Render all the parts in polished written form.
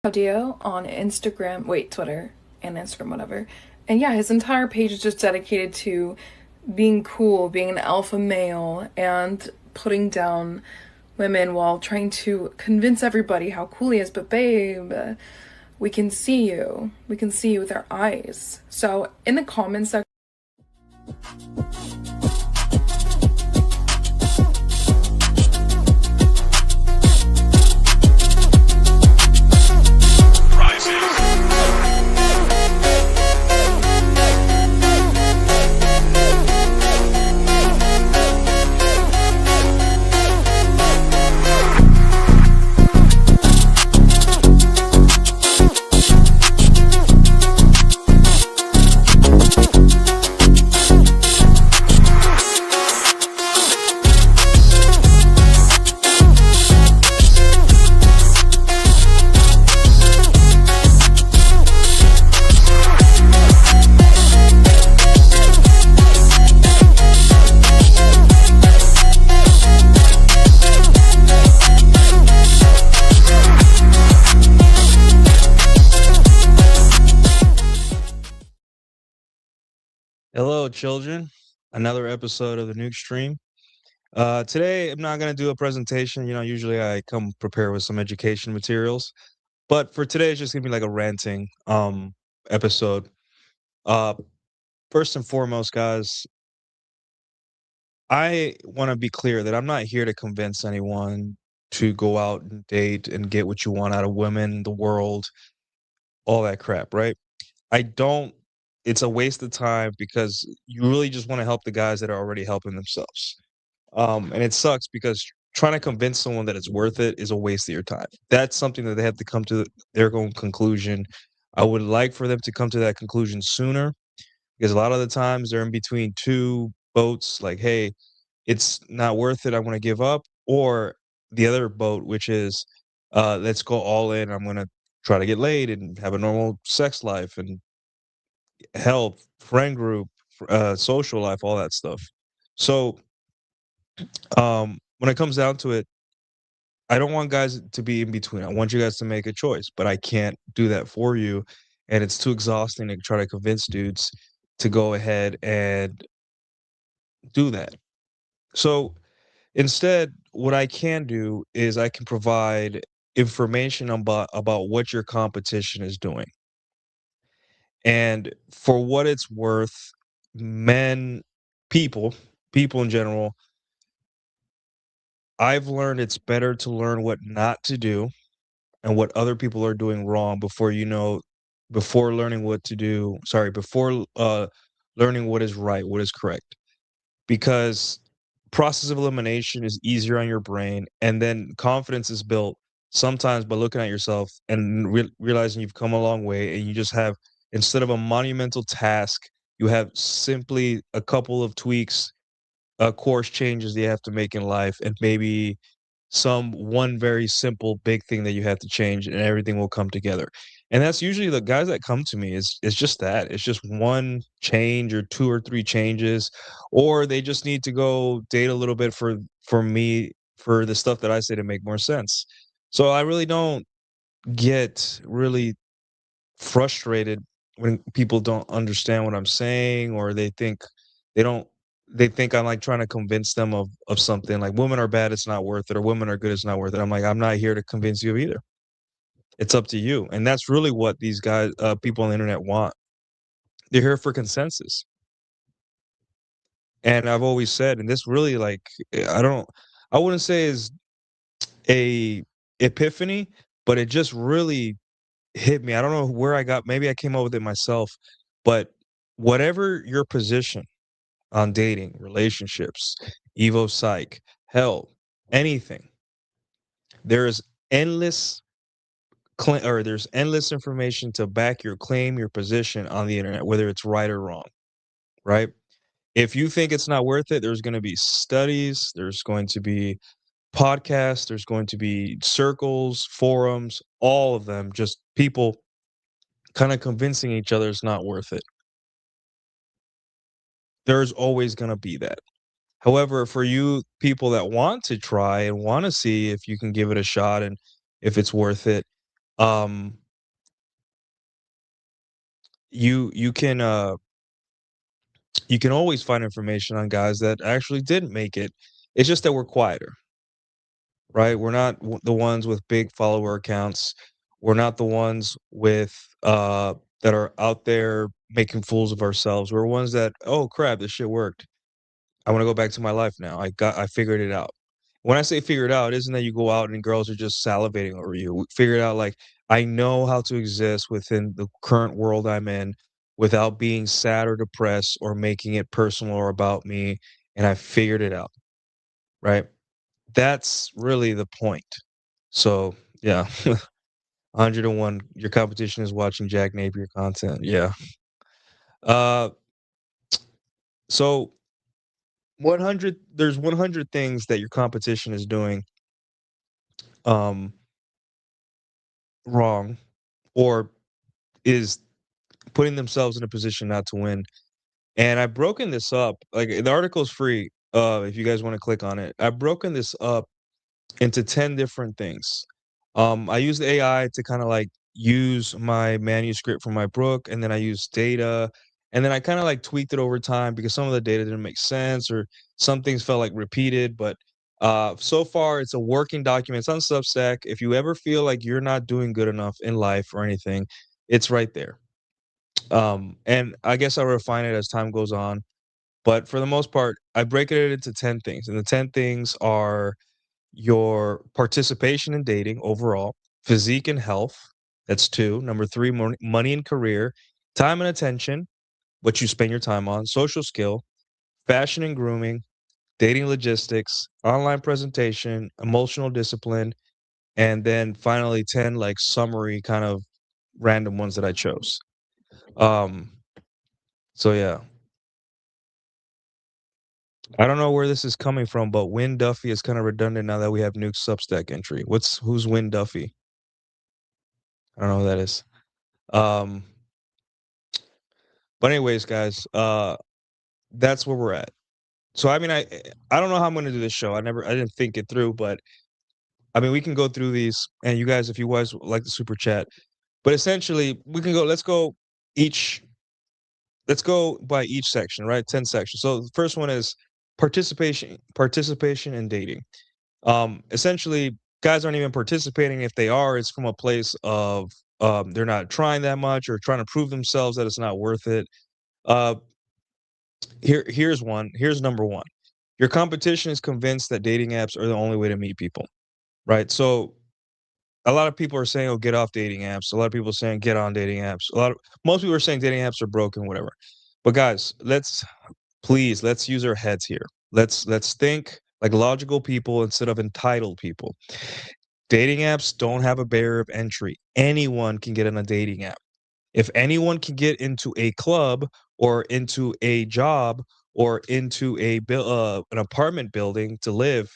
Claudio on Instagram, wait, Twitter and Instagram, whatever. And yeah, his entire page is just dedicated to being cool, being an alpha male, and putting down women while trying to convince everybody how cool he is. But babe, we can see you. We can see you with our eyes. So in the comments section, Hello, children. Another episode of the Nuke Stream. Today, I'm not going to do a presentation. Usually I come prepared with some education materials, but for today, it's just going to be like a ranting episode. Uh, First and foremost, guys, I want to be clear that I'm not here to convince anyone to go out and date and get what you want out of women, the world, all that crap, right? I don't It's a waste of time because you really just wanna help the guys that are already helping themselves. And it sucks because trying to convince someone that it's worth it is a waste of your time. That's something that they have to come to their own conclusion. I would like for them to come to that conclusion sooner because a lot of the times they're in between 2 boats, like, "Hey, it's not worth it, I wanna give up," or the other boat, which is, "Let's go all in, I'm gonna try to get laid and have a normal sex life and health, friend group, social life, all that stuff." So, when it comes down to it, I don't want guys to be in between. I want you guys to make a choice, but I can't do that for you, and it's too exhausting to try to convince dudes to go ahead and do that. So, instead, what I can do is I can provide information about what your competition is doing. And for what it's worth, men, people, people in general, I've learned it's better to learn what not to do and what other people are doing wrong before learning what to do. Sorry, before learning what is right, what is correct. Because process of elimination is easier on your brain, and then confidence is built sometimes by looking at yourself and realizing you've come a long way, and you just have, instead of a monumental task, you have simply a couple of tweaks, course changes that you have to make in life, and maybe some one very simple big thing that you have to change, and everything will come together. And that's usually the guys that come to me is just that. It's just one change or 2 or 3 changes, or they just need to go date a little bit for me for the stuff that I say to make more sense. So I really don't get really frustrated when people don't understand what I'm saying, or they don't they think I'm, like, trying to convince them of something, like, "Women are bad, it's not worth it," or "Women are good, it's not worth it." I'm like, "I'm not here to convince you either. It's up to you." And that's really what these guys people on the internet want. They're here for consensus. And I've always said, and this really, like, I wouldn't say is a epiphany, but it just really hit me. I don't know where I got, maybe I came up with it myself, but whatever your position on dating, relationships, Evo Psych, hell, anything, there's endless there's endless information to back your claim, your position on the internet, whether it's right or wrong, right? If you think it's not worth it, there's going to be studies, there's going to be podcasts, there's going to be circles, forums, all of them, just people kind of convincing each other it's not worth it. There's always going to be that. However, for you people that want to try and want to see if you can give it a shot and if it's worth it, um, you can you can always find information on guys that actually didn't make it. It's just that we're quieter, right? We're not the ones with big follower accounts. We're not the ones with that are out there making fools of ourselves. We're ones that, oh crap, this shit worked. I want to go back to my life now. I figured it out. When I say figure it out, it isn't that you go out and girls are just salivating over you. Figure it out like I know how to exist within the current world I'm in without being sad or depressed or making it personal or about me. And I figured it out. Right. That's really the point. So yeah. 101. Your competition is watching Jack Napier content. Yeah. Uh so 100 there's 100 things that your competition is doing um wrong or is putting themselves in a position not to win. And I've broken this up. Like the article's free if you guys want to click on it. I've broken this up into 10 different things. I used AI to kind of like use my manuscript from my book, and then I used data, and then I kind of like tweaked it over time because some of the data didn't make sense or some things felt like repeated. But so far, it's a working document. It's on Substack. If you ever feel like you're not doing good enough in life or anything, it's right there. And I guess I'll refine it as time goes on. But for the most part, I break it into 10 things. And the 10 things are your participation in dating overall, physique and health. That's two. Number three, money and career, time and attention, what you spend your time on, social skill, fashion and grooming, dating logistics, online presentation, emotional discipline, and then finally 10 like summary kind of random ones that I chose. Um, so yeah. I don't know where this is coming from, but Win Duffy is kind of redundant now that we have Nuke's Substack entry. Who's Win Duffy? I don't know who that is. Um, but anyways, guys, that's where we're at. So I mean, I don't know how I'm gonna do this show. I didn't think it through, but I mean, we can go through these, and you guys, if you guys like the super chat, but essentially, we can go. Each. Let's go by each section, right? 10 sections. So the first one is participation in dating. Essentially, guys aren't even participating. If they are, it's from a place of they're not trying that much or trying to prove themselves that it's not worth it. Uh, here's one. Here's number one. Your competition is convinced that dating apps are the only way to meet people, right? So a lot of people are saying, "Oh, get off dating apps." A lot of people are saying, "Get on dating apps." Most people are saying dating apps are broken, whatever. But guys, let's use our heads here. Let's think like logical people instead of entitled people. Dating apps don't have a barrier of entry. Anyone can get on a dating app. If anyone can get into a club or into a job or into an apartment building to live,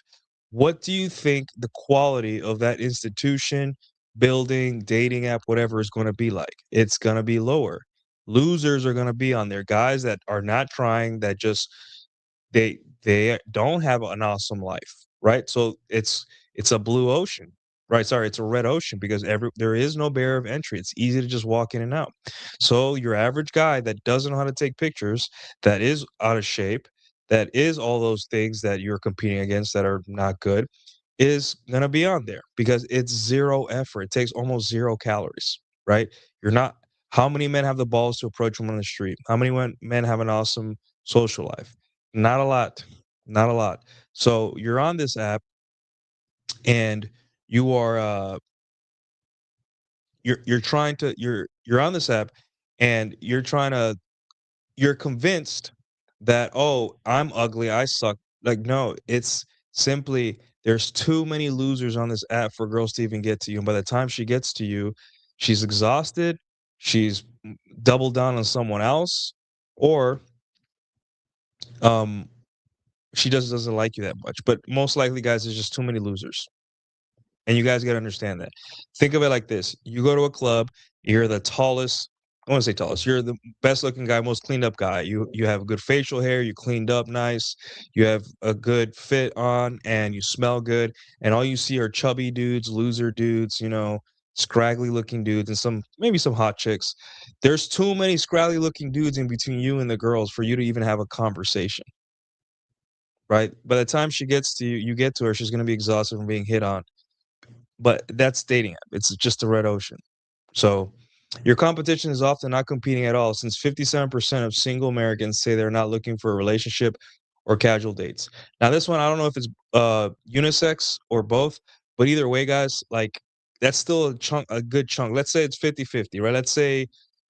what do you think the quality of that institution, building, dating app, whatever is going to be like? It's going to be lower. Losers are going to be on there. Guys that are not trying, that just they don't have an awesome life, right? So it's a blue ocean, right? Sorry, it's a red ocean because there is no barrier of entry. It's easy to just walk in and out. So your average guy that doesn't know how to take pictures, that is out of shape, that is all those things that you're competing against that are not good, is gonna be on there because it's zero effort. It takes almost zero calories, right? You're not. How many men have the balls to approach them on the street? How many men have an awesome social life? Not a lot. Not a lot. So you're on this app and you are you're trying to you're on this app and you're convinced that, oh, I'm ugly, I suck. Like, no, it's simply there's too many losers on this app for girls to even get to you. And by the time she gets to you, she's exhausted, she's doubled down on someone else, or um she just doesn't like you that much. But most likely, guys, there's just too many losers. And you guys got to understand that. Think of it like this. You go to a club, you're the tallest, I want to say tallest, you're the best looking guy, most cleaned up guy. You have good facial hair, you cleaned up nice, you have a good fit on, and you smell good. And all you see are chubby dudes, loser dudes, scraggly looking dudes and maybe some hot chicks. There's too many scraggly looking dudes in between you and the girls for you to even have a conversation, right? By the time she gets to you, you get to her, she's gonna be exhausted from being hit on. But that's dating app. It's just a red ocean. So your competition is often not competing at all, since 57% of single Americans say they're not looking for a relationship or casual dates. Now, this one, I don't know if it's unisex or both, but either way, guys, like that's still a good chunk. Let's say it's 50-50, right?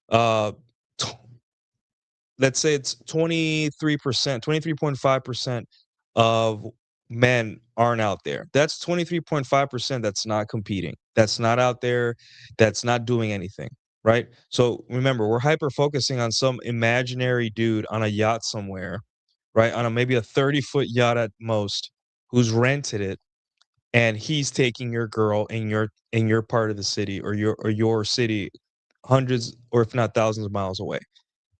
Uh, t- let's say it's 23%, 23.5% of men aren't out there. That's 23.5% that's not competing. That's not out there. That's not doing anything. Right. So remember, we're hyper focusing on some imaginary dude on a yacht somewhere, right? On maybe a 30-foot yacht at most, who's rented it, and he's taking your girl in your part of the city, or your city, hundreds or if not thousands of miles away.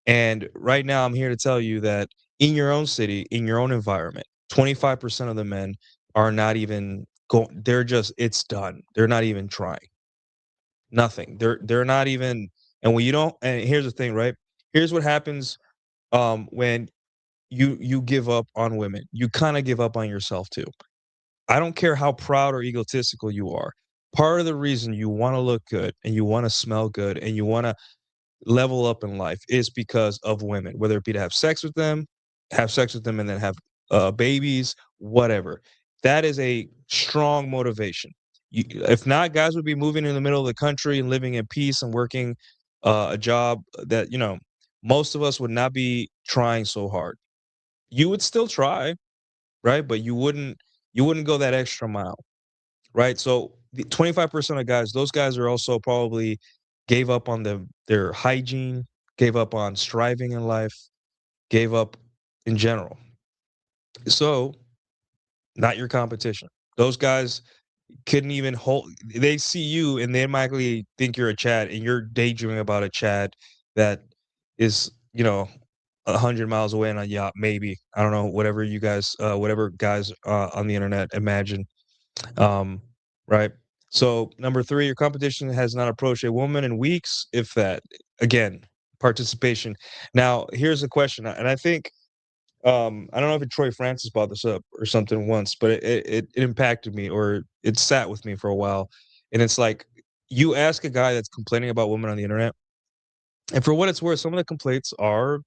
And right now, I'm here to tell you that in your own city, in your own environment, 25% of the men are not even going. They're just, it's done. They're not even trying. Nothing. They're not even. And when you don't, and here's the thing, right? Here's what happens when you give up on women. You kind of give up on yourself too. I don't care how proud or egotistical you are. Part of the reason you want to look good and you want to smell good and you want to level up in life is because of women, whether it be to have sex with them and then have babies, whatever. That is a strong motivation. If not, guys would be moving in the middle of the country and living in peace and working a job that, most of us would not be trying so hard. You would still try, right? But you wouldn't go that extra mile, right? So the 25% of guys, those guys are also probably gave up on their hygiene, gave up on striving in life, gave up in general. So, not your competition. Those guys couldn't even hold. They see you and they automatically think you're a Chad, and you're daydreaming about a Chad that is, 100 miles away on a yacht, maybe. I don't know, whatever guys on the internet imagine. Um, right. So number three, your competition has not approached a woman in weeks, if that. Again, participation. Now, here's a question, and I think I don't know if Troy Francis brought this up or something once, but it impacted me, or it sat with me for a while. And it's like, you ask a guy that's complaining about women on the internet, and for what it's worth, some of the complaints are,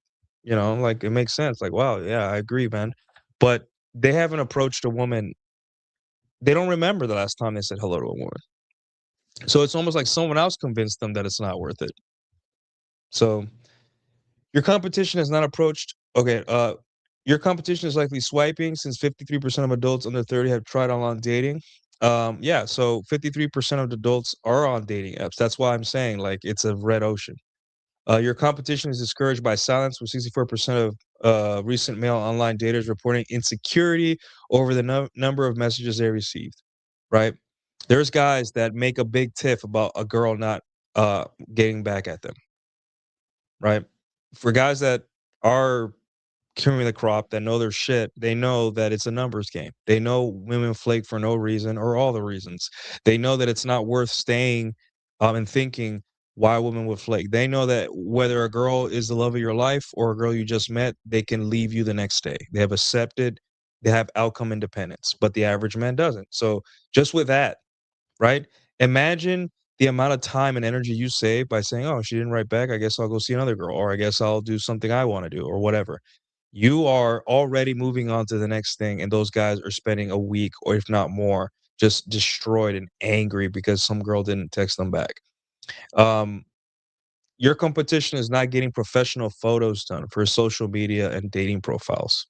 like, it makes sense. Like, wow, yeah, I agree, man. But they haven't approached a woman. They don't remember the last time they said hello to a woman. So it's almost like someone else convinced them that it's not worth it. So your competition has not approached. Okay, your competition is likely swiping, since 53% of adults under 30 have tried online dating. Yeah, so 53% of adults are on dating apps. That's why I'm saying, like, it's a red ocean. Your competition is discouraged by silence, with 64% of recent male online daters reporting insecurity over the number of messages they received. Right? There's guys that make a big tiff about a girl not uh, getting back at them. Right? For guys that are carrying the crop, that know their shit, they know that it's a numbers game. They know women flake for no reason or all the reasons. They know that it's not worth staying and thinking why a woman would flake. They know that whether a girl is the love of your life or a girl you just met, they can leave you the next day. They have outcome independence, but the average man doesn't. So just with that, right? Imagine the amount of time and energy you save by saying, "Oh, she didn't write back. I guess I'll go see another girl, or I guess I'll do something I want to do, or whatever." You are already moving on to the next thing, and those guys are spending a week, or if not more, just destroyed and angry because some girl didn't text them back. Um, your competition is not getting professional photos done for social media and dating profiles,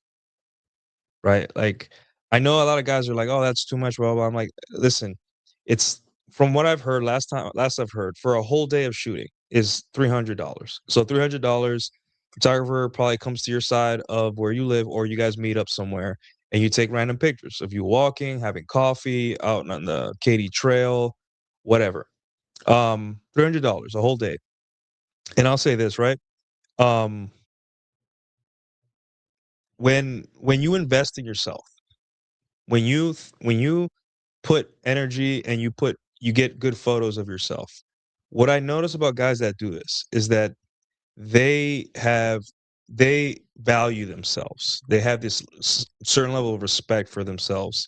right? Like, I know a lot of guys are like, "Oh, that's too much," blah blah. I'm like, listen, it's from what I've heard. Last I've heard, for a whole day of shooting is $300. So $300, photographer probably comes to your side of where you live, or you guys meet up somewhere, and you take random pictures of you walking, having coffee out on the Katy Trail, whatever. $300 a whole day. And I'll say this, right? Um, when you invest in yourself, when you put energy and you get good photos of yourself. What I notice about guys that do this is that they have they value themselves. They have this certain level of respect for themselves.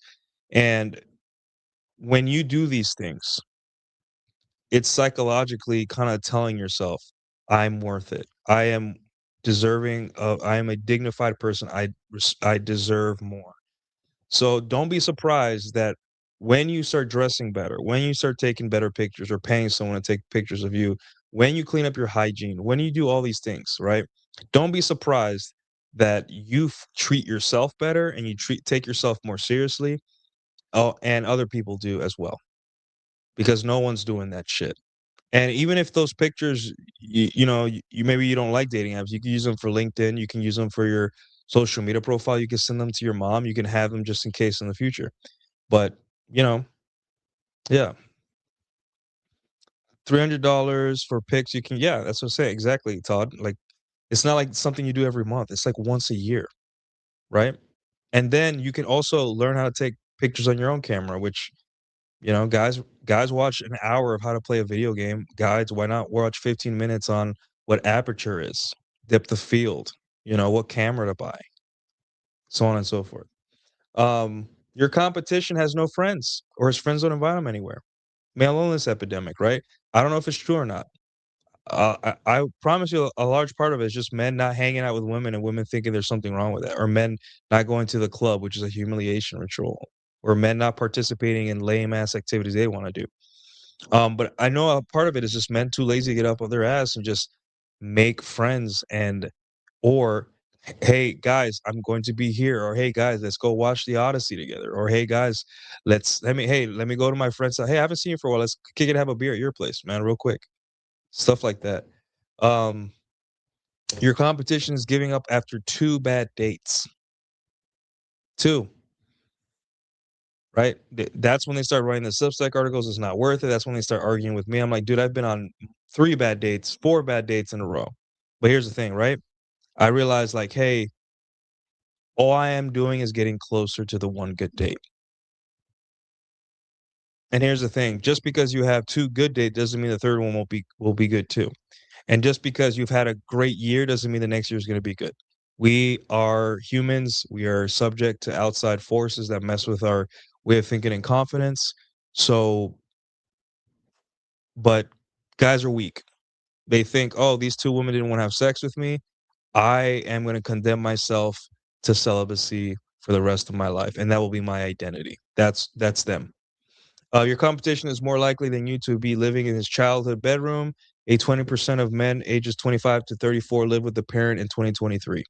And when you do these things, it's psychologically kind of telling yourself, I'm worth it. I am deserving of I am a dignified person. I deserve more. So don't be surprised that when you start dressing better, when you start taking better pictures or paying someone to take pictures of you, when you clean up your hygiene, when you do all these things, right? Don't be surprised that you treat yourself better and you take yourself more seriously. Oh, and other people do as well because no one's doing that shit. And even if those pictures, you maybe you don't like dating apps, you can use them for LinkedIn, you can use them for your social media profile, you can send them to your mom, you can have them just in case in the future. But, you know, yeah, $300 for pics, you can yeah, that's what I'm saying, exactly, Todd. Like, it's not like something you do every month, it's like once a year, right? And then you can also learn how to take pictures on your own camera, which, guys watch an hour of how to play a video game. Guides, why not watch 15 minutes on what aperture is, depth of field, what camera to buy, so on and so forth. Your competition has no friends, or his friends don't invite him anywhere. Male illness epidemic, right? I don't know if it's true or not. I promise you a large part of it is just men not hanging out with women and women thinking there's something wrong with it, or men not going to the club, which is a humiliation ritual, or men not participating in lame ass activities they want to do. But I know a part of it is just men too lazy to get up on their ass and just make friends or hey guys, I'm going to be here, or hey guys, let's go watch the Odyssey together, or hey guys, let me go to my friend's house. Hey, I haven't seen you for a while. Let's kick it, and have a beer at your place, man, real quick. Stuff like that. Um, your competition is giving up after 2 bad dates. 2. Right? That's when they start writing the Substack articles, it's not worth it. That's when they start arguing with me. I'm like, dude, I've been on 3 bad dates, 4 bad dates in a row. But here's the thing, right? I realized like, hey, all I am doing is getting closer to the one good date. And here's the thing, just because you have 2 good dates doesn't mean the third one will be good too. And just because you've had a great year doesn't mean the next year is going to be good. We are humans. We are subject to outside forces that mess with our way of thinking and confidence. So, but guys are weak. They think, oh, these 2 women didn't want to have sex with me. I am going to condemn myself to celibacy for the rest of my life, and that will be my identity. That's them. Your competition is more likely than you to be living in his childhood bedroom. 20% of men ages 25 to 34 live with a parent in 2023.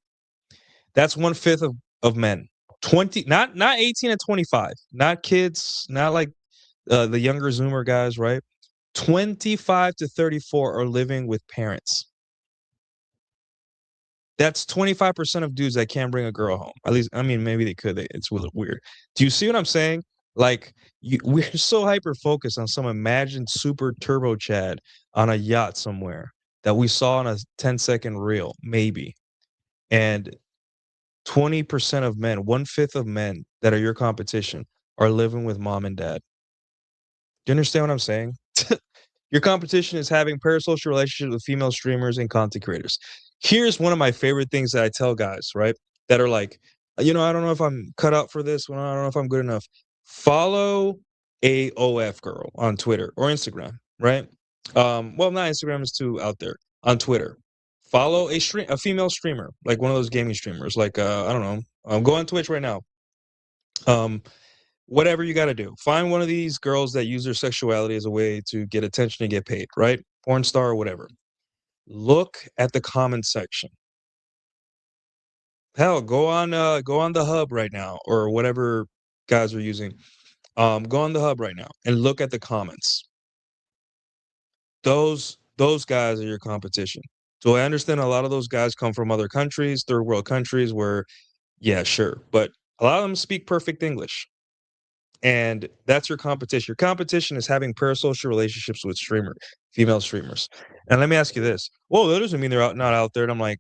That's 1/5 of men. 20, not 18 and 25, not kids, not like the younger Zoomer guys, right? 25 to 34 are living with parents. That's 25% of dudes that can't bring a girl home. At least, I mean, maybe they could. It's weird. Do you see what I'm saying? Like, we're so hyper focused on some imagined super turbo Chad on a yacht somewhere that we saw in a 10-second reel, maybe. And 20% of men, 1/5 of men that are your competition, are living with mom and dad. Do you understand what I'm saying? Your competition is having parasocial relationships with female streamers and content creators. Here's one of my favorite things that I tell guys, right? That are like, I don't know if I'm cut out for this one. I don't know if I'm good enough. Follow a OF girl on Twitter or Instagram, right? Well, not Instagram is too out there. On Twitter, follow a female streamer, like one of those gaming streamers. Like I don't know. Go on Twitch right now. Whatever you got to do, find one of these girls that use their sexuality as a way to get attention and get paid, right? Porn star or whatever. Look at the comment section. Hell, go on the hub right now, or whatever guys are using. Go on the hub right now and look at the comments. Those guys are your competition. So I understand a lot of those guys come from other countries, third world countries, where yeah, sure, but a lot of them speak perfect English. And that's your competition. Your competition is having parasocial relationships with female streamers. And let me ask you this. Well, that doesn't mean they're not out there. And I'm like,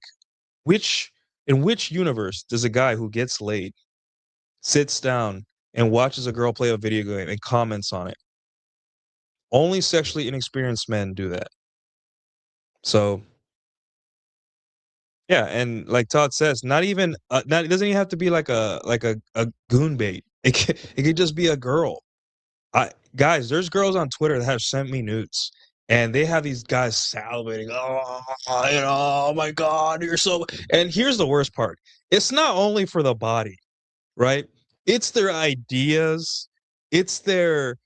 in which universe does a guy who gets laid, sits down and watches a girl play a video game and comments on it? Only sexually inexperienced men do that. So yeah, and like Todd says, not even not it doesn't even have to be like a goon bait. It could just be a girl. I guys, there's girls on Twitter that have sent me nudes, and they have these guys salivating. Oh my God, you're so. And here's the worst part: it's not only for the body, right? It's their ideas, it's their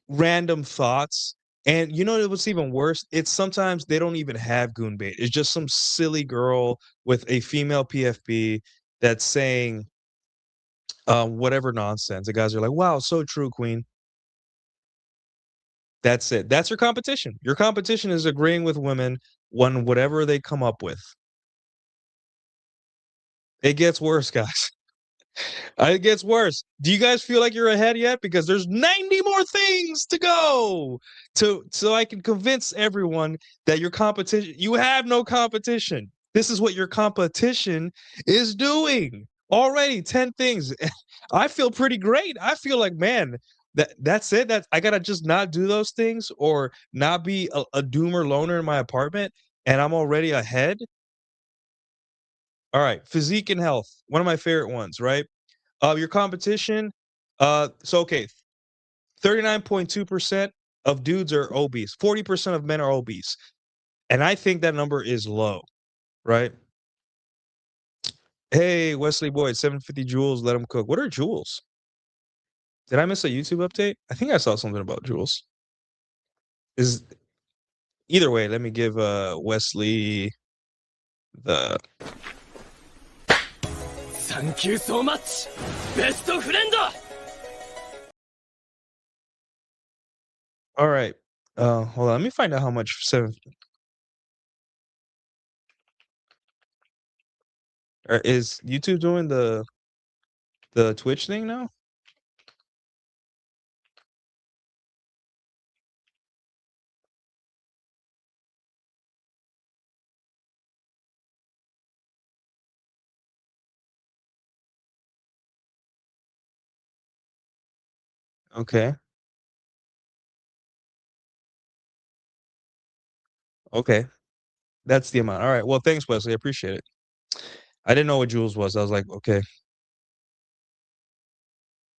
random thoughts. And you know what's even worse? It's sometimes they don't even have goon bait. It's just some silly girl with a female PFP that's saying whatever nonsense. The guys are like, "Wow, so true, Queen." That's it. That's your competition. Your competition is agreeing with women on whatever they come up with. It gets worse, guys. It gets worse. Do you guys feel like you're ahead yet? Because there's 90 more things to go to so I can convince everyone that your competition you have no competition. This is what your competition is doing. Already 10 things. I feel pretty great. I feel like, man, that's it. That I gotta just not do those things or not be a doomer loner in my apartment, and I'm already ahead. All right, physique and health. One of my favorite ones, right? Your competition, so okay, 39.2% of dudes are obese. 40% of men are obese. And I think that number is low, right? Hey, Wesley Boyd, 750 joules, let them cook. What are joules? Did I miss a YouTube update? I think I saw something about joules. Is either way, let me give Wesley the Thank you so much, best friend. all right. Hold on, let me find out how much seven is YouTube doing the Twitch thing now? Okay. Okay. That's the amount. All right. Well, thanks, Wesley. I appreciate it. I didn't know what joules was. I was like, okay.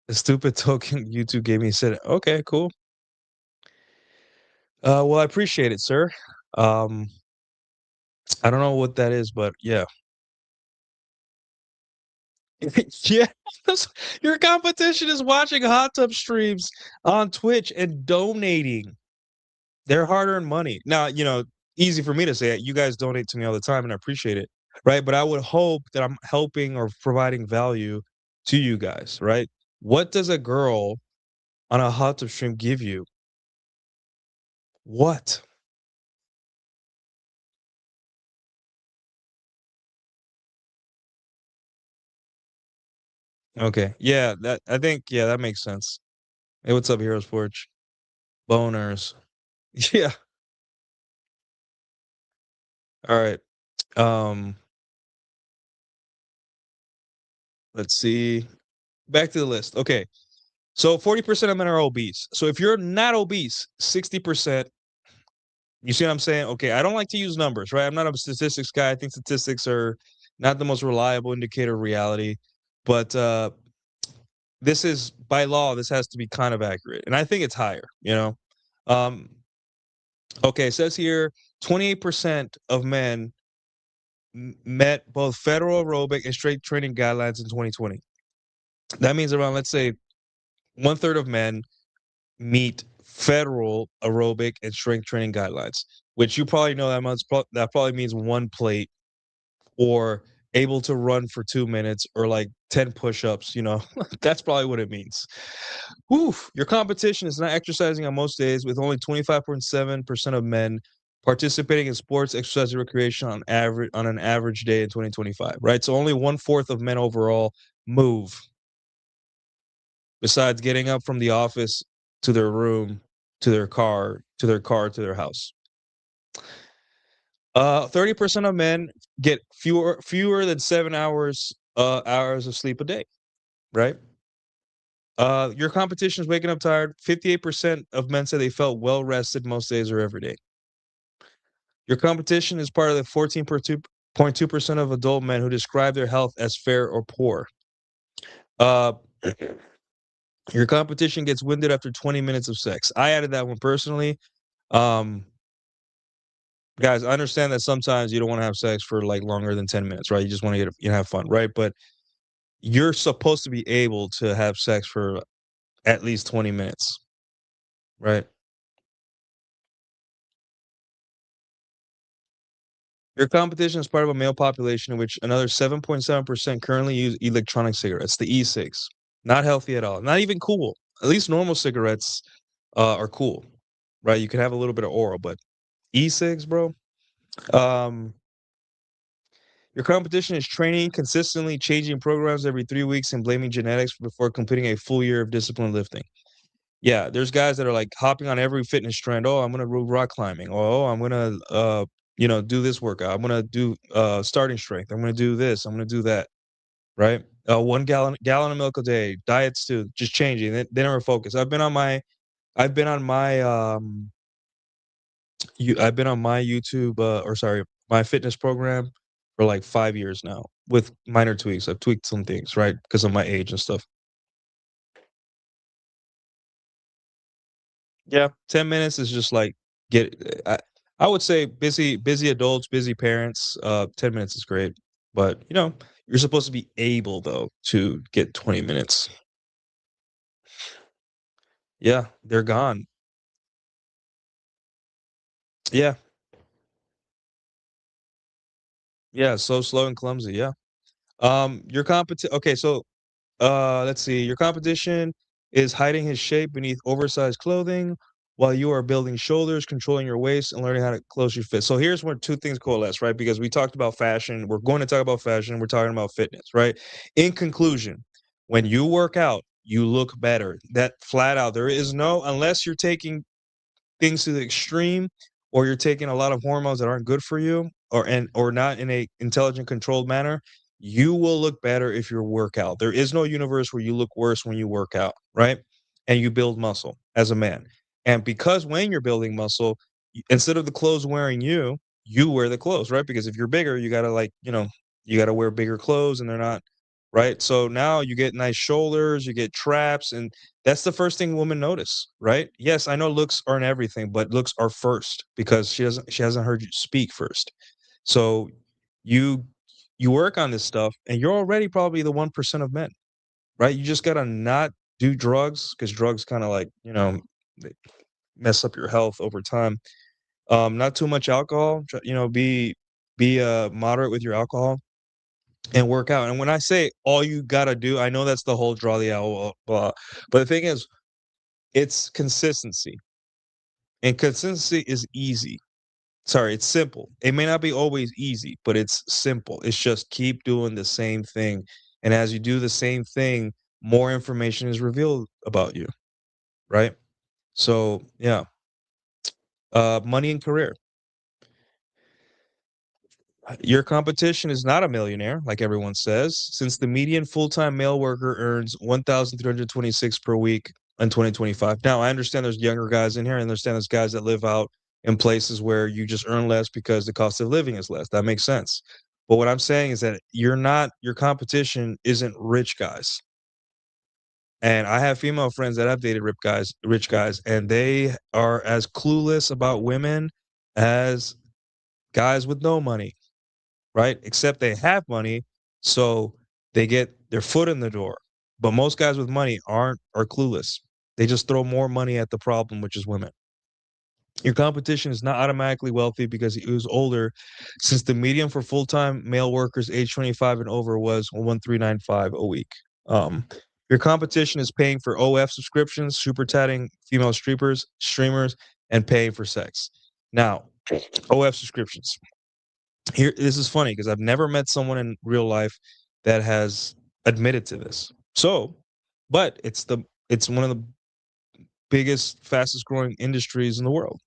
The stupid token YouTube gave me said, okay, cool. Well, I appreciate it, sir. Um, I don't know what that is, but yeah. Yeah, your competition is watching hot tub streams on Twitch and donating their hard-earned money. Now, easy for me to say it. You guys donate to me all the time, and I appreciate it, right? But I would hope that I'm helping or providing value to you guys, right? What does a girl on a hot tub stream give you? What? Okay. Yeah, that I think yeah, that makes sense. Hey, what's up, Heroes Forge? Boners. Yeah. All right. Um, let's see. Back to the list. Okay. So 40% of men are obese. So if you're not obese, 60%, you see what I'm saying? Okay, I don't like to use numbers, right? I'm not a statistics guy. I think statistics are not the most reliable indicator of reality. But this is by law, this has to be kind of accurate. And I think it's higher, you know. Um, okay, it says here 28% of men met both federal aerobic and strength training guidelines in 2020. That means around, let's say, one third of men meet federal aerobic and strength training guidelines, which you probably know that probably means one plate or able to run for 2 minutes or like 10 push-ups. That's probably what it means. Oof, your competition is not exercising on most days, with only 25.7% of men participating in sports, exercise, and recreation on an average day in 2025. Right, so only 1/4 of men overall move. Besides getting up from the office to their room, to their car, to their car, to their house. 30% of men get fewer than 7 hours of sleep a day. Right. Your competition is waking up tired. 58% of men said they felt well rested most days or every day. Your competition is part of the 14.2% of adult men who describe their health as fair or poor. Uh, your competition gets winded after 20 minutes of sex. I added that one personally. Um, guys, I understand that sometimes you don't want to have sex for like longer than 10 minutes, right? You just want to have fun, right? But you're supposed to be able to have sex for at least 20 minutes, right? Your competition is part of a male population in which another 7.7% currently use electronic cigarettes, the e-cigs. Not healthy at all. Not even cool. At least normal cigarettes are cool, right? You can have a little bit of oral, but e-cigs, bro. Um, your competition is training consistently, changing programs every 3 weeks, and blaming genetics before completing a full year of disciplined lifting. Yeah, there's guys that are like hopping on every fitness trend. Oh, I'm gonna do rock climbing. Oh, I'm gonna do this workout. I'm gonna do starting strength. I'm gonna do this. I'm gonna do that. Right? 1 gallon of milk a day. Diets too, just changing. They never focus. I've been on my I've been on my YouTube or sorry, my fitness program for like 5 years now with minor tweaks. I've tweaked some things, right? Because of my age and stuff. Yeah, 10 minutes is just like get I would say busy adults, busy parents, 10 minutes is great. But, you're supposed to be able though to get 20 minutes. Yeah, they're gone. Yeah. Yeah, so slow and clumsy, yeah. Your competi Okay, so let's see. Your competition is hiding his shape beneath oversized clothing while you are building shoulders, controlling your waist, and learning how to close your fit. So here's where two things coalesce, right? Because we talked about fashion. We're going to talk about fashion. We're talking about fitness, right? In conclusion, when you work out, you look better. That flat out. There is no, unless you're taking things to the extreme or you're taking a lot of hormones that aren't good for you or not in a intelligent controlled manner, you will look better if you work out. There is no universe where you look worse when you work out, right? And you build muscle as a man. And because when you're building muscle, instead of the clothes wearing you, you wear the clothes, right? Because if you're bigger, you got to you got to wear bigger clothes and they're not right. So now you get nice shoulders, you get traps, and that's the first thing women notice, right? Yes, I know looks aren't everything, but looks are first because she hasn't heard you speak first. So you you work on this stuff and you're already probably the 1% of men, right? You just gotta not do drugs because drugs kind of like, they mess up your health over time. Not too much alcohol, be moderate with your alcohol and work out. And when I say all you gotta do, I know that's the whole draw the owl, blah. But the thing is, it's consistency. And consistency is easy. Sorry, it's simple. It may not be always easy, but it's simple. It's just keep doing the same thing. And as you do the same thing, more information is revealed about you, right? So, yeah. Money and career. Your competition is not a millionaire, like everyone says, since the median full-time male worker earns 1,326 per week in 2025. Now, I understand there's younger guys in here. I understand there's guys that live out in places where you just earn less because the cost of living is less. That makes sense. But what I'm saying is that your competition isn't rich guys. And I have female friends that have dated rich guys, and they are as clueless about women as guys with no money, right? Except they have money, so they get their foot in the door. But most guys with money are clueless. They just throw more money at the problem, which is women. Your competition is not automatically wealthy because he was older, since the median for full-time male workers age 25 and over was 1395 a week. Your competition is paying for OF subscriptions, super tatting female streamers, and paying for sex. Now, OF subscriptions. Here, this is funny because I've never met someone in real life that has admitted to this. So, but it's one of the biggest, fastest growing industries in the world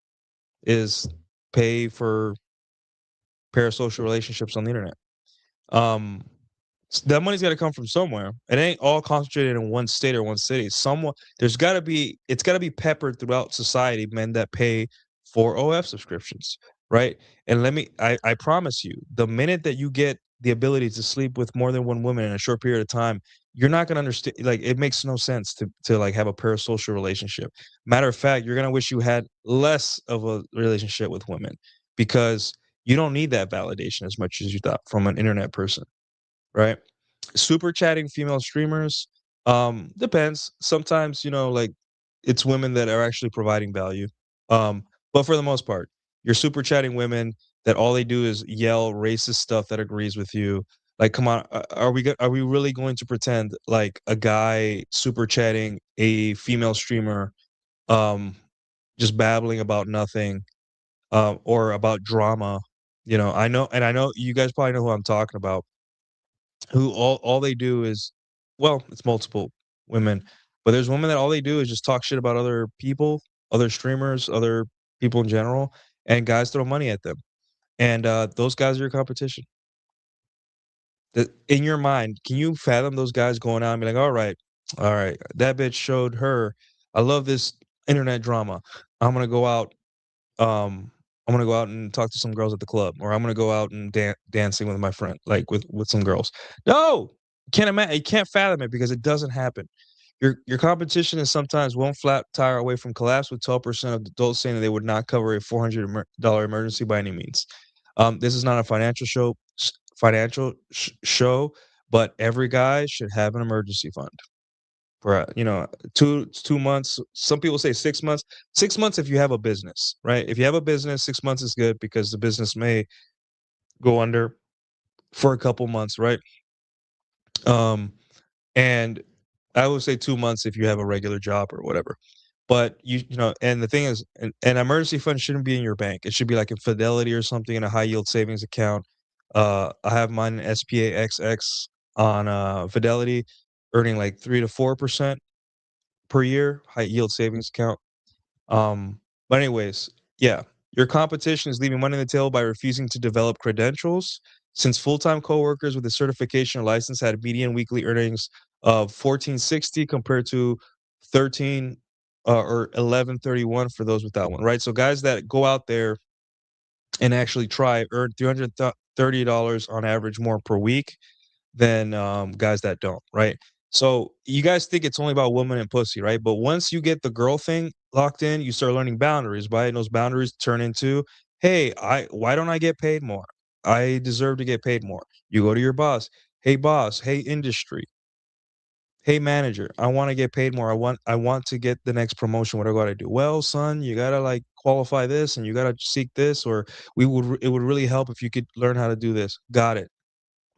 is pay for parasocial relationships on the internet. Um, That money's got to come from somewhere. It ain't all concentrated in one state or one city. Someone there's got to be it's got to be peppered throughout society. Men that pay for OF subscriptions, right? And I promise you, the minute that you get the ability to sleep with more than one woman in a short period of time, you're not gonna understand. Like it makes no sense to like have a parasocial relationship. Matter of fact, you're gonna wish you had less of a relationship with women because you don't need that validation as much as you thought from an internet person, right? Super chatting female streamers, depends. Sometimes, like it's women that are actually providing value. But for the most part, you're super chatting women that all they do is yell racist stuff that agrees with you. Like, come on, are we really going to pretend like a guy super chatting a female streamer, um, just babbling about nothing, or about drama? I know you guys probably know who I'm talking about who all they do is well, it's multiple women, but there's women that all they do is just talk shit about other people, other streamers, other people in general, and guys throw money at them. And those guys are your competition. In your mind, can you fathom those guys going out and be like, all right, that bitch showed her. I love this internet drama. I'm gonna go out um, I'm gonna go out and talk to some girls at the club, or I'm gonna go out and dancing with my friend, like with some girls. No, you can't fathom it because it doesn't happen. Your competition is sometimes one flat tire away from collapse, with 12% of adults saying that they would not cover a $400 emergency by any means. This is not a financial show, but every guy should have an emergency fund for 2 months. Some people say 6 months. 6 months if you have a business, right? If you have a business, 6 months is good because the business may go under for a couple months, right? Um, and I would say 2 months if you have a regular job or whatever. But and the thing is, an emergency fund shouldn't be in your bank. It should be like in Fidelity or something in a high yield savings account. I have mine in SPAXX on Fidelity, earning like 3 to 4% per year, high yield savings account. But anyways, yeah, your competition is leaving money on the table by refusing to develop credentials. Since full-time coworkers with a certification or license had median weekly earnings of 1460 compared to 13 or 1131 for those without one, right? So guys that go out there and actually try earn $330 on average more per week than guys that don't, right? So you guys think it's only about women and pussy, right? But once you get the girl thing locked in, you start learning boundaries, right? And those boundaries turn into, hey, why don't I get paid more? I deserve to get paid more. You go to your boss, hey industry, hey manager, I want to get paid more. I want to get the next promotion. What do I gotta do? Well, son, you gotta like qualify this and you gotta seek this, or it would really help if you could learn how to do this. Got it.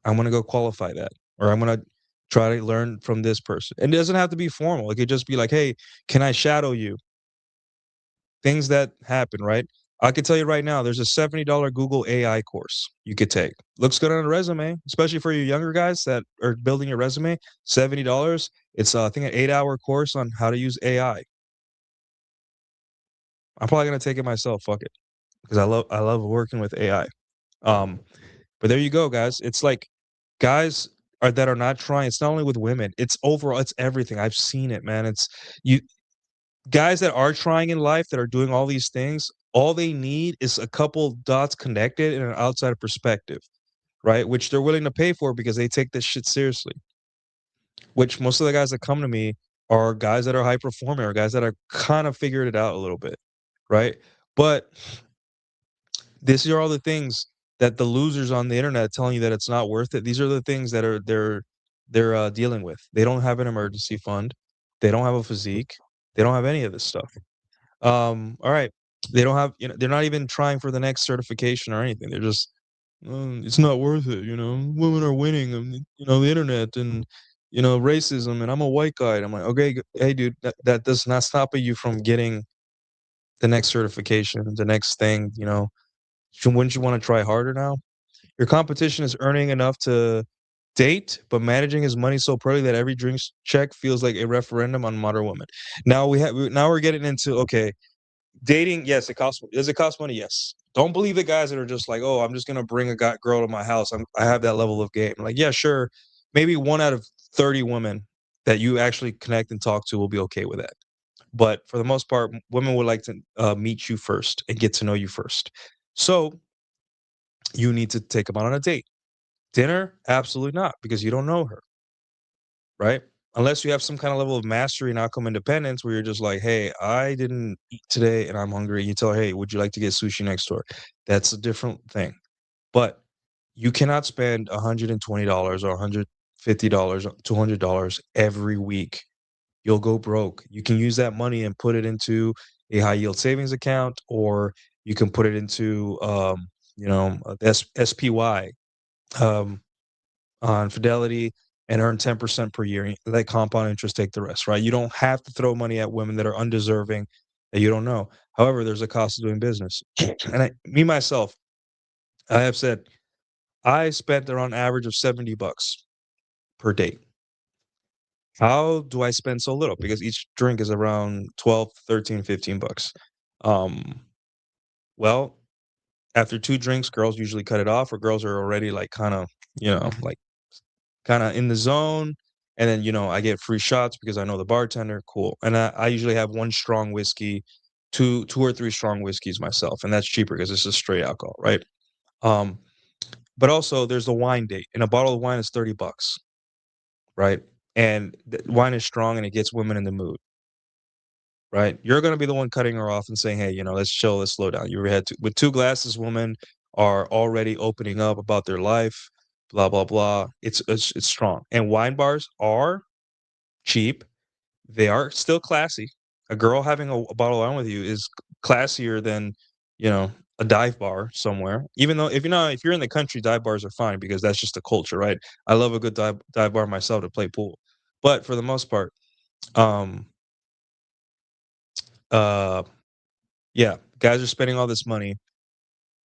I'm gonna go qualify that, or I'm gonna try to learn from this person. And it doesn't have to be formal. It could just be like, "Hey, can I shadow you?" Things that happen, right? I can tell you right now, there's a $70 Google AI course you could take. Looks good on a resume, especially for you younger guys that are building your resume. $70. It's I think an 8-hour course on how to use AI. I'm probably gonna take it myself. Fuck it, because I love working with AI. Um, but there you go, guys. It's like guys that are not trying. It's not only with women. It's overall. It's everything. I've seen it, man. It's you guys that are trying in life that are doing all these things. All they need is a couple dots connected in an outside perspective, right? Which they're willing to pay for because they take this shit seriously. Which most of the guys that come to me are guys that are high performing or guys that are kind of figured it out a little bit, right? But these are all the things that the losers on the internet telling you that it's not worth it. These are the things that they're dealing with. They don't have an emergency fund. They don't have a physique. They don't have any of this stuff. All right. They don't have, they're not even trying for the next certification or anything. They're just, it's not worth it. Women are winning, and the internet and racism, and I'm a white guy. And I'm like, okay, hey, dude, that does not stop you from getting the next certification, the next thing. Wouldn't you want to try harder now? Your competition is earning enough to date, but managing his money so poorly that every drink check feels like a referendum on modern women. Now we're getting into, okay, dating. Yes, it costs. Does it cost money? Yes. Don't believe the guys that are just like, oh, I'm just gonna bring a girl to my house. I have that level of game. Like, yeah, sure. maybe 1 out of 30 women that you actually connect and talk to will be okay with that. But for the most part, women would like to meet you first and get to know you first. So you need to take them out on a date. Dinner, absolutely not, because you don't know her, right? Unless you have some kind of level of mastery and outcome independence where you're just like, hey, I didn't eat today and I'm hungry. You tell her, hey, would you like to get sushi next door? That's a different thing. But you cannot spend $120 or $150, $200 every week. You'll go broke. You can use that money and put it into a high yield savings account, or you can put it into, SPY, um, on Fidelity, and earn 10% per year. Let compound interest take the rest, right? You don't have to throw money at women that are undeserving that you don't know. However, there's a cost of doing business. And myself, I have said I spent around average of $70 per date. How do I spend so little? Because each drink is around 12, 13, $15. Um, well, after 2 drinks, girls usually cut it off, or girls are already like like kind of in the zone. And then, I get free shots because I know the bartender. Cool. And I usually have 1 strong whiskey, two or 3 strong whiskeys myself. And that's cheaper because it's just straight alcohol, right? Um, but also there's the wine date, and a bottle of wine is $30, right? And wine is strong and it gets women in the mood, right? You're going to be the one cutting her off and saying, hey, let's chill, let's slow down. You ever had with 2 glasses, women are already opening up about their life, blah, blah, blah. It's strong. And wine bars are cheap. They are still classy. A girl having a bottle of wine with you is classier than, a dive bar somewhere. Even though if you're in the country, dive bars are fine because that's just the culture, right? I love a good dive bar myself to play pool. But for the most part, um, uh, yeah, guys are spending all this money,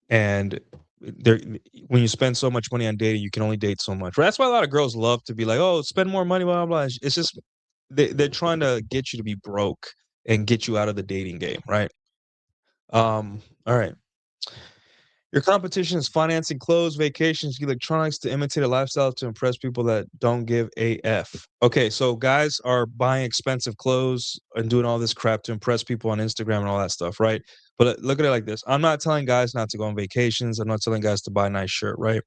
and they're when you spend so much money on dating, you can only date so much. That's why a lot of girls love to be like, "Oh, spend more money, blah blah blah." It's just they're trying to get you to be broke and get you out of the dating game, right? All right. Your competition is financing clothes, vacations, electronics to imitate a lifestyle to impress people that don't give a F. Okay, so guys are buying expensive clothes and doing all this crap to impress people on Instagram and all that stuff, right? But look at it like this. I'm not telling guys not to go on vacations. I'm not telling guys to buy a nice shirt, right?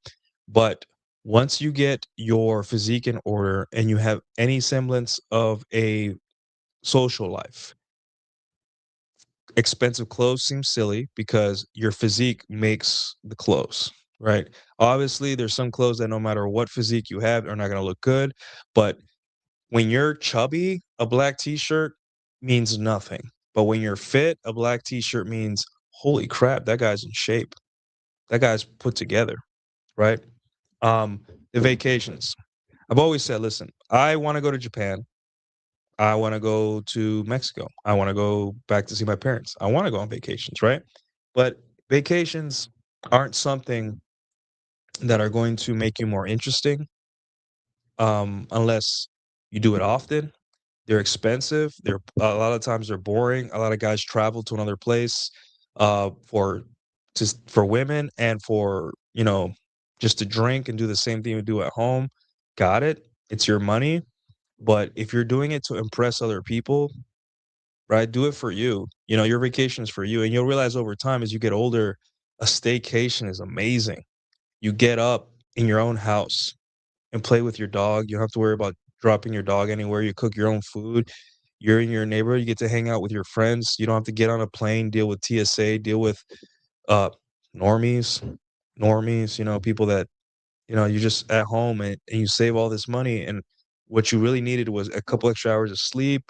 But once you get your physique in order and you have any semblance of a social life, expensive clothes seem silly because your physique makes the clothes, right? Obviously, there's some clothes that no matter what physique you have are not going to look good, but when you're chubby, a black t-shirt means nothing. But when you're fit, a black t-shirt means, holy crap, that guy's in shape. That guy's put together, right? The vacations. I've always said, listen, I want to go to Japan. I want to go to Mexico. I want to go back to see my parents. I want to go on vacations, right? But vacations aren't something that are going to make you more interesting, unless you do it often. They're expensive. They're a lot of times they're boring. A lot of guys travel to another place for just for women and for just to drink and do the same thing you do at home. Got it? It's your money. But if you're doing it to impress other people, right? Do it for you. Your vacation is for you. And you'll realize over time as you get older, a staycation is amazing. You get up in your own house and play with your dog. You don't have to worry about dropping your dog anywhere. You cook your own food. You're in your neighborhood. You get to hang out with your friends. You don't have to get on a plane, deal with TSA, deal with uh normies, people that, you're just at home and you save all this money. And what you really needed was a couple extra hours of sleep,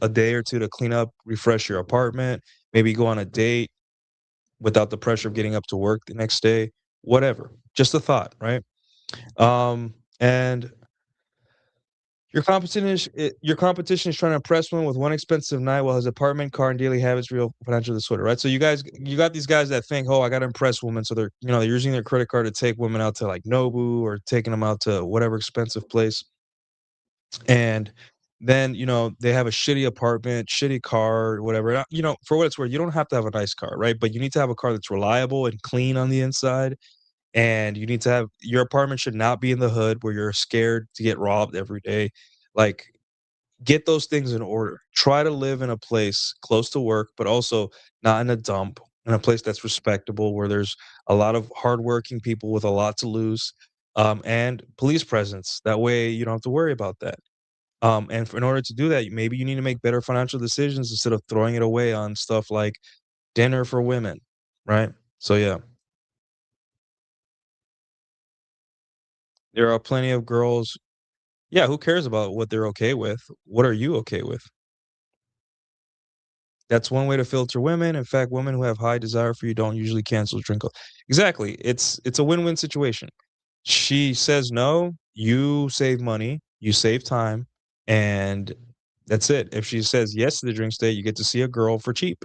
a day or two to clean up, refresh your apartment, maybe go on a date without the pressure of getting up to work the next day, whatever. Just a thought, right? And your competition is trying to impress one with one expensive night while his apartment, car, and daily habits real financial disorder, right? So you got these guys that think, oh, I got to impress women, so they're using their credit card to take women out to like Nobu or taking them out to whatever expensive place. And then, they have a shitty apartment, shitty car, whatever. For what it's worth, you don't have to have a nice car, right? But you need to have a car that's reliable and clean on the inside. and you need to have your apartment should not be in the hood where you're scared to get robbed every day. Like, get those things in order. Try to live in a place close to work, but also not in a dump, in a place that's respectable, where there's a lot of hardworking people with a lot to lose, and police presence. That way, you don't have to worry about that. In order to do that, maybe you need to make better financial decisions instead of throwing it away on stuff like dinner for women, right? So yeah, there are plenty of girls. Yeah, who cares about what they're okay with? What are you okay with? That's one way to filter women. In fact, women who have high desire for you don't usually cancel drink. Exactly. It's a win-win situation. She says no, you save money, you save time, and that's it. If she says yes to the drink stay, you get to see a girl for cheap.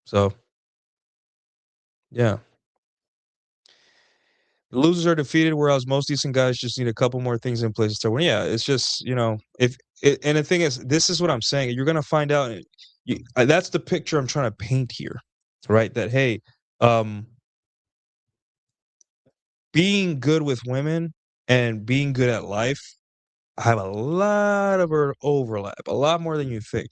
So, yeah. The losers are defeated, whereas most decent guys just need a couple more things in place to start winning. Yeah, it's just, if it, and the thing is, this is what I'm saying. You're gonna find out. That's the picture I'm trying to paint here, right? That hey, um, being good with women and being good at life have a lot of overlap, a lot more than you think.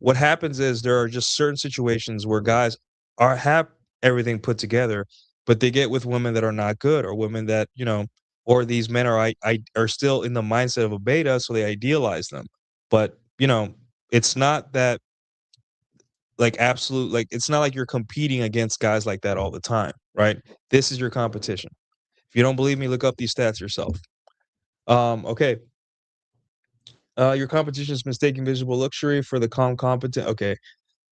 What happens is there are just certain situations where guys have everything put together, but they get with women that are not good, or women that, or these men are still in the mindset of a beta, so they idealize them. But, it's not that like absolute, like it's not like you're competing against guys like that all the time, right? This is your competition. If you don't believe me, look up these stats yourself. Okay. Your competition is mistaking visible luxury for the calm competent. Okay.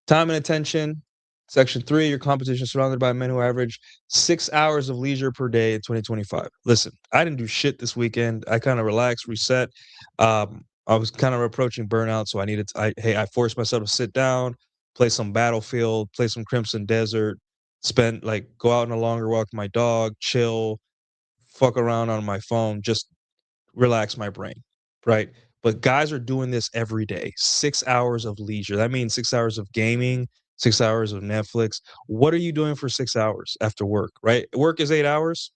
Time and attention. Section 3, your competition is surrounded by men who average 6 hours of leisure per day in 2025. Listen, I didn't do shit this weekend. I kind of relaxed, reset. I was kind of approaching burnout, so I forced myself to sit down, play some Battlefield, play some Crimson Desert, go out on a longer walk with my dog, chill, fuck around on my phone, just relax my brain, right? But guys are doing this every day. 6 hours of leisure. That means 6 hours of gaming, 6 hours of Netflix. What are you doing for 6 hours after work, right? Work is 8 hours.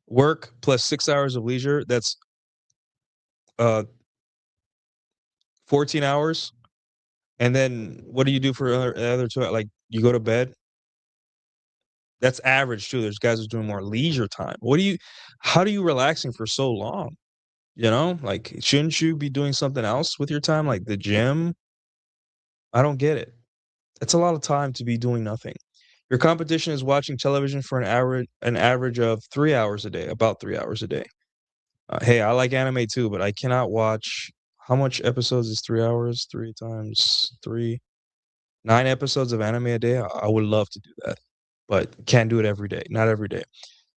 Work plus 6 hours of leisure, that's 14 hours. And then what do you do for other 2? Like, you go to bed. That's average too. There's guys who's doing more leisure time. How do you relaxing for so long? Like, shouldn't you be doing something else with your time, like the gym? I don't get it. It's a lot of time to be doing nothing. Your competition is watching television for an average of 3 hours a day, about 3 hours a day. Hey, I like anime too, but I cannot watch. How much episodes is 3 hours? 3 times 3, 9 episodes of anime a day. I would love to do that, but can't do it every day. Not every day.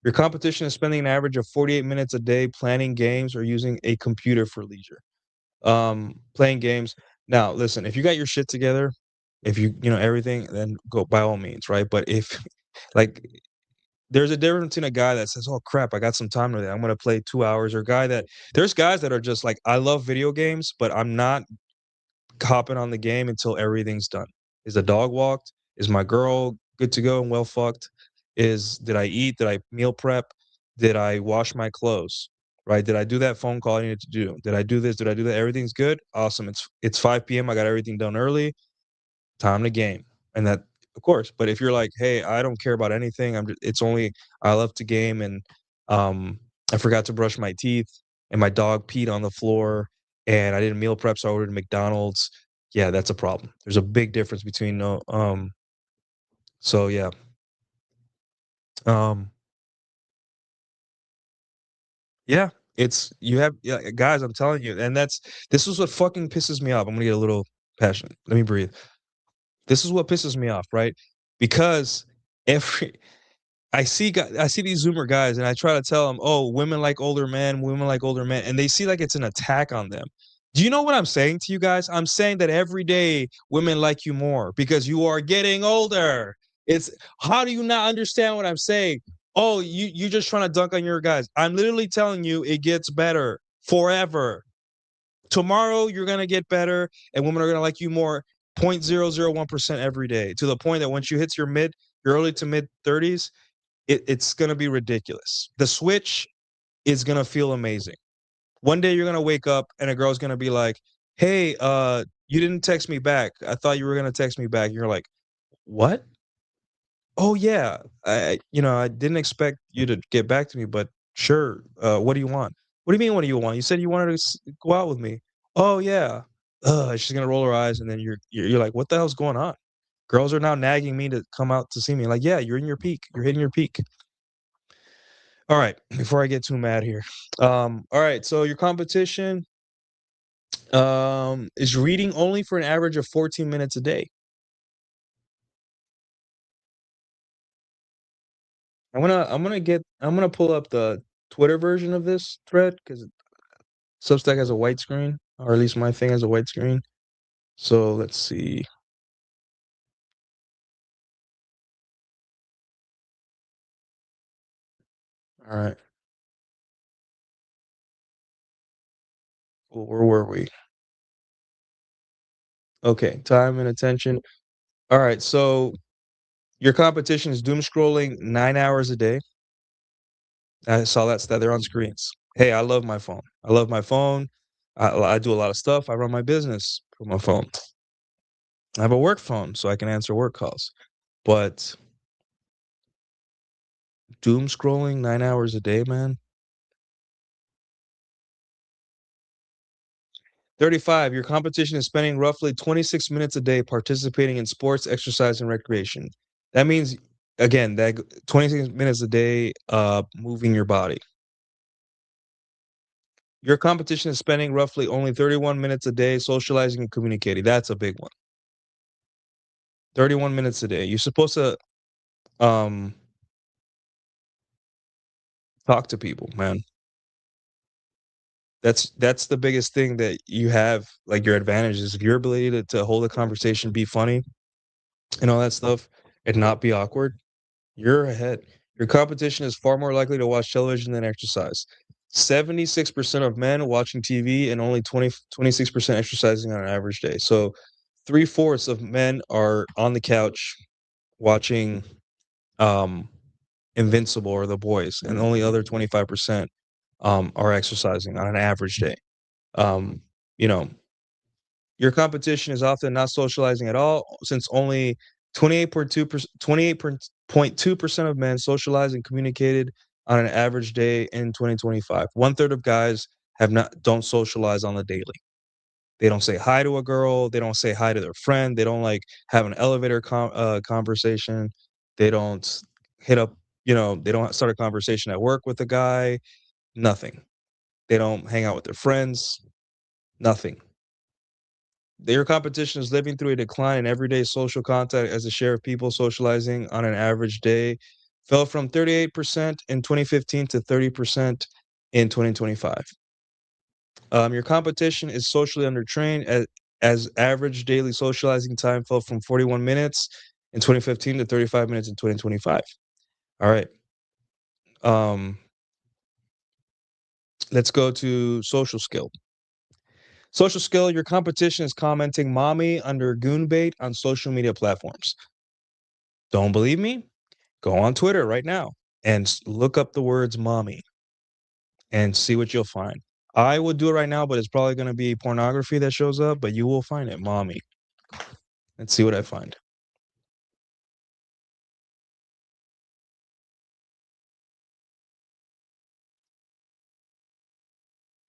Your competition is spending an average of 48 minutes a day planning games or using a computer for leisure. Playing games. Now, listen, if you got your shit together, if you know everything, then go by all means, right? But if like there's a difference in a guy that says, "Oh crap, I got some time today. I'm gonna play 2 hours," or a guy that there's guys that are just like, "I love video games, but I'm not hopping on the game until everything's done. Is the dog walked? Is my girl good to go and well fucked? Did I eat? Did I meal prep? Did I wash my clothes? Right? Did I do that phone call I needed to do? Did I do this? Did I do that? Everything's good. Awesome. It's 5 p.m. I got everything done early. Time to game. And that, of course. But if you're like, hey, I don't care about anything. It's only I love to game, and I forgot to brush my teeth, and my dog peed on the floor, and I didn't meal prep, so I ordered McDonald's. Yeah, that's a problem. There's a big difference between no. So yeah. Um. Yeah, guys. I'm telling you, and this is what fucking pisses me off. I'm gonna get a little passionate. Let me breathe. This is what pisses me off, right? Because every I see these Zoomer guys, and I try to tell them, "Oh, women like older men, women like older men," and they see like it's an attack on them. Do you know what I'm saying to you guys? I'm saying that every day women like you more because you are getting older. It's How do you not understand what I'm saying? Oh, you're just trying to dunk on your guys. I'm literally telling you it gets better forever. Tomorrow you're gonna get better, and women are gonna like you more 0.001% every day, to the point that once you hit your mid early to mid 30s, it's gonna be ridiculous. The switch is gonna feel amazing. One day you're gonna wake up and a girl's gonna be like, "Hey, you didn't text me back. I thought you were gonna text me back." You're like, "What? Oh yeah, I didn't expect you to get back to me, but sure. What do you want? What do you mean? What do you want? You said you wanted to go out with me. Oh yeah." She's gonna roll her eyes, and then you're like, "What the hell's going on?" Girls are now nagging me to come out to see me. Like, yeah, you're in your peak. You're hitting your peak. All right, before I get too mad here. All right, so your competition is reading only for an average of 14 minutes a day. I'm gonna pull up the Twitter version of this thread because Substack has a white screen, or at least my thing has a white screen. So let's see. All right. Well, where were we? Okay, time and attention. All right, so your competition is doom scrolling 9 hours a day. I saw that stat there on screens. Hey, I love my phone. I love my phone. I do a lot of stuff. I run my business from my phone. I have a work phone so I can answer work calls. But doom scrolling 9 hours a day, man. 35, your competition is spending roughly 26 minutes a day participating in sports, exercise, and recreation. That means, again, that 26 minutes a day moving your body. Your competition is spending roughly only 31 minutes a day socializing and communicating. That's a big one. 31 minutes a day. You're supposed to um talk to people, man. That's the biggest thing that you have, like your advantage is your ability to hold a conversation, be funny, and all that stuff, and not be awkward. You're ahead. Your competition is far more likely to watch television than exercise. 76% of men watching TV and only 26% exercising on an average day. So 3/4 of men are on the couch watching um Invincible or The Boys, and only other 25% are exercising on an average day. Um, you know, your competition is often not socializing at all, since only 28.2% of men socialized and communicated on an average day in 2025. One third of guys don't socialize on the daily. They don't say hi to a girl. They don't say hi to their friend. They don't like have an elevator conversation. They don't hit up, they don't start a conversation at work with a guy. Nothing. They don't hang out with their friends. Nothing. Their competition is living through a decline in everyday social contact as the share of people socializing on an average day fell from 38% in 2015 to 30% in 2025. Your competition is socially undertrained as average daily socializing time fell from 41 minutes in 2015 to 35 minutes in 2025. All right. Um, let's go to social skill. Social skill, your competition is commenting mommy under goonbait on social media platforms. Don't believe me? Go on Twitter right now and look up the words mommy and see what you'll find. I would do it right now, but it's probably going to be pornography that shows up, but you will find it, mommy. Let's see what I find.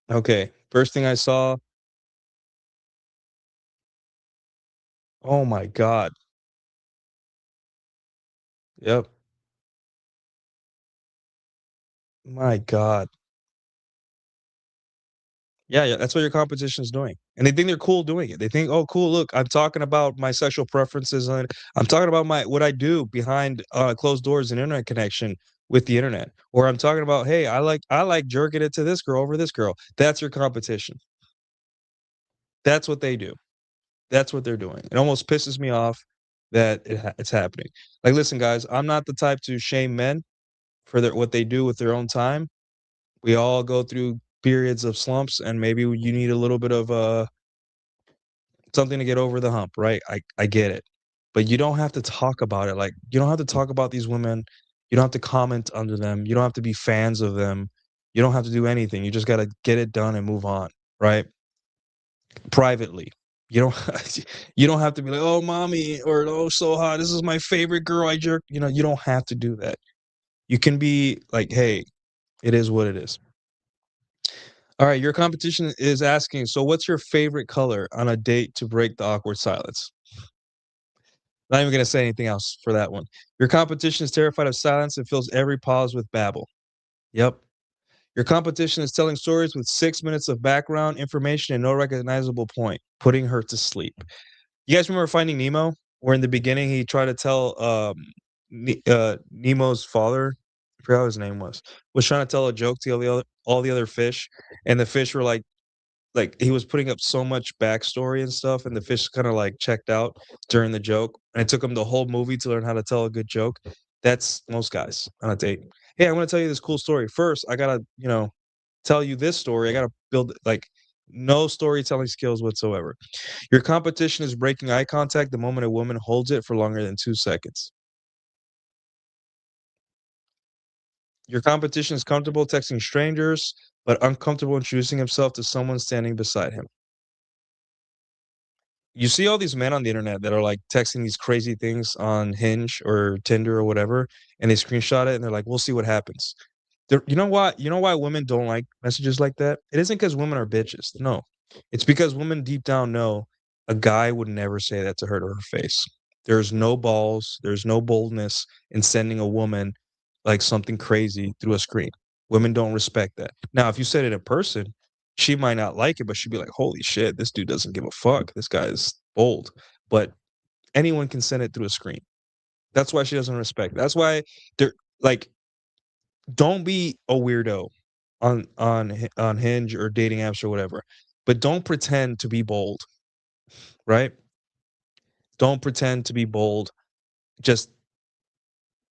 Okay, first thing I saw. Oh my God. Yep. My God. Yeah, yeah, that's what your competition is doing. And they think they're cool doing it. They think, "Oh, cool, look, I'm talking about my sexual preferences and I'm talking about what I do behind closed doors and internet connection with the internet." Or I'm talking about, "Hey, I like jerking it to this girl over this girl." That's your competition. That's what they do. That's what they're doing. It almost pisses me off that it's happening. Like, listen, guys, I'm not the type to shame men for what they do with their own time. We all go through periods of slumps, and maybe you need a little bit of something to get over the hump, right? I get it. but you don't have to talk about it. Like, you don't have to talk about these women. You don't have to comment under them. You don't have to be fans of them. You don't have to do anything. You just got to get it done and move on, right? Privately. You don't you don't have to be like, "Oh, mommy," or "Oh, Soha, this is my favorite girl I jerk." You don't have to do that. You can be like, "Hey, it is what it is." All right, your competition is asking, so what's your favorite color on a date to break the awkward silence? Not even gonna say anything else for that one. Your competition is terrified of silence and fills every pause with babble. Yep. Your competition is telling stories with 6 minutes of background information and no recognizable point, putting her to sleep. You guys remember Finding Nemo? Where in the beginning he tried to tell Nemo's father, I forgot what his name was trying to tell a joke to all the other fish, and the fish were like he was putting up so much backstory and stuff, and the fish kind of like checked out during the joke, and it took him the whole movie to learn how to tell a good joke. That's most guys on a date. Hey, I'm gonna tell you this cool story. First, I gotta, tell you this story. I gotta build like no storytelling skills whatsoever. Your competition is breaking eye contact the moment a woman holds it for longer than 2 seconds. Your competition is comfortable texting strangers, but uncomfortable introducing himself to someone standing beside him. You see all these men on the internet that are like texting these crazy things on Hinge or Tinder or whatever, and they screenshot it and they're like, "We'll see what happens." You know why? You know why women don't like messages like that? It isn't because women are bitches. No, it's because women deep down know a guy would never say that to her to her face. There's no balls. There's no boldness in sending a woman like something crazy through a screen. Women don't respect that. Now, if you said it in person, she might not like it, but she'd be like, "Holy shit, this dude doesn't give a fuck. This guy is bold." But anyone can send it through a screen. That's why she doesn't respect. That's why they're like, don't be a weirdo on Hinge or dating apps or whatever, but don't pretend to be bold, right? Don't pretend to be bold. Just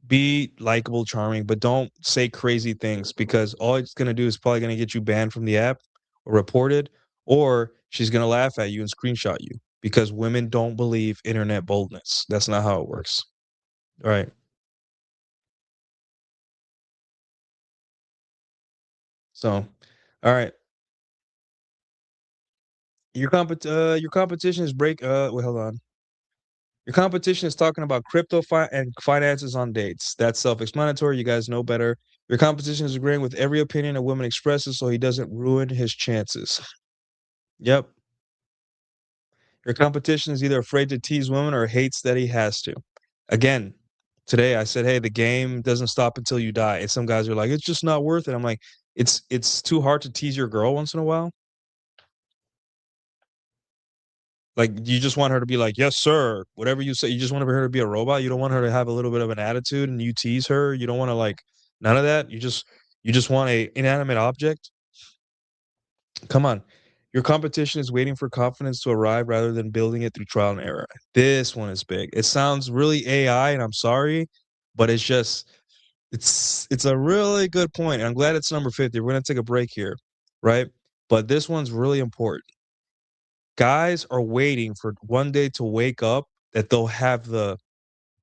be likable, charming, but don't say crazy things because all it's gonna do is probably gonna get you banned from the app or reported, or she's gonna laugh at you and screenshot you because women don't believe internet boldness. That's not how it works. All right. So, all right. Your competition is wait, hold on. Your competition is talking about and finances on dates. That's self-explanatory. You guys know better. Your competition is agreeing with every opinion a woman expresses so he doesn't ruin his chances. Yep. Your competition is either afraid to tease women or hates that he has to. Again, today I said, hey, the game doesn't stop until you die. And some guys are like, it's just not worth it. I'm like, it's too hard to tease your girl once in a while. Like, you just want her to be like, "Yes, sir." Whatever you say, you just want her to be a robot. You don't want her to have a little bit of an attitude and you tease her. You don't wanna, like, none of that. You just want a inanimate object. Come on. Your competition is waiting for confidence to arrive rather than building it through trial and error. This one is big. It sounds really AI, and I'm sorry, but it's a really good point, and I'm glad it's number 50. We're gonna take a break here, right? But this one's really important. Guys are waiting for one day to wake up that they'll have the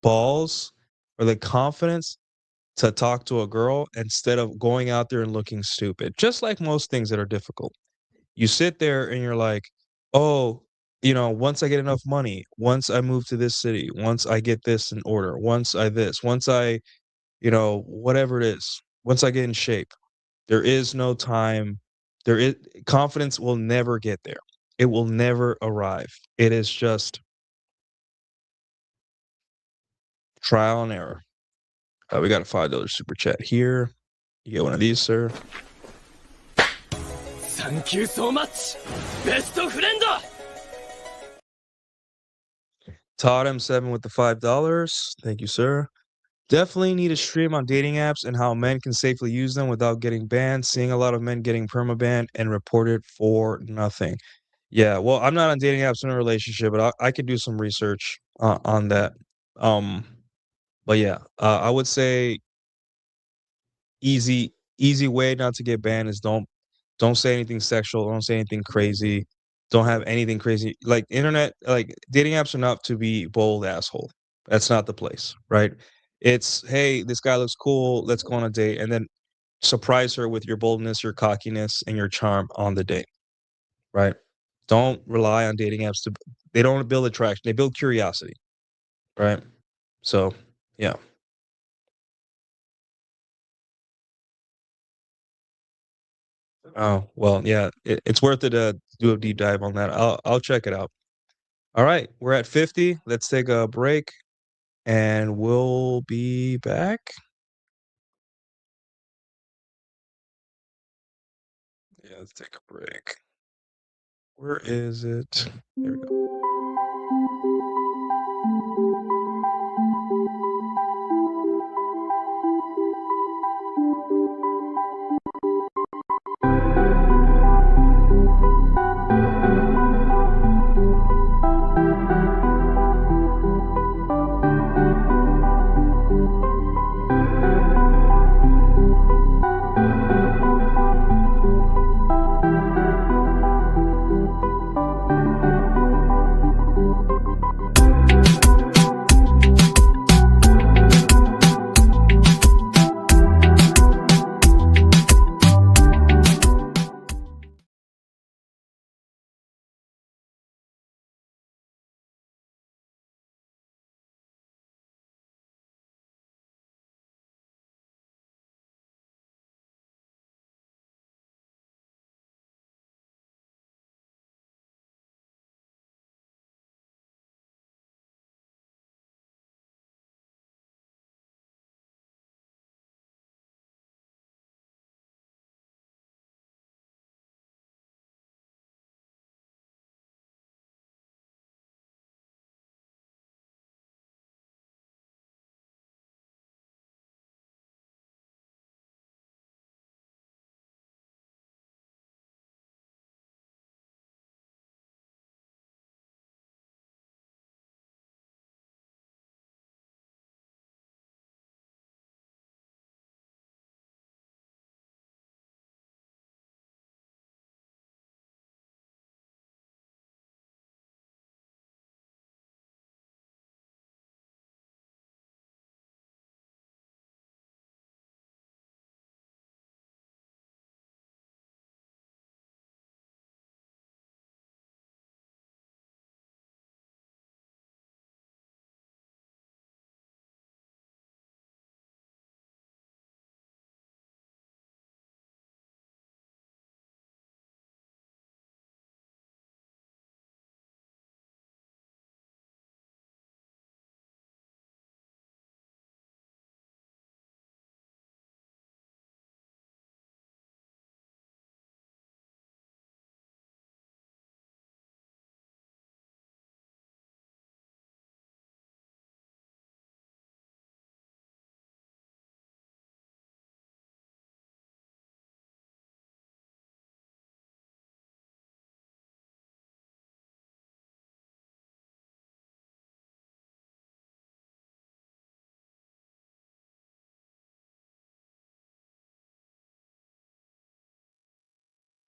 balls or the confidence to talk to a girl instead of going out there and looking stupid. Just like most things that are difficult. You sit there and you're like, "Oh, once I get enough money, once I move to this city, once I get this in order, once I, whatever it is, once I get in shape." There is no time. There is confidence will never get there. It will never arrive. It is just trial and error. We got a $5 super chat here. You get one of these, sir. Thank you so much, best friend! Todd M7 with the $5. Thank you, sir. Definitely need a stream on dating apps and how men can safely use them without getting banned. Seeing a lot of men getting permabanned and reported for nothing. Yeah, well, I'm not on dating apps in a relationship, but I could do some research on that. Um, but yeah, I would say easy way not to get banned is don't say anything sexual, don't say anything crazy. Don't have anything crazy. Like internet, like dating apps are not to be bold asshole. That's not the place, right? It's, hey, this guy looks cool. Let's go on a date, and then surprise her with your boldness, your cockiness, and your charm on the date, right? Don't rely on dating apps to. They don't build attraction. They build curiosity, right? So, yeah. Oh well, yeah. It's worth it to do a deep dive on that. I'll check it out. All right, we're at 50. Let's take a break, and we'll be back. Yeah, let's take a break. Where is it? There we go.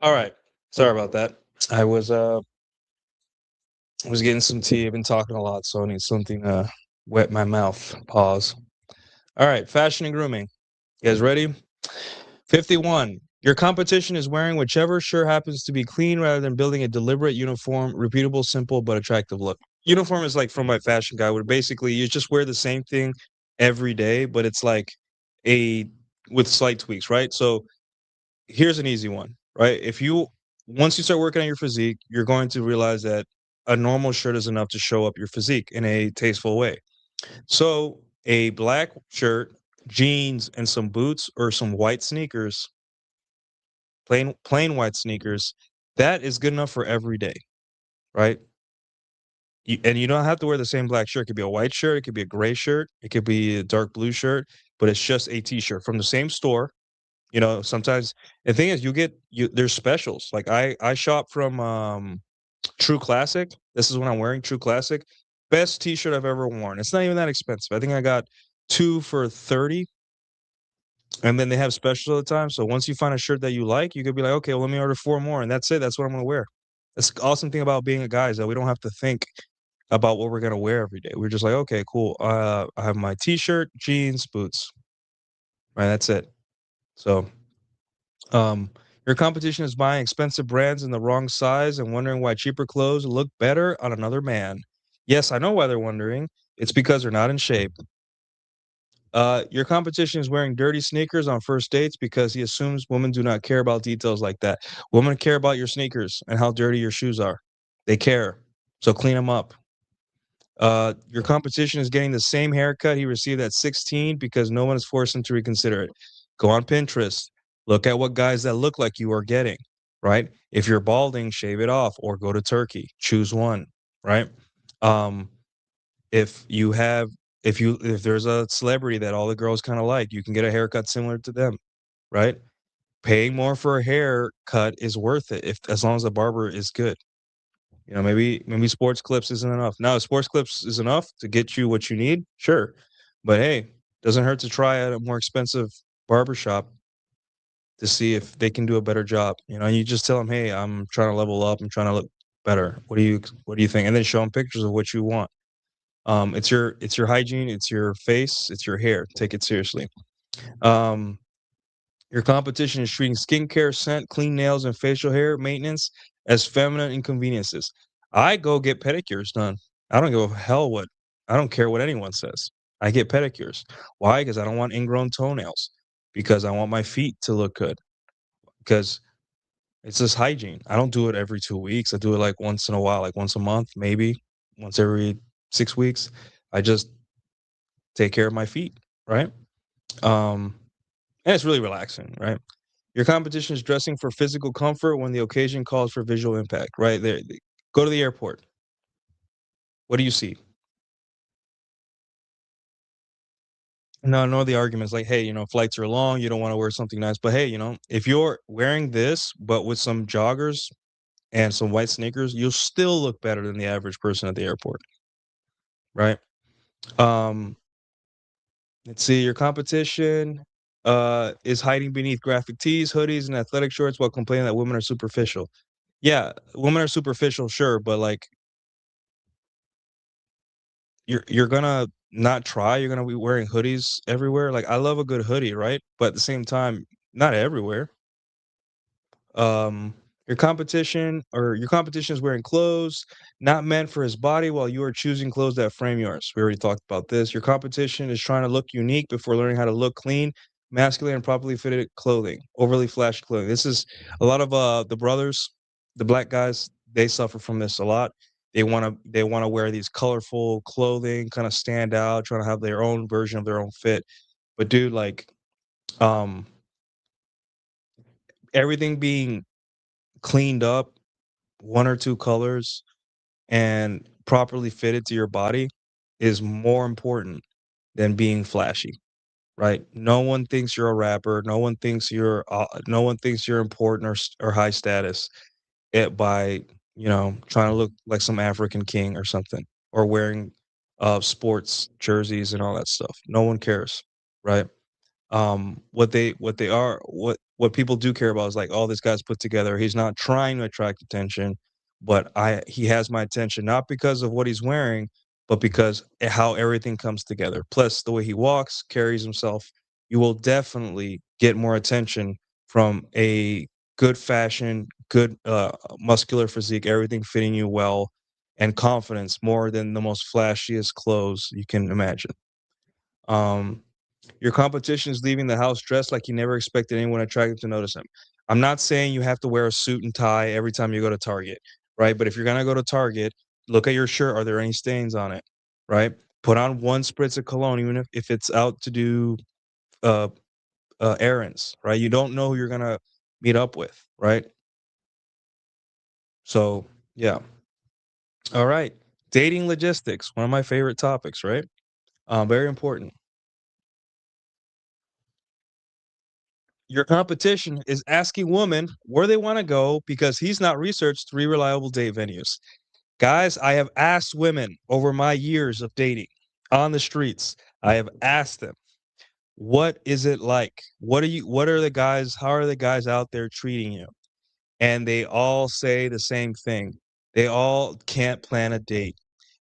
All right. Sorry about that. I was getting some tea. I've been talking a lot, so I need something to wet my mouth. Pause. All right, fashion and grooming. You guys ready? 51. Your competition is wearing whichever shirt happens to be clean rather than building a deliberate, uniform, repeatable, simple, but attractive look. Uniform is like from my fashion guy, where basically you just wear the same thing every day, but it's like a with slight tweaks, right? So here's an easy one, right? If you once you start working on your physique, you're going to realize that a normal shirt is enough to show up your physique in a tasteful way. So a black shirt, jeans, and some boots or some white sneakers, plain white sneakers, that is good enough for every day, right? And you don't have to wear the same black shirt. It could be a white shirt, it could be a gray shirt, it could be a dark blue shirt, but it's just a t-shirt from the same store. You know, sometimes the thing is there's specials. Like I shop from True Classic. This is what I'm wearing, True Classic. Best t-shirt I've ever worn. It's not even that expensive. I think I got 2 for 30, and then they have specials all the time. So once you find a shirt that you like, you could be like, "Okay, well, let me order 4 more," and that's it. That's what I'm gonna wear. That's the awesome thing about being a guy is that we don't have to think about what we're gonna wear every day. We're just like, okay, cool. I have my t-shirt, jeans, boots. Right, that's it. So, um, your competition is buying expensive brands in the wrong size and wondering why cheaper clothes look better on another man. Yes, I know why they're wondering. It's because they're not in shape. Your competition is wearing dirty sneakers on first dates because he assumes women do not care about details like that. Women care about your sneakers and how dirty your shoes are. They care. So clean them up. Your competition is getting the same haircut he received at 16 because no one has forced him to reconsider it. Go on Pinterest. Look at what guys that look like you are getting, right? If you're balding, shave it off or go to Turkey. Choose one, right? Um, if you have if there's a celebrity that all the girls kind of like, you can get a haircut similar to them, right? Paying more for a haircut is worth it if as long as the barber is good. You know, maybe sports clips isn't enough. Now, if sports clips is enough to get you what you need, sure. But hey, doesn't hurt to try at a more expensive barbershop to see if they can do a better job. You know, you just tell them, "Hey, I'm trying to level up. I'm trying to look better. What do you think?" And then show them pictures of what you want. It's your hygiene, it's your face, it's your hair. Take it seriously. Um, your competition is treating skincare, scent, clean nails, and facial hair maintenance as feminine inconveniences. I go get pedicures done. I don't give a hell what. I don't care what anyone says. I get pedicures. Why? Because I don't want ingrown toenails. Because I want my feet to look good. Because it's just hygiene. I don't do it every 2 weeks. I do it like once in a while, like once a month, maybe once every 6 weeks. I just take care of my feet, right? Um, and it's really relaxing, right? Your competition is dressing for physical comfort when the occasion calls for visual impact, right? Go to the airport. What do you see? No, no, the argument is like, hey, flights are long. You don't want to wear something nice, but hey, if you're wearing this, but with some joggers and some white sneakers, you'll still look better than the average person at the airport, right? Um, let's see. Your competition is hiding beneath graphic tees, hoodies, and athletic shorts while complaining that women are superficial. Yeah, women are superficial, sure, but like you're gonna not try, you're gonna be wearing hoodies everywhere. Like I love a good hoodie, right? But at the same time, not everywhere. Um, your competition is wearing clothes not meant for his body while you are choosing clothes that frame yours. We already talked about this. Your competition is trying to look unique before learning how to look clean, masculine, and properly fitted clothing, overly flashy clothing. This is a lot of the brothers, the black guys, they suffer from this a lot. They wanna wear these colorful clothing, kind of stand out, trying to have their own version of their own fit. But dude, like um everything being cleaned up, one or two colors, and properly fitted to your body is more important than being flashy, right? No one thinks you're a rapper. No one thinks you're important or high status by trying to look like some African king or something or wearing sports jerseys and all that stuff. No one cares, right? What people do care about is like, oh, this guy's put together. He's not trying to attract attention, but he has my attention not because of what he's wearing, but because how everything comes together. Plus the way he walks, carries himself, you will definitely get more attention from a good fashion, good muscular physique, everything fitting you well, and confidence more than the most flashiest clothes you can imagine. Um, your competition is leaving the house dressed like you never expected anyone attractive to notice him. I'm not saying you have to wear a suit and tie every time you go to Target, right? But if you're gonna go to Target, look at your shirt. Are there any stains on it? Right? Put on one spritz of cologne, even if it's out to do uh, errands, right? You don't know who you're gonna meet up with, right? So yeah. All right. Dating logistics, one of my favorite topics, right? Very important. Your competition is asking women where they want to go because he's not researched 3 reliable date venues. Guys, I have asked women over my years of dating on the streets. I have asked them, what is it like? What are the guys, how are the guys out there treating you? and they all say the same thing. They all can't plan a date.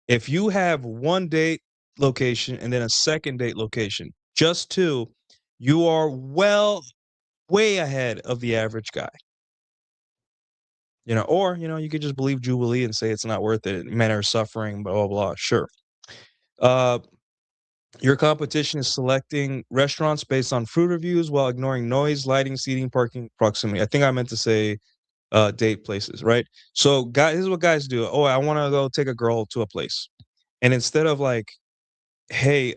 If you have one date location and then a second date location, just two, you are way ahead of the average guy. Or you could just believe Jubilee and say it's not worth it. Men are suffering, blah blah blah. Sure. Uh, your competition is selecting restaurants based on food reviews while ignoring noise, lighting, seating, parking, proximity. I think I meant to say date places, right? So, guys, this is what guys do. Oh, I want to go take a girl to a place, and instead of like, hey,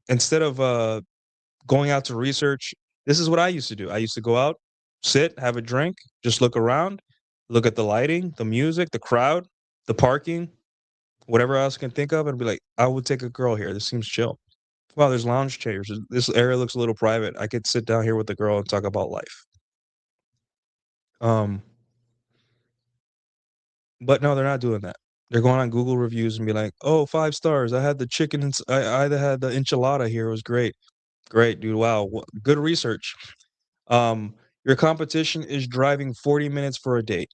instead of going out to research, this is what I used to do. I used to go out, sit, have a drink, just look around, look at the lighting, the music, the crowd, the parking, whatever else I can think of, and be like, I would take a girl here. This seems chill. Wow, there's lounge chairs. This area looks a little private. I could sit down here with the girl and talk about life. Um, but no, they're not doing that. They're going on Google reviews and be like, "Oh, 5 stars. I had the chicken. I had the enchilada here. It was great. Great, dude. Wow, good research." Um, your competition is driving 40 minutes for a date.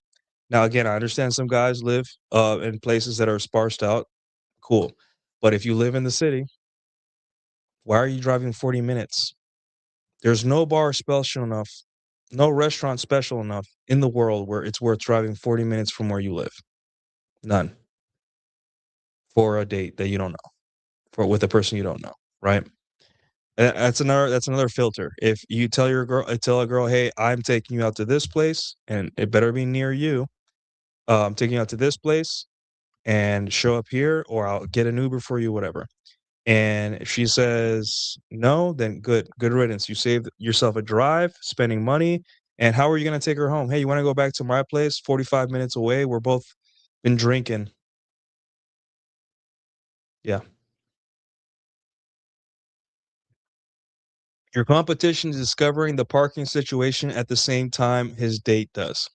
Now, again, I understand some guys live in places that are sparsed out. Cool, but if you live in the city, why are you driving 40 minutes? There's no bar special enough, no restaurant special enough in the world where it's worth driving 40 minutes from where you live. None. For a date that you don't know, for with a person you don't know, right? That's another filter. If you tell a girl, "Hey, I'm taking you out to this place, and it better be near you. I'm taking you out to this place, and show up here, or I'll get an Uber for you, whatever." And if she says no, then good riddance. You save yourself a drive, spending money. And how are you gonna take her home? Hey, you want to go back to my place, 45 minutes away? We're both been drinking. Yeah. Your competition is discovering the parking situation at the same time his date does.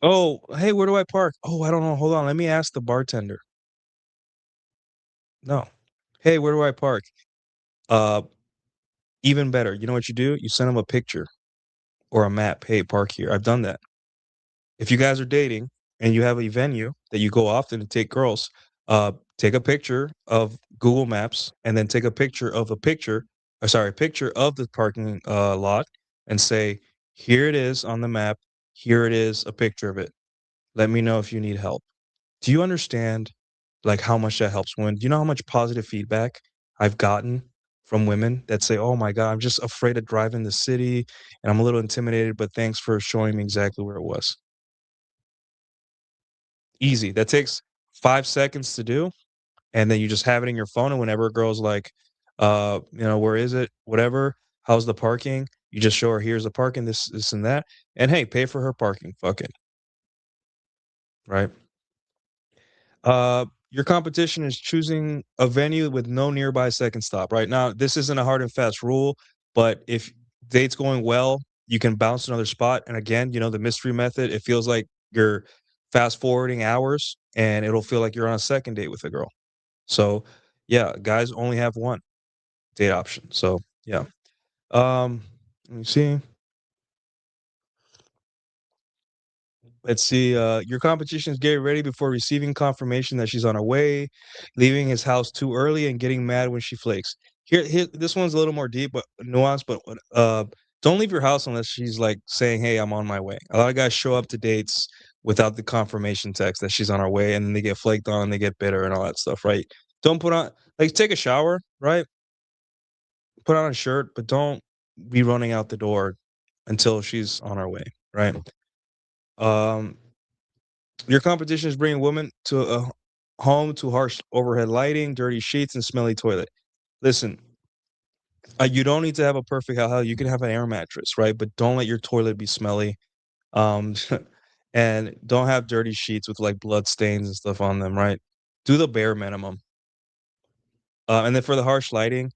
Oh, hey, where do I park? Oh, I don't know. Hold on. Let me ask the bartender. No. Hey, where do I park? Uh, Even better. You know what you do? You send them a picture or a map. Hey, park here. I've done that. If you guys are dating and you have a venue that you go often to take girls, take a picture of Google Maps and then take a picture of a picture of the parking lot and say, here it is on the map. Here it is, a picture of it. Let me know if you need help. Do you understand like how much that helps women? Do you know how much positive feedback I've gotten from women that say, "Oh my God, I'm just afraid to drive in the city and I'm a little intimidated, but thanks for showing me exactly where it was." Easy. That takes 5 seconds to do, and then you just have it in your phone. And whenever a girl's like, where is it? Whatever. How's the parking? You just show her, here's the parking, this, and that. And hey, pay for her parking. Fuck it. Right. Your competition is choosing a venue with no nearby second stop. Right now, this isn't a hard and fast rule, but if date's going well, you can bounce another spot. And again, the mystery method, it feels like you're fast forwarding hours and it'll feel like you're on a second date with a girl. So yeah, guys only have one date option. So yeah. Let me see. Let's see. Your competition is getting ready before receiving confirmation that she's on her way, leaving his house too early, and getting mad when she flakes. Here, this one's a little more deep, but nuanced. But don't leave your house unless she's like saying, "Hey, I'm on my way." A lot of guys show up to dates without the confirmation text that she's on her way, and then they get flaked on, they get bitter, and all that stuff. Right? Don't put on like take a shower, right? Put on a shirt, but don't be running out the door until she's on her way. Right? Um, Your competition is bringing women to a home to harsh overhead lighting, dirty sheets, and smelly toilet. Listen, you don't need to have a perfect house. You can have an air mattress, right? But don't let your toilet be smelly. Um, and don't have dirty sheets with like blood stains and stuff on them, right? Do the bare minimum. And then for the harsh lighting,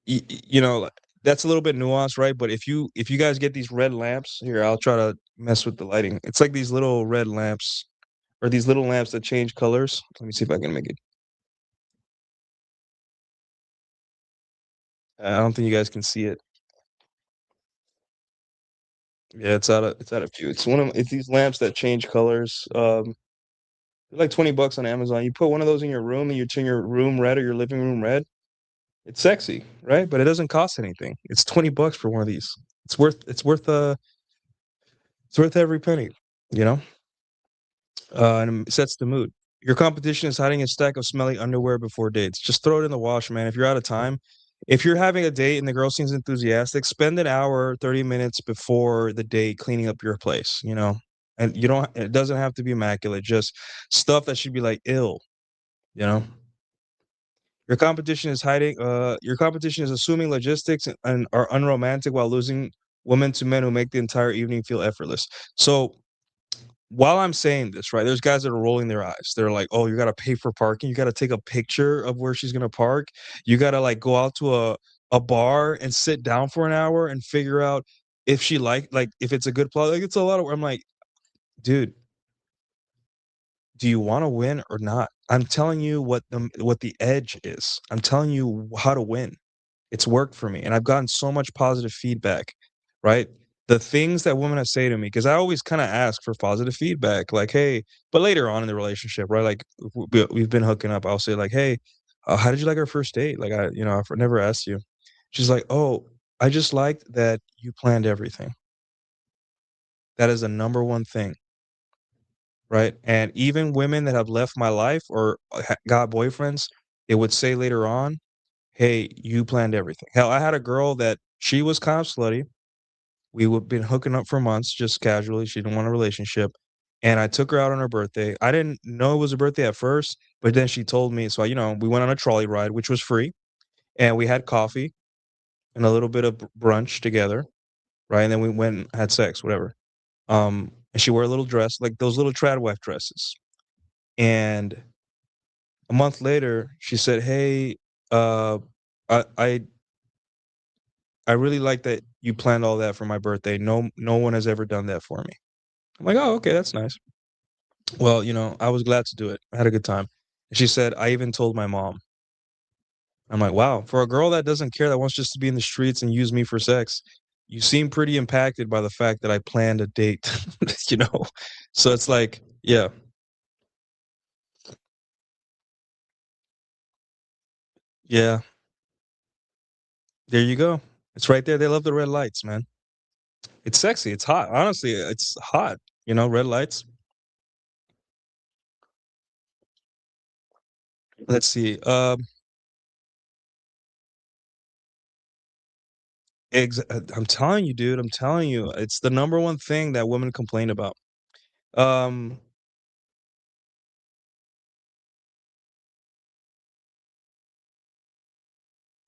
that's a little bit nuanced, right? But if you guys get these red lamps here, I'll try to mess with the lighting. It's like these little red lamps or these little lamps that change colors. Let me see if I can make it. I don't think you guys can see it. Yeah, it's out of few. It's these lamps that change colors. They're like 20 bucks on Amazon. You put one of those in your room and you turn your room red or your living room red. It's sexy, right? But it doesn't cost anything. It's 20 bucks for one of these. It's worth every penny, you know? And it sets the mood. Your competition is hiding a stack of smelly underwear before dates. Just throw it in the wash, man. If you're out of time, if you're having a date and the girl seems enthusiastic, spend an hour, 30 minutes before the date cleaning up your place, you know? And you don't, it doesn't have to be immaculate, just stuff that should be like ill, you know? Your competition is assuming logistics and are unromantic while losing women to men who make the entire evening feel effortless. So while I'm saying this, right, there's guys that are rolling their eyes. They're like, "Oh, you gotta pay for parking. You gotta take a picture of where she's gonna park. You gotta like go out to a bar and sit down for an hour and figure out if she like if it's a good plot." Like it's a lot of. I'm like, dude, do you want to win or not? I'm telling you what the edge is. I'm telling you how to win. It's worked for me, and I've gotten so much positive feedback, right? The things that women have say to me, because I always kind of ask for positive feedback, like, "Hey," but later on in the relationship, right? Like we've been hooking up. I'll say like, "Hey, how did you like our first date?" Like I've never asked you. She's like, "Oh, I just liked that you planned everything. That is the number one thing." Right? And even women that have left my life or got boyfriends, they would say later on, "Hey, you planned everything." Hell, I had a girl that she was kind of slutty. We would been hooking up for months just casually. She didn't want a relationship. And I took her out on her birthday. I didn't know it was her birthday at first, but then she told me. So, we went on a trolley ride, which was free. And we had coffee and a little bit of brunch together. Right. And then we went and had sex, whatever. And she wore a little dress, like those little trad wife dresses. And a month later, she said, "Hey, uh, I I I really like that you planned all that for my birthday. No one has ever done that for me." I'm like, "Oh, okay, that's nice." Well, I was glad to do it. I had a good time. And she said, "I even told my mom." I'm like, "Wow, for a girl that doesn't care, that wants just to be in the streets and use me for sex, you seem pretty impacted by the fact that I planned a date." you know? So it's like, yeah, yeah, there you go. It's right there. They love the red lights, man. It's sexy. It's hot. Honestly, it's hot. Red lights. Let's see. I'm telling you, dude. I'm telling you, it's the number one thing that women complain about. Um,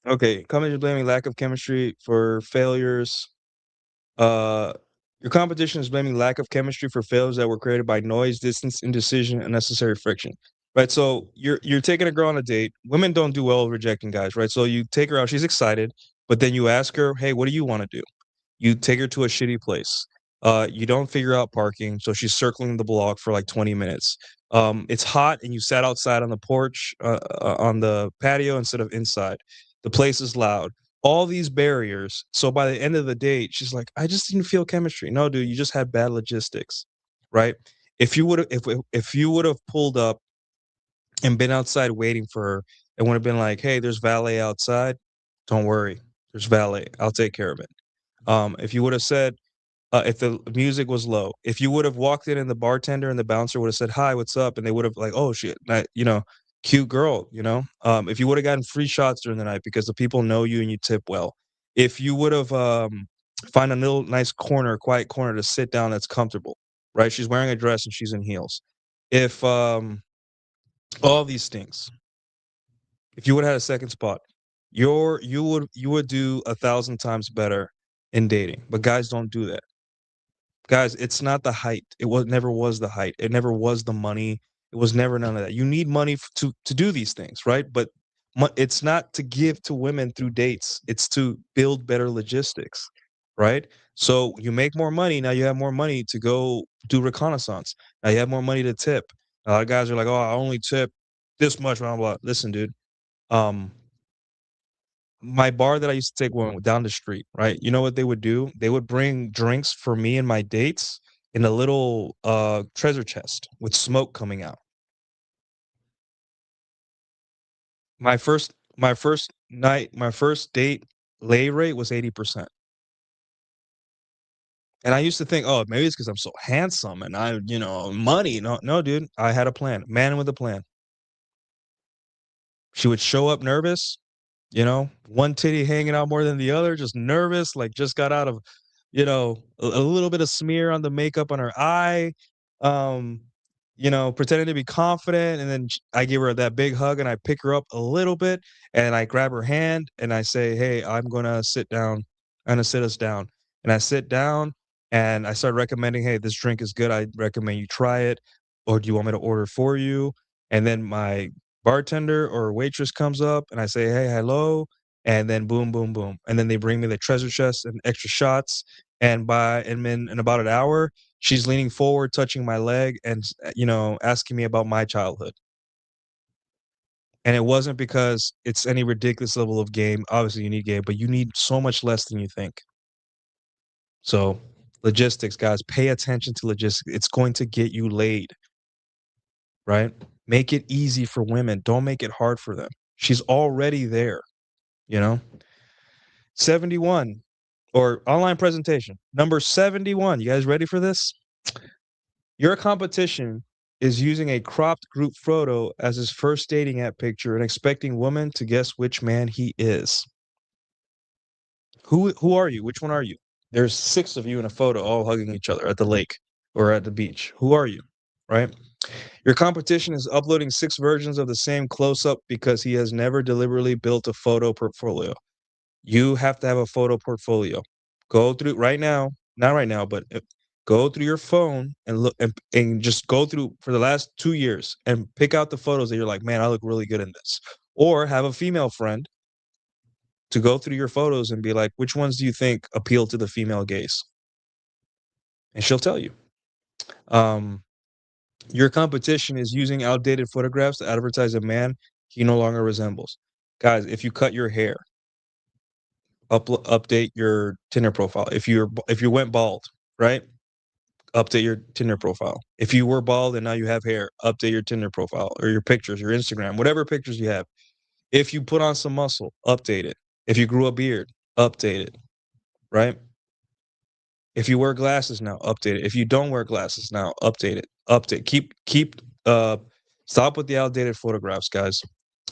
okay, companies blaming lack of chemistry for failures. Uh, your competition is blaming lack of chemistry for failures that were created by noise, distance, indecision, and unnecessary friction. Right. So you're taking a girl on a date. Women don't do well rejecting guys, right? So you take her out, she's excited, but then you ask her, "Hey, what do you want to do?" You take her to a shitty place. You don't figure out parking, so she's circling the block for like 20 minutes. It's hot, and you sat outside on the porch, on the patio instead of inside. The place is loud. All these barriers. So by the end of the date, she's like, "I just didn't feel chemistry." No, dude, you just had bad logistics, right? If you would have pulled up and been outside waiting for her, and would have been like, "Hey, there's valet outside. Don't worry, there's valet. I'll take care of it." If you would have said, if the music was low, if you would have walked in and the bartender and the bouncer would have said, "Hi, what's up?" and they would have like, "Oh shit, cute girl," if you would have gotten free shots during the night because the people know you and you tip well, if you would have find a little nice corner, quiet corner to sit down that's comfortable, right? She's wearing a dress and she's in heels. If all these things, if you would have had a second spot, you would do 1,000 times better in dating. But guys don't do that. Guys, it's not the height. Never was the height. It never was the money. It was never none of that. You need money to do these things, right? But it's not to give to women through dates. It's to build better logistics, right? So you make more money. Now you have more money to go do reconnaissance. Now you have more money to tip. A lot of guys are like, "Oh, I only tip this much, blah, blah, blah." Listen, dude. Um, my bar that I used to take when down the street, right? You know what they would do? They would bring drinks for me and my dates in a little treasure chest with smoke coming out. My first date lay rate was 80%. And I used to think, oh, maybe it's because I'm so handsome and money. No, dude. I had a plan. Man with a plan. She would show up nervous, one titty hanging out more than the other, just nervous, like just got out of, a little bit of smear on the makeup on her eye, um, pretending to be confident. And then I give her that big hug and I pick her up a little bit and I grab her hand and I say, hey, I'm going to sit down. I'm going to sit us down. And I sit down and I start recommending, hey, this drink is good. I recommend you try it. Or do you want me to order for you? And then my bartender or waitress comes up and I say, "Hey, hello," and then boom, boom, boom, and then they bring me the treasure chest and extra shots. And in about an hour, she's leaning forward, touching my leg, and asking me about my childhood. And it wasn't because it's any ridiculous level of game. Obviously, you need game, but you need so much less than you think. So, logistics, guys, pay attention to logistics. It's going to get you laid, right? Make it easy for women. Don't make it hard for them. She's already there, you know? 71 or online presentation. Number 71. You guys ready for this? Your competition is using a cropped group photo as his first dating app picture and expecting women to guess which man he is. Who are you? Which one are you? There's 6 of you in a photo all hugging each other at the lake or at the beach. Who are you? Right? Your competition is uploading 6 versions of the same close-up because he has never deliberately built a photo portfolio. You have to have a photo portfolio. Go through right now, not right now, but go through your phone and look and just go through for the last 2 years and pick out the photos that you're like, man, I look really good in this. Or have a female friend to go through your photos and be like, which ones do you think appeal to the female gaze? And she'll tell you. Your competition is using outdated photographs to advertise a man he no longer resembles. Guys, if you cut your hair, update your Tinder profile. If you went bald, right? Update your Tinder profile. If you were bald and now you have hair, update your Tinder profile or your pictures, your Instagram, whatever pictures you have. If you put on some muscle, update it. If you grew a beard, update it, right? If you wear glasses now, update it. If you don't wear glasses now, update it. Update. Stop with the outdated photographs, guys.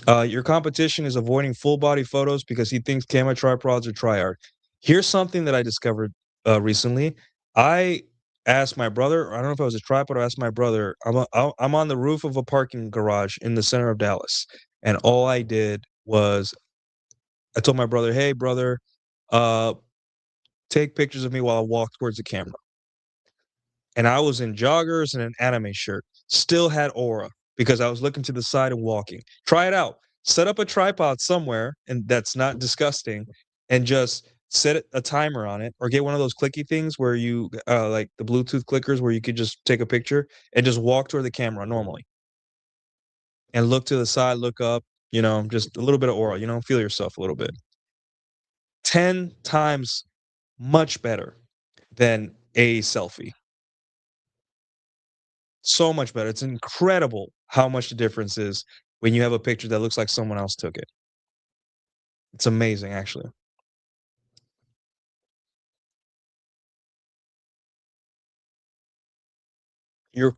Your competition is avoiding full body photos because he thinks camera tripods are tryhard. Here's something that I discovered recently. I asked my brother, I don't know if it was a tripod, I asked my brother, I'm on the roof of a parking garage in the center of Dallas. And all I did was I told my brother, hey, brother, take pictures of me while I walk towards the camera. And I was in joggers and an anime shirt. Still had aura because I was looking to the side and walking. Try it out. Set up a tripod somewhere, and that's not disgusting, and just set a timer on it, or get one of those clicky things where you like the Bluetooth clickers where you could just take a picture and just walk toward the camera normally, and look to the side, look up. Just a little bit of aura. Feel yourself a little bit. 10 times much better than a selfie. So much better. It's incredible how much the difference is when you have a picture that looks like someone else took it. It's amazing, actually. Your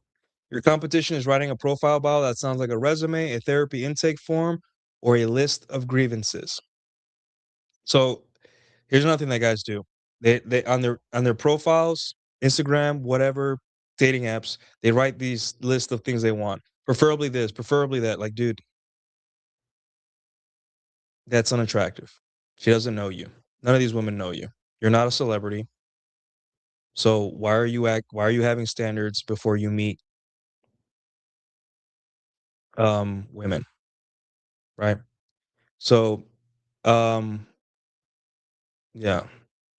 your competition is writing a profile bio that sounds like a resume, a therapy intake form, or a list of grievances. So here's another thing that guys do. They on their profiles, Instagram, whatever dating apps, they write these lists of things they want. Preferably this, preferably that. Like, dude, that's unattractive. She doesn't know you. None of these women know you. You're not a celebrity. So why are you having standards before you meet women, right? So yeah.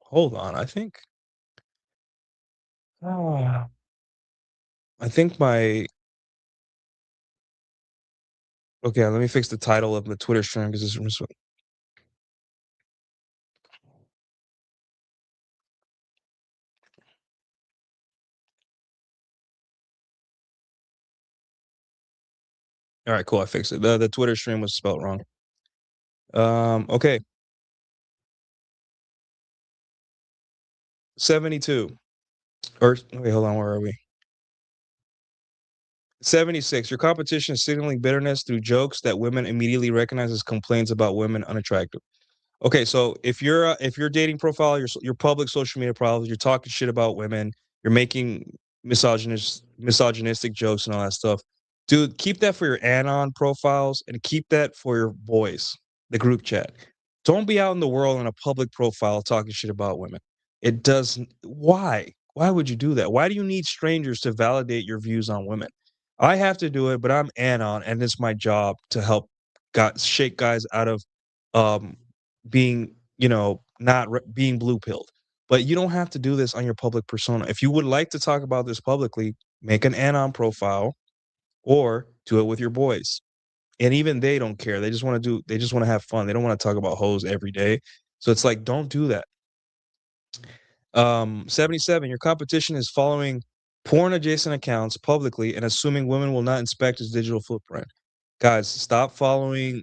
Hold on. Ah, I think my okay, let me fix the title of the Twitter stream because this All right, cool. I fixed it. The Twitter stream was spelled wrong. Okay. 72. Or wait, hold on. Where are we? 76. Your competition is signaling bitterness through jokes that women immediately recognize as complaints about women unattractive. Okay, so if your dating profile, your public social media profiles, you're talking shit about women, you're making misogynistic jokes and all that stuff, dude, keep that for your anon profiles and keep that for your boys, the group chat. Don't be out in the world on a public profile talking shit about women. It doesn't. Why? Why would you do that? Why do you need strangers to validate your views on women? I have to do it, but I'm anon, and it's my job to help shake guys out of um being, not being blue pilled. But you don't have to do this on your public persona. If you would like to talk about this publicly, make an anon profile or do it with your boys. And even they don't care. They just want to have fun. They don't want to talk about hoes every day. So it's like, don't do that. 77, your competition is following porn adjacent accounts publicly and assuming women will not inspect his digital footprint. Guys, stop following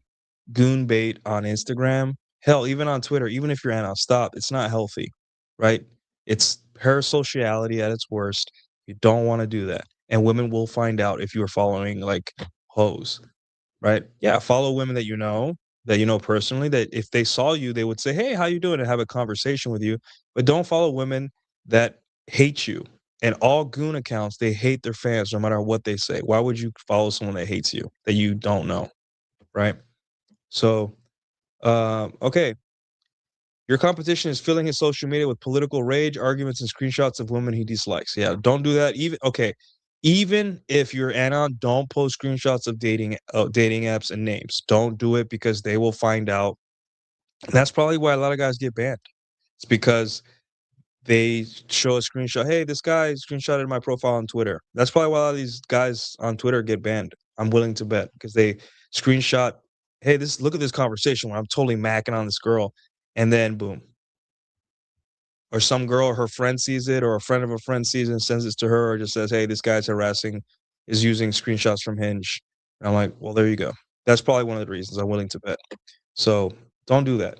goon bait on Instagram. Hell, even on Twitter, even if you're anon, stop. It's not healthy, right? It's parasociality at its worst. You don't want to do that. And women will find out if you are following like hoes, right? Yeah, follow women that you know personally, that if they saw you, they would say, "Hey, how you doing?" and have a conversation with you. But don't follow women that hate you. And all goon accounts, they hate their fans no matter what they say. Why would you follow someone that hates you that you don't know, right? So, okay. Your competition is filling his social media with political rage, arguments, and screenshots of women he dislikes. Yeah, don't do that. Even if you're anon, don't post screenshots of dating apps and names. Don't do it because they will find out. And that's probably why a lot of guys get banned. It's because they show a screenshot. Hey, this guy screenshotted my profile on Twitter. That's probably why a lot of these guys on Twitter get banned. I'm willing to bet because they screenshot. Hey, look at this conversation where I'm totally macking on this girl, and then boom. Or some girl, her friend sees it, or a friend of a friend sees it and sends it to her, or just says, "Hey, this guy's harassing, is using screenshots from Hinge." And I'm like, well, there you go. That's probably one of the reasons I'm willing to bet. So don't do that.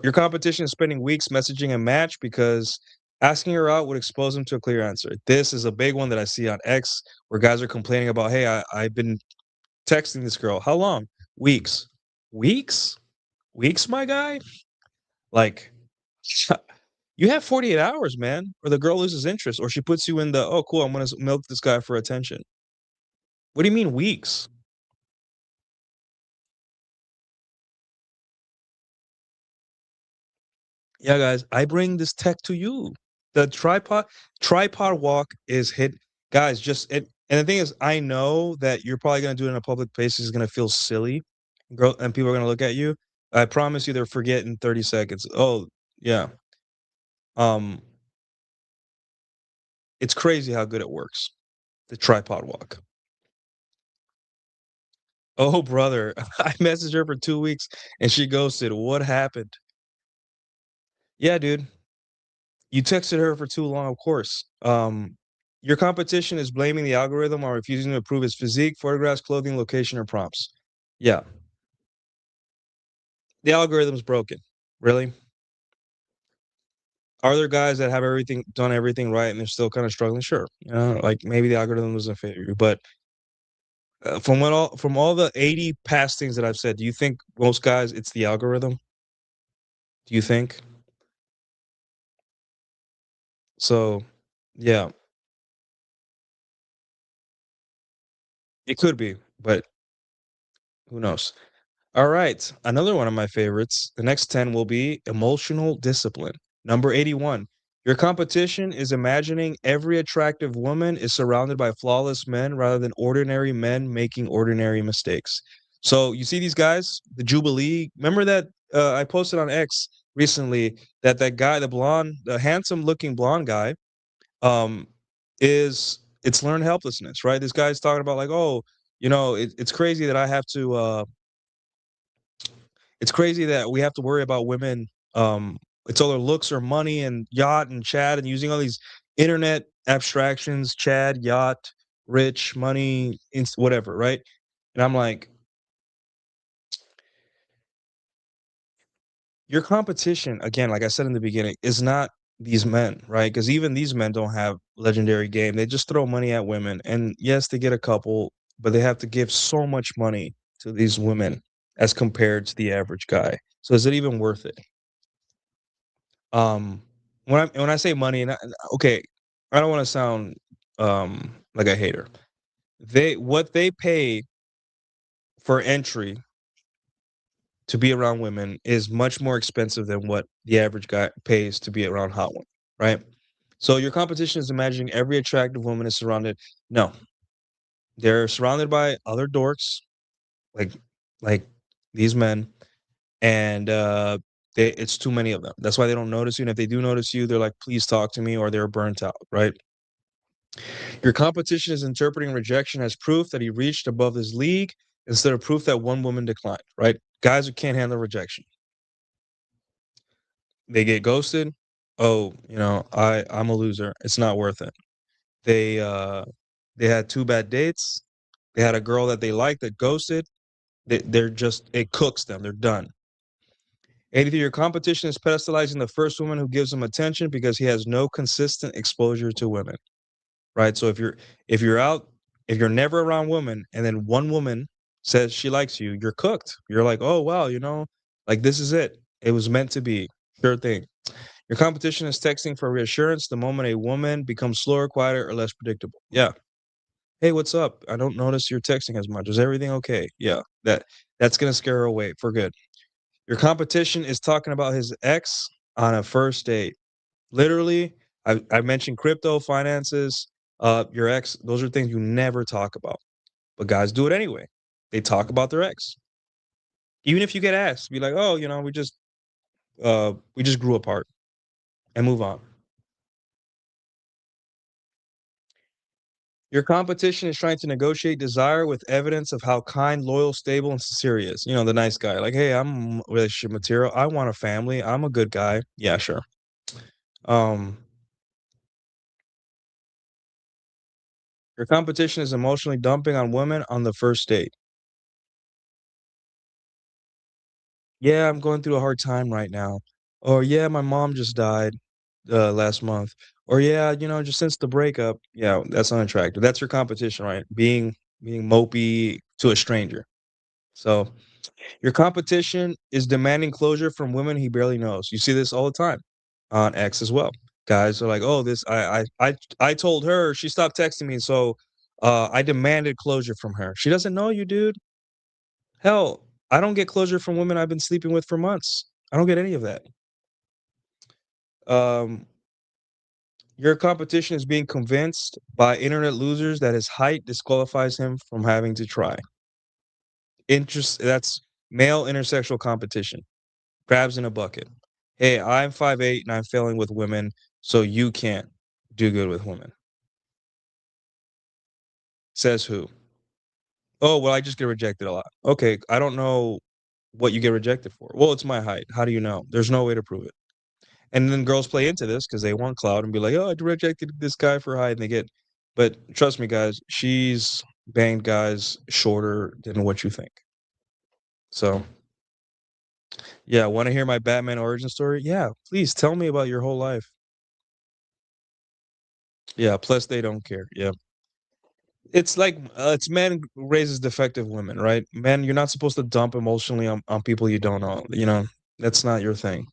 Your competition is spending weeks messaging a match because asking her out would expose them to a clear answer. This is a big one that I see on X where guys are complaining about, hey, I've been texting this girl. How long? Weeks. Weeks? Weeks, my guy? Like, you have 48 hours, man, or the girl loses interest, or she puts you in the, oh, cool, I'm going to milk this guy for attention. What do you mean weeks? Yeah, guys, I bring this tech to you. The tripod walk is hit. Guys, and the thing is, I know that you're probably going to do it in a public place. It's going to feel silly. And people are going to look at you. I promise you they'll forget in 30 seconds. Oh, yeah. It's crazy how good it works. The tripod walk. Oh, brother. I messaged her for 2 weeks and she ghosted. What happened? Yeah, dude. You texted her for too long, of course. Your competition is blaming the algorithm or refusing to approve his physique, photographs, clothing, location, or prompts. Yeah. The algorithm's broken. Really? Are there guys that have done everything right and they're still kind of struggling? Sure. Like maybe the algorithm was a failure, but from all the 80 past things that I've said, do you think most guys it's the algorithm? Do you think? So, yeah, it could be, but who knows? All right, another one of my favorites. The next 10 will be emotional discipline. Number 81. Your competition is imagining every attractive woman is surrounded by flawless men rather than ordinary men making ordinary mistakes. So you see these guys, the Jubilee. Remember that I posted on X recently that guy, the handsome looking blonde guy, um, it's learned helplessness, right? This guy's talking about like, oh, it's crazy that I have to. It's crazy that we have to worry about women. It's all their looks or money and yacht and Chad and using all these internet abstractions, Chad, yacht, rich, money, whatever, right? And I'm like, your competition, again, like I said in the beginning, is not these men, right? Because even these men don't have legendary game. They just throw money at women. And yes, they get a couple, but they have to give so much money to these women as compared to the average guy. So is it even worth it? Um, when I say money, okay, I don't want to sound like a hater. What they pay for entry to be around women is much more expensive than what the average guy pays to be around hot women, right? So your competition is imagining every attractive woman is surrounded. No, they're surrounded by other dorks, like like these men, and it's too many of them. That's why they don't notice you. And if they do notice you, they're like, "Please talk to me," or they're burnt out, right? Your competition is interpreting rejection as proof that he reached above his league instead of proof that one woman declined, right? Guys who can't handle rejection. They get ghosted. Oh, I'm a loser. It's not worth it. They had 2 bad dates. They had a girl that they liked that ghosted. They're just it cooks them. They're done. Either your competition is pedestalizing the first woman who gives him attention because he has no consistent exposure to women, right? So if you're never around women and then one woman says she likes you, you're cooked. You're like, oh wow, like this is it. It was meant to be. Sure thing. Your competition is texting for reassurance the moment a woman becomes slower, quieter, or less predictable. Yeah. Hey, what's up? I don't notice you're texting as much. Is everything okay? Yeah. That's gonna scare her away for good. Your competition is talking about his ex on a first date. Literally, I mentioned crypto, finances, your ex, those are things you never talk about. But guys do it anyway. They talk about their ex. Even if you get asked, be like, oh, we just grew apart and move on. Your competition is trying to negotiate desire with evidence of how kind, loyal, stable, and sincere he is. The nice guy. Like, hey, I'm relationship material. I want a family. I'm a good guy. Yeah, sure. Um, your competition is emotionally dumping on women on the first date. Yeah, I'm going through a hard time right now. Or yeah, my mom just died last month. Or yeah, just since the breakup. Yeah, that's unattractive. That's your competition, right? Being mopey to a stranger. So your competition is demanding closure from women he barely knows. You see this all the time on X as well. Guys are like, "Oh, this I told her she stopped texting me, so I demanded closure from her. She doesn't know you, dude. Hell, I don't get closure from women I've been sleeping with for months. I don't get any of that. Um, your competition is being convinced by internet losers that his height disqualifies him from having to try. That's male intersexual competition. Crabs in a bucket. Hey, I'm 5'8" and I'm failing with women, so you can't do good with women. Says who? Oh, well, I just get rejected a lot. Okay, I don't know what you get rejected for. Well, it's my height. How do you know? There's no way to prove it. And then girls play into this because they want clout and be like, oh, I rejected this guy for height. And but trust me, guys, she's banged guys shorter than what you think. So, yeah, want to hear my Batman origin story? Yeah, please tell me about your whole life. Yeah, plus they don't care. Yeah. It's like it's men raises defective women, right? Men, you're not supposed to dump emotionally on people you don't know. That's not your thing.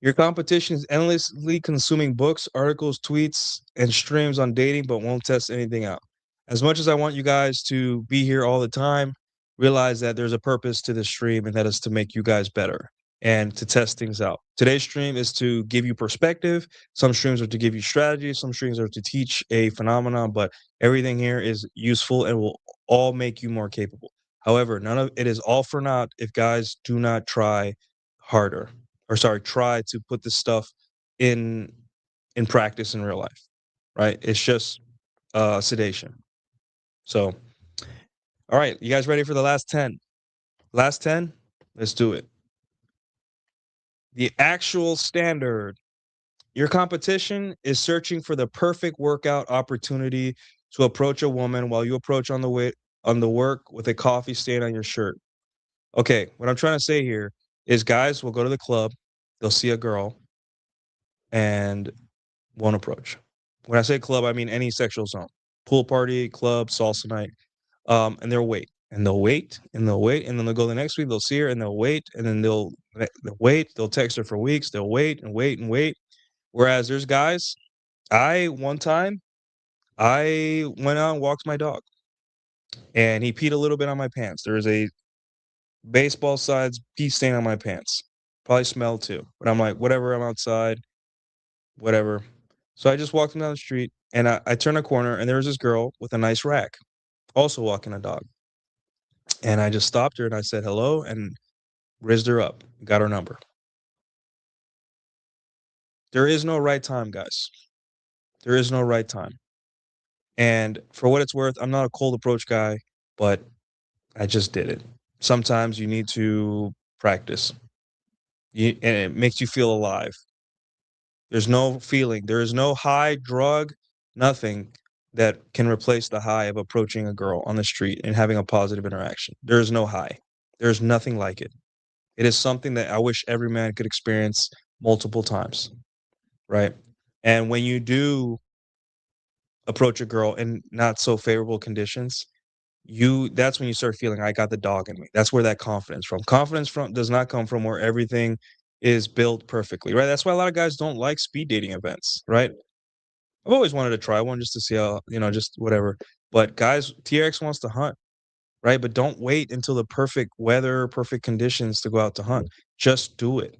Your competition is endlessly consuming books, articles, tweets, and streams on dating, but won't test anything out. As much as I want you guys to be here all the time, realize that there's a purpose to this stream, and that is to make you guys better and to test things out. Today's stream is to give you perspective. Some streams are to give you strategy. Some streams are to teach a phenomenon, but everything here is useful and will all make you more capable. However, none of it is all for naught if guys do not try harder or sorry, try to put this stuff in practice in real life, right? It's just sedation. So, all right, you guys ready for the last 10? Last 10? Let's do it. The actual standard. Your competition is searching for the perfect workout opportunity to approach a woman while you approach on the way on the work with a coffee stain on your shirt. Okay, what I'm trying to say here is guys will go to the club, they'll see a girl, and won't approach. When I say club, I mean any sexual zone. Pool party, club, salsa night. And they'll wait. And they'll wait, and they'll wait, and then they'll go the next week, they'll see her, and they'll wait, and then they'll wait, they'll text her for weeks, they'll wait and wait and wait. Whereas there's guys, one time, I went out and walked my dog, and he peed a little bit on my pants. There was a baseball size pee stain on my pants. Probably smelled too. But I'm like, whatever, I'm outside, whatever. So I just walked him down the street, and I turned a corner, and there was this girl with a nice rack, also walking a dog. And I just stopped her, and I said hello, and rizzed her up, got her number. There is no right time, guys. There is no right time. And for what it's worth, I'm not a cold approach guy, but I just did it. Sometimes you need to practice. And it makes you feel alive. There's no feeling. There is no high, drug, nothing that can replace the high of approaching a girl on the street and having a positive interaction. There is no high. There's nothing like it. It is something that I wish every man could experience multiple times, right? And when you do approach a girl in not so favorable conditions, that's when you start feeling I got the dog in me. That's where that confidence from. Confidence does not come from where everything is built perfectly, right? That's why a lot of guys don't like speed dating events, right? I've always wanted to try one just to see how, just whatever. But guys, TRX wants to hunt, right? But don't wait until the perfect weather, perfect conditions to go out to hunt. Just do it.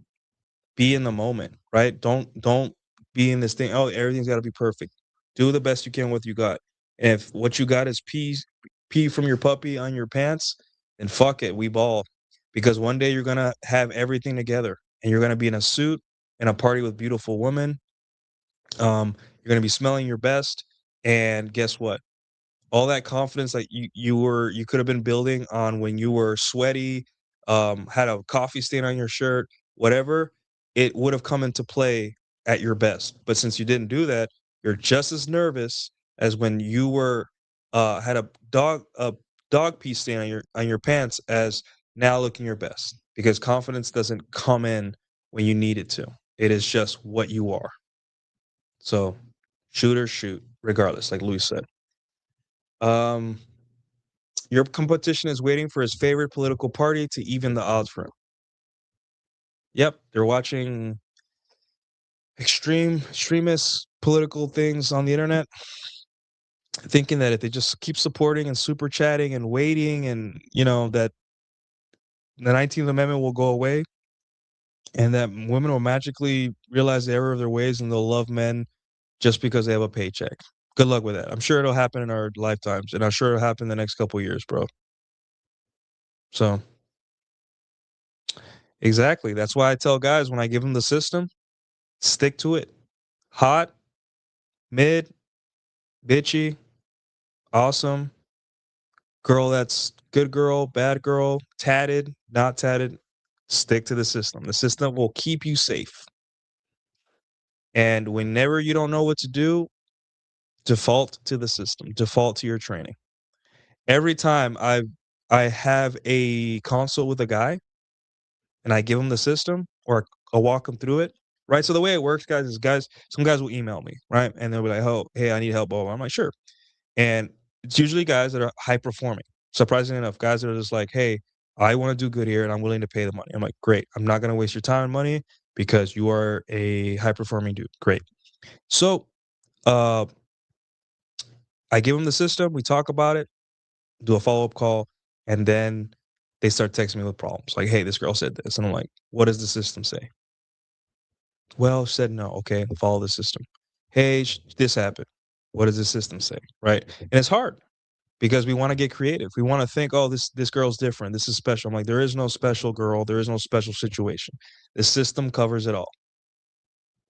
Be in the moment, right? Don't be in this thing. Oh, everything's got to be perfect. Do the best you can with what you got. And if what you got is pee from your puppy on your pants, then fuck it, we ball. Because one day you're gonna have everything together, and you're gonna be in a suit in a party with beautiful women. You're gonna be smelling your best, and guess what? All that confidence that you could have been building on when you were sweaty, had a coffee stain on your shirt, whatever, it would have come into play at your best. But since you didn't do that, you're just as nervous as when you were had a dog pee stain on your pants as now looking your best. Because confidence doesn't come in when you need it to. It is just what you are. So shoot or shoot, regardless, like Luis said. Your competition is waiting for his favorite political party to even the odds for him. Yep, they're watching extremist political things on the internet, thinking that if they just keep supporting and super chatting and waiting, and that the 19th Amendment will go away, and that women will magically realize the error of their ways and they'll love men just because they have a paycheck. Good luck with that. I'm sure it'll happen in our lifetimes, and I'm sure it'll happen in the next couple of years, bro. So, exactly. That's why I tell guys when I give them the system, stick to it. Hot, mid, bitchy, awesome, girl that's good girl, bad girl, tatted, not tatted. Stick to the system. The system will keep you safe. And whenever you don't know what to do, default to the system, default to your training. Every time I have a consult with a guy and I give him the system or I'll walk him through it, right? So the way it works, guys, is some guys will email me, right? And they'll be like, oh, hey, I need help. I'm like, sure. And it's usually guys that are high performing. Surprisingly enough, guys that are just like, hey, I want to do good here and I'm willing to pay the money. I'm like, great. I'm not going to waste your time and money because you are a high performing dude. Great. So I give them the system. We talk about it, do a follow-up call, and then they start texting me with problems. Like, hey, this girl said this. And I'm like, what does the system say? Well, said no. Okay, follow the system. Hey, this happened. What does the system say? Right? And it's hard because we want to get creative. We want to think, oh, this girl's different. This is special. I'm like, there is no special girl. There is no special situation. The system covers it all.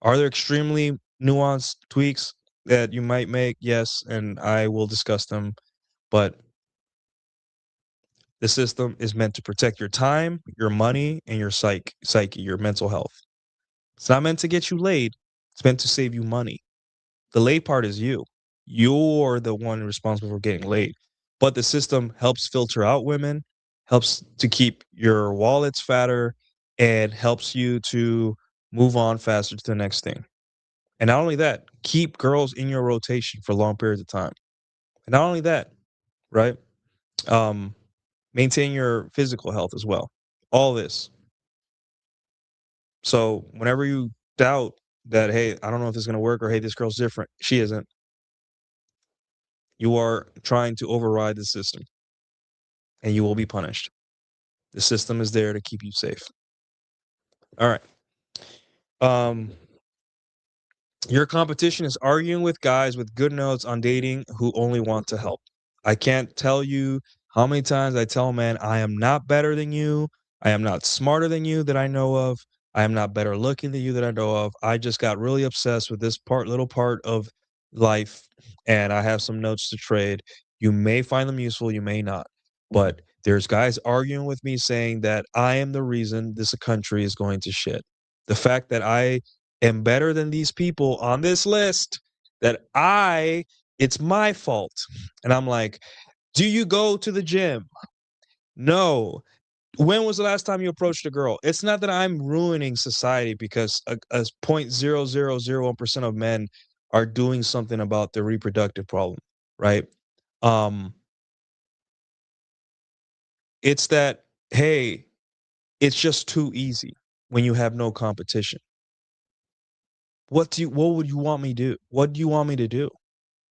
Are there extremely nuanced tweaks that you might make? Yes, and I will discuss them. But the system is meant to protect your time, your money, and your psyche, your mental health. It's not meant to get you laid. It's meant to save you money. The laid part is you. You're the one responsible for getting laid. but the system helps filter out women, helps to keep your wallets fatter, and helps you to move on faster to the next thing. And not only that, keep girls in your rotation for long periods of time. And not only that, right? Um, maintain your physical health as well. All this. So whenever you doubt that, hey, I don't know if this is going to work, or hey, this girl's different, she isn't. You are trying to override the system, and you will be punished. The system is there to keep you safe. All right. Your competition is arguing with guys with good notes on dating who only want to help. I can't tell you how many times I tell men, I am not better than you. I am not smarter than you that I know of. I am not better looking than you that I know of. I just got really obsessed with this little part of life, and I have some notes to trade. You may find them useful, you may not. But there's guys arguing with me saying that I am the reason this country is going to shit. The fact that I am better than these people on this list, that it's my fault. And I'm like, do you go to the gym? No. When was the last time you approached a girl? It's not that I'm ruining society because a 0.0001% of men are doing something about the reproductive problem, right? It's that, hey, it's just too easy when you have no competition. What would you want me to do? What do you want me to do?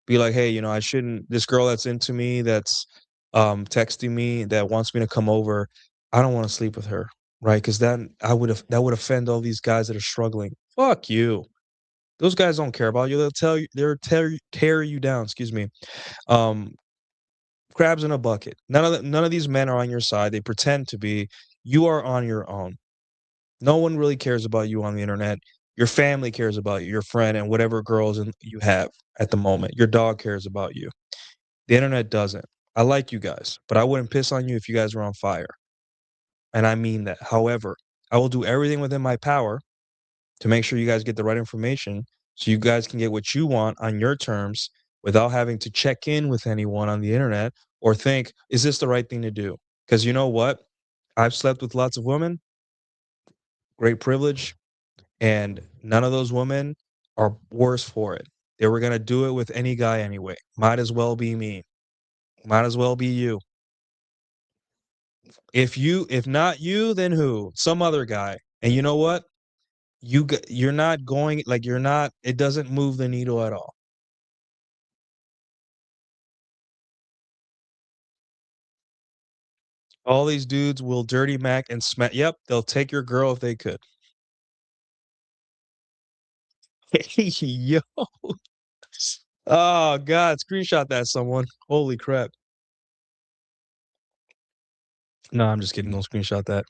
Be like, hey, I shouldn't, this girl that's into me, that's texting me, that wants me to come over, I don't want to sleep with her, right? Because that would offend all these guys that are struggling. Fuck you. Those guys don't care about you. They'll tear you down, excuse me. Crabs in a bucket. None of these men are on your side. They pretend to be. You are on your own. No one really cares about you on the internet. Your family cares about you, your friend, and whatever girls you have at the moment. Your dog cares about you. The internet doesn't. I like you guys, but I wouldn't piss on you if you guys were on fire. And I mean that. However, I will do everything within my power to make sure you guys get the right information so you guys can get what you want on your terms without having to check in with anyone on the internet or think, is this the right thing to do? Because you know what? I've slept with lots of women, great privilege, and none of those women are worse for it. They were going to do it with any guy anyway. Might as well be me. Might as well be you. If not you, then who? Some other guy. And you know what? You're not going, like, it doesn't move the needle at all. All these dudes will dirty Mac and smack. Yep, they'll take your girl if they could. Hey, yo. Oh, God. Screenshot that, someone. Holy crap. No, I'm just kidding. Don't screenshot that.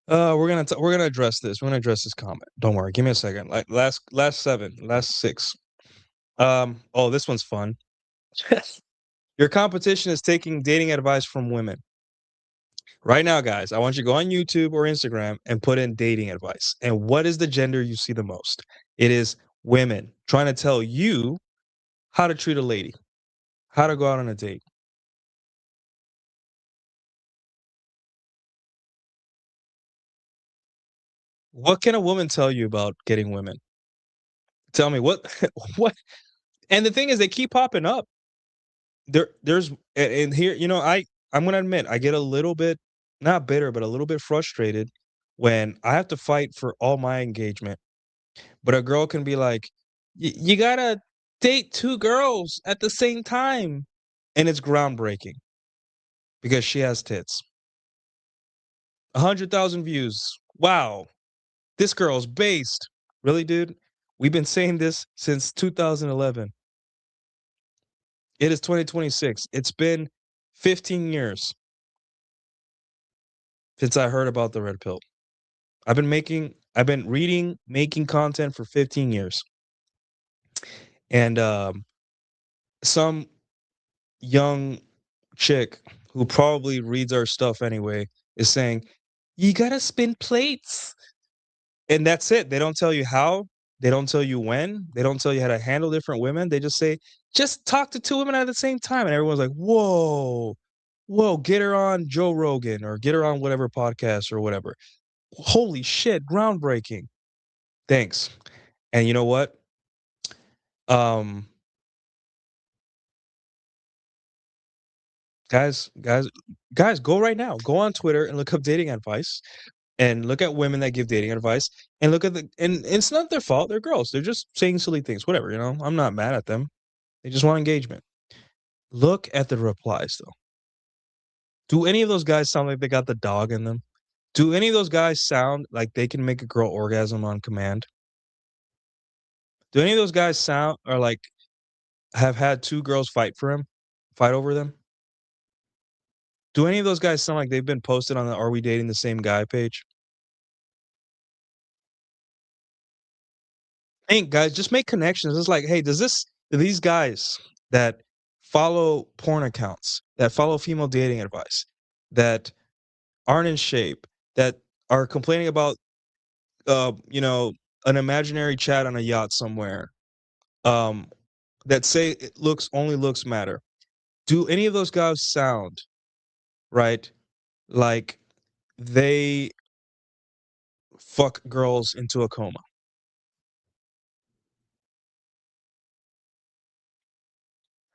We're gonna address this. We're gonna address this comment. Don't worry. Give me a second. Like last 6. Oh, this one's fun. Your competition is taking dating advice from women. Right now, guys, I want you to go on YouTube or Instagram and put in dating advice. And what is the gender you see the most? It is women trying to tell you how to treat a lady, how to go out on a date. What can a woman tell you about getting women? Tell me what what. And the thing is, they keep popping up. There's and here, I'm gonna admit, I get a little bit not bitter, but a little bit frustrated when I have to fight for all my engagement. But a girl can be like, you gotta date 2 girls at the same time. And it's groundbreaking because she has tits. 100,000 views. Wow. This girl's based. Really, dude? We've been saying this since 2011. It is 2026. It's been 15 years since I heard about the red pill. I've been reading, making content for 15 years. And some young chick who probably reads our stuff anyway is saying, you gotta spin plates. And that's it. They don't tell you how, They don't tell you when. They don't tell you how to handle different women. They just say, just talk to 2 women at the same time, and everyone's like, "Whoa, whoa, get her on Joe Rogan or get her on whatever podcast or whatever." Holy shit, groundbreaking. Thanks. And you know what? Um, guys, guys, guys, go right now. Go on Twitter and look up dating advice and look at women that give dating advice and look at and it's not their fault. They're girls. They're just saying silly things. Whatever, you know. I'm not mad at them. They just want engagement. Look at the replies though. Do any of those guys sound like they got the dog in them? Do any of those guys sound like they can make a girl orgasm on command? Do any of those guys sound or like have had 2 girls fight over them? Do any of those guys sound like they've been posted on the "Are We Dating the Same Guy" page? Hey, guys, just make connections. It's like, hey, do these guys that follow porn accounts, that follow female dating advice, that aren't in shape, that are complaining about, you know, an imaginary chat on a yacht somewhere, um, that say only looks matter. Do any of those guys sound right like they fuck girls into a coma?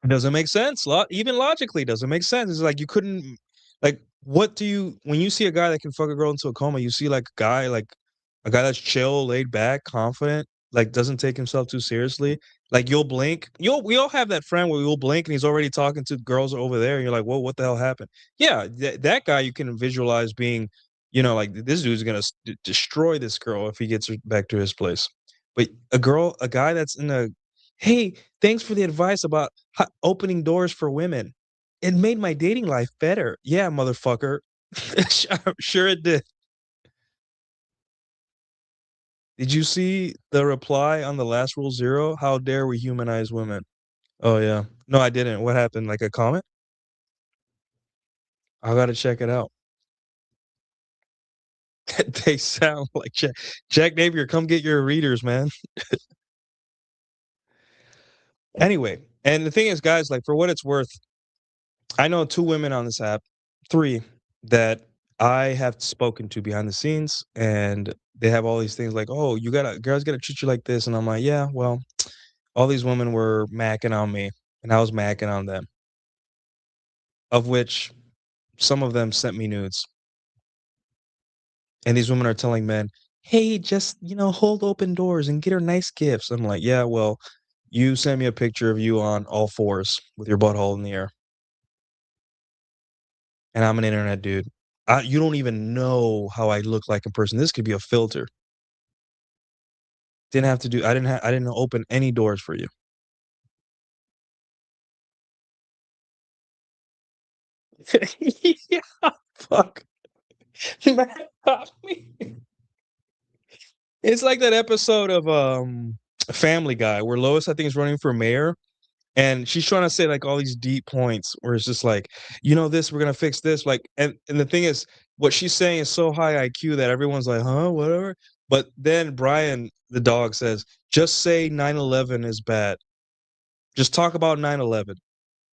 It doesn't make sense. Even logically, it doesn't make sense. It's like you couldn't like what do you when you see a guy that can fuck a girl into a coma, you see like a guy that's chill, laid back, confident, like doesn't take himself too seriously. Like you'll blink. We all have that friend where you'll blink and he's already talking to girls over there, and you're like, "Whoa, what the hell happened?" Yeah, that guy you can visualize being, you know, like this dude's gonna destroy this girl if he gets her back to his place. But a guy that's in a hey, thanks for the advice about opening doors for women. It made my dating life better. Yeah, motherfucker. I'm sure it did. Did you see the reply on the last Rule Zero? How dare we humanize women? Oh, yeah. No, I didn't. What happened? Like a comment? I gotta check it out. They sound like Jack Napier. Come get your readers, man. Anyway, and the thing is, guys, like for what it's worth, I know 2 women on this app, 3 that I have spoken to behind the scenes, and they have all these things like, "Oh, you gotta girls gotta treat you like this," and I'm like, "Yeah, well, all these women were macking on me, and I was macking on them." Of which some of them sent me nudes. And these women are telling men, "Hey, just, you know, hold open doors and get her nice gifts." I'm like, "Yeah, well, you sent me a picture of you on all fours with your butthole in the air, and I'm an internet dude. You don't even know how I look like in person. This could be a filter." Didn't have to do I didn't open any doors for you. Yeah, fuck. Man, got me. It's like that episode of, Family Guy where Lois, I think, is running for mayor, and she's trying to say, like, all these deep points where it's just like, "You know this, we're gonna fix this," like and the thing is, what she's saying is so high IQ that everyone's like, "Huh? Whatever." But then Brian, the dog, says, "Just say 9/11 is bad. Just talk about 9/11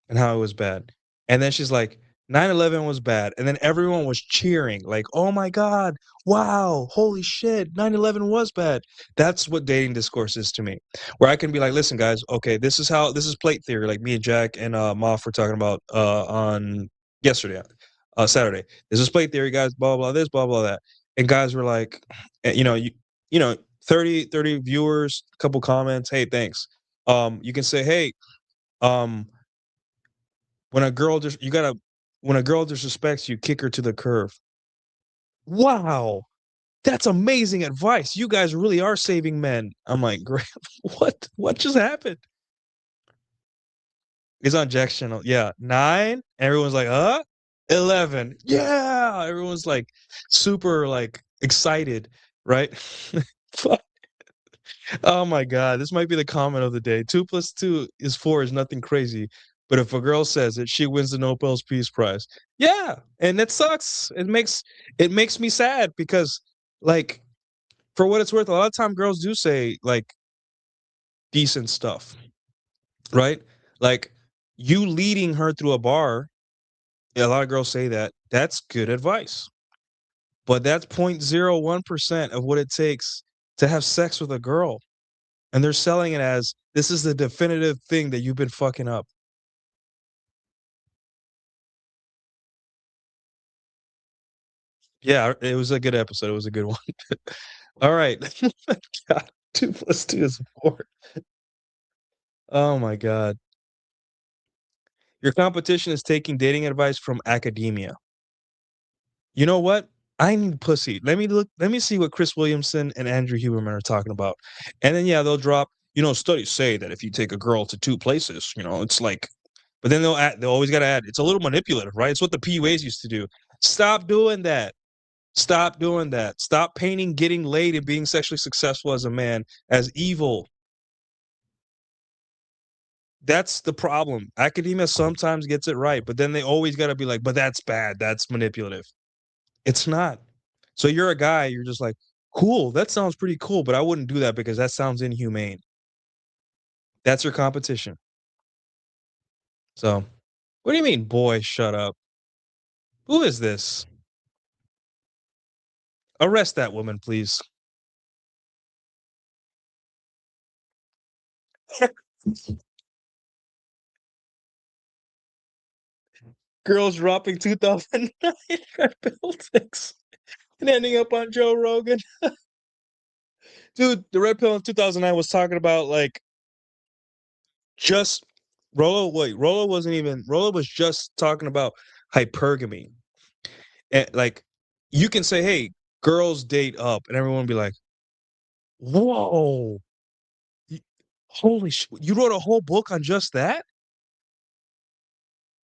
and how it was bad." And then she's like, "9/11 was bad." And then everyone was cheering, like, "Oh my God, wow, holy shit, 9/11 was bad." That's what dating discourse is to me. Where I can be like, listen, guys, okay, this is plate theory, like me and Jack and Moff were talking about on yesterday, Saturday. This is plate theory, guys, blah blah this, blah blah that. And guys were like, you know, you know, 30 viewers, a couple comments, hey, thanks. You can say, hey, um, when a girl just you gotta when a girl disrespects you, kick her to the curb. Wow, that's amazing advice. You guys really are saving men. I'm like, great. What just happened? It's on Jack's channel. Yeah, 9. Everyone's like, 11. Yeah, everyone's like super like excited, right? Fuck. Oh my god, this might be the comment of the day. 2 plus 2 is 4 is nothing crazy. But if a girl says it, she wins the Nobel's Peace Prize. Yeah, and it sucks. It makes me sad because, like, for what it's worth, a lot of time girls do say, like, decent stuff, right? Like you leading her through a bar, a lot of girls say that that's good advice. But that's 0.01% of what it takes to have sex with a girl. And they're selling it as this is the definitive thing that you've been fucking up. Yeah, it was a good episode. It was a good one. All right. God, 2 plus 2 is 4. Oh my God. Your competition is taking dating advice from academia. You know what? I need pussy. Let me see what Chris Williamson and Andrew Huberman are talking about. And then yeah, they'll drop, studies say that if you take a girl to 2 places, it's like, but then they'll always gotta add, it's a little manipulative, right? It's what the PUAs used to do. Stop doing that. Stop doing that. Stop painting getting laid and being sexually successful as a man as evil. That's the problem. Academia sometimes gets it right, but then they always got to be like, but that's bad. That's manipulative. It's not. So you're a guy, you're just like, cool, that sounds pretty cool, but I wouldn't do that because that sounds inhumane. That's your competition. So, what do you mean, boy, shut up? Who is this? Arrest that woman, please. Girls dropping 2009 red pill ticks and ending up on Joe Rogan. Dude, the red pill in 2009 was talking about like just Rolo was just talking about hypergamy. And like you can say, hey, girls date up, and everyone will be like, whoa, holy shit, you wrote a whole book on just that?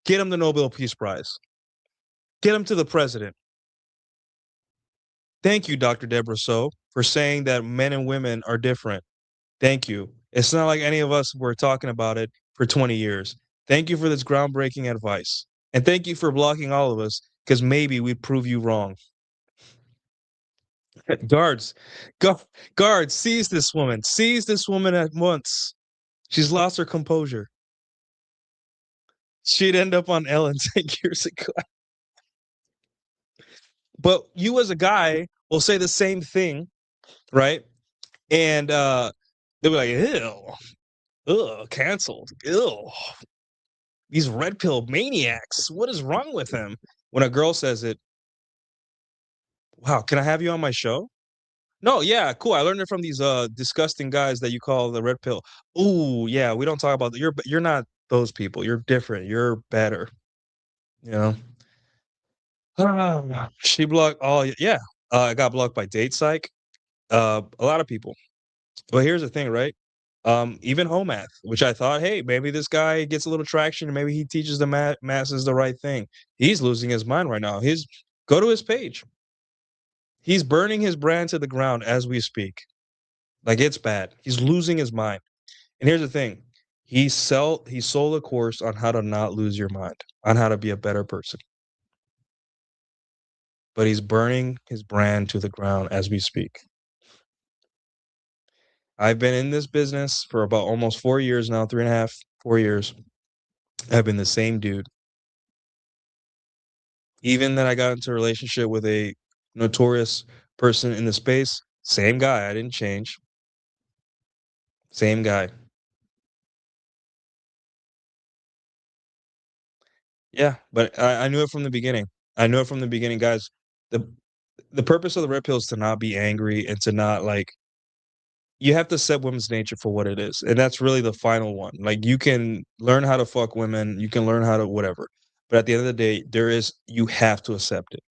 Get him the Nobel Peace Prize. Get him to the president. Thank you, Dr. Deborah So, for saying that men and women are different. Thank you. It's not like any of us were talking about it for 20 years. Thank you for this groundbreaking advice. And thank you for blocking all of us because maybe we prove you wrong. Guards, guards, seize this woman. Seize this woman at once. She's lost her composure. She'd end up on Ellen 10 years ago. But you as a guy will say the same thing, right? And they'll be like, ew, ugh, canceled. Ew. These red pill maniacs. What is wrong with them? When a girl says it, wow, can I have you on my show? No, yeah, cool. I learned it from these disgusting guys that you call the red pill. Ooh, yeah, we don't talk about that. You're not those people. You're different. You're better. You know. She blocked. Oh yeah, I got blocked by Date Psych. A lot of people. But here's the thing, right? Even Homath, which I thought, hey, maybe this guy gets a little traction, and maybe he teaches the masses the right thing. He's losing his mind right now. Go to his page. He's burning his brand to the ground as we speak. Like it's bad. He's losing his mind. And here's the thing. He sold a course on how to not lose your mind, on how to be a better person. But he's burning his brand to the ground as we speak. I've been in this business for about almost 4 years now, 3.5, 4 years. I've been the same dude. Even that I got into a relationship with a notorious person in the space, same guy. I didn't change. Same guy. Yeah, but I knew it from the beginning. I knew it from the beginning, guys. The purpose of the red pill is to not be angry and to not like you have to accept women's nature for what it is. And that's really the final one. Like you can learn how to fuck women, you can learn how to whatever. But at the end of the day, you have to accept it.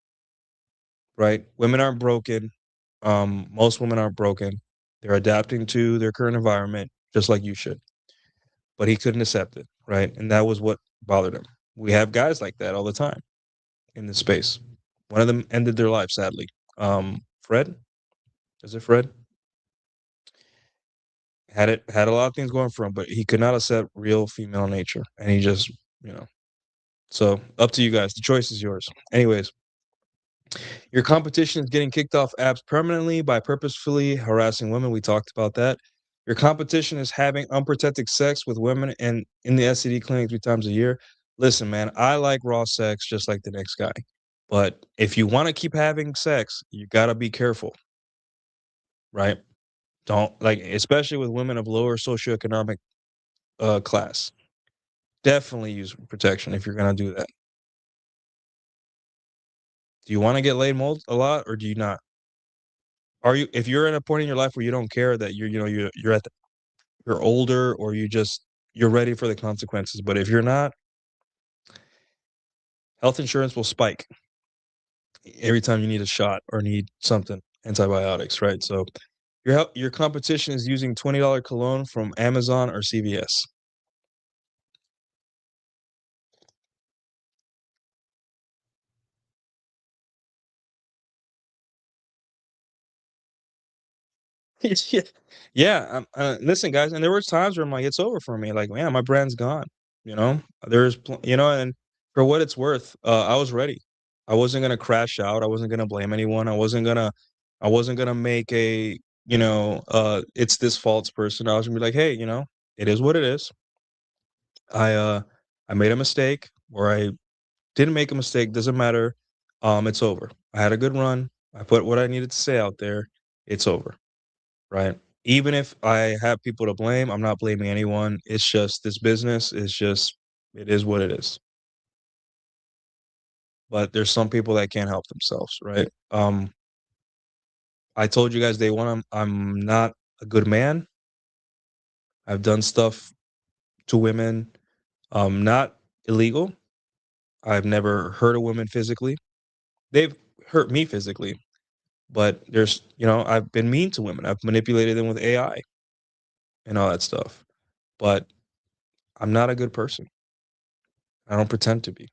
Right? Women aren't broken. Most women aren't broken. They're adapting to their current environment just like you should. But he couldn't accept it, right? And that was what bothered him. We have guys like that all the time in this space. One of them ended their life, sadly. Fred? Is it Fred? Had a lot of things going for him, but he could not accept real female nature. And he just, So up to you guys. The choice is yours. Anyways, your competition is getting kicked off apps permanently by purposefully harassing women. We talked about that. Your competition is having unprotected sex with women and in the STD clinic 3 times a year. Listen, man, I like raw sex just like the next guy. But if you want to keep having sex, you got to be careful, right? Don't like, especially with women of lower socioeconomic class. Definitely use protection if you're gonna do that. Do you want to get laid a lot, or do you not? Are you, if you're in a point in your life where you don't care that you're at you're older, or you're ready for the consequences. But if you're not, health insurance will spike every time you need a shot or need something, antibiotics, right? So your competition is using $20 cologne from Amazon or CVS. Yeah, yeah. Listen, guys, and there was times where I'm like, it's over for me. Like, man, my brand's gone. You know, and for what it's worth, I was ready. I wasn't gonna crash out. I wasn't gonna blame anyone. I wasn't gonna make it's this false person. I was gonna be like, hey, it is what it is. I made a mistake, or I didn't make a mistake. Doesn't matter. It's over. I had a good run. I put what I needed to say out there. It's over. Right? Even if I have people to blame, I'm not blaming anyone. It's just this business is just it is what it is. But there's some people that can't help themselves, right? I told you guys day one, I'm not a good man. I've done stuff to women, not illegal. I've never hurt a woman physically. They've hurt me physically, but I've been mean to women. I've manipulated them with AI and all that stuff. But I'm not a good person. I don't pretend to be.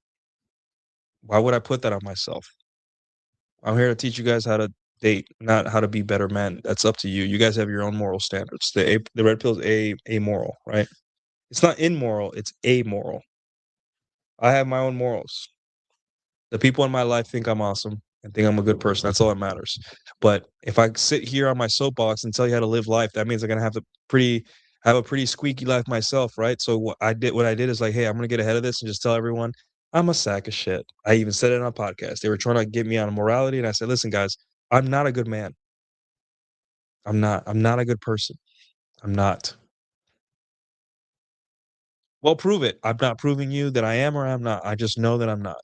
Why would I put that on myself? I'm here to teach you guys how to date, not how to be better men. That's up to you. You guys have your own moral standards. The red pill is amoral, right? It's not immoral, it's amoral. I have my own morals. The people in my life think I'm awesome and think I'm a good person. That's all that matters. But if I sit here on my soapbox and tell you how to live life, that means I'm gonna have a pretty squeaky life myself, right? So what I did is like, hey, I'm gonna get ahead of this and just tell everyone I'm a sack of shit. I even said it on a podcast. They were trying to get me on morality, and I said, listen, guys, I'm not a good man. I'm not. I'm not a good person. I'm not. Well, prove it. I'm not proving you that I am or I'm not. I just know that I'm not.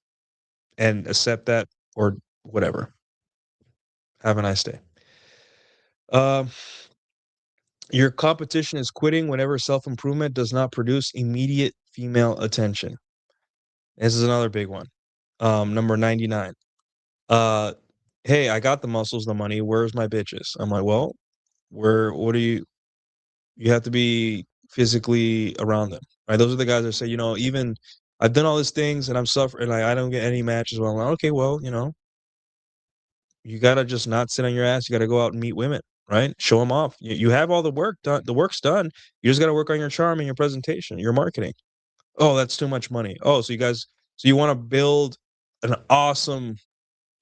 And accept that, or whatever. Have a nice day. Um, your competition is quitting whenever self-improvement does not produce immediate female attention. This is another big one. Number 99. Hey, I got the muscles, the money. Where's my bitches? I'm like, well, what are you have to be physically around them, right? Those are the guys that say, even I've done all these things and I'm suffering, like I don't get any matches. Well, I'm like, okay, well, you gotta just not sit on your ass. You gotta go out and meet women, right? Show them off. You have all the work done. The work's done. You just gotta work on your charm and your presentation, your marketing. Oh, that's too much money. Oh, so you want to build an awesome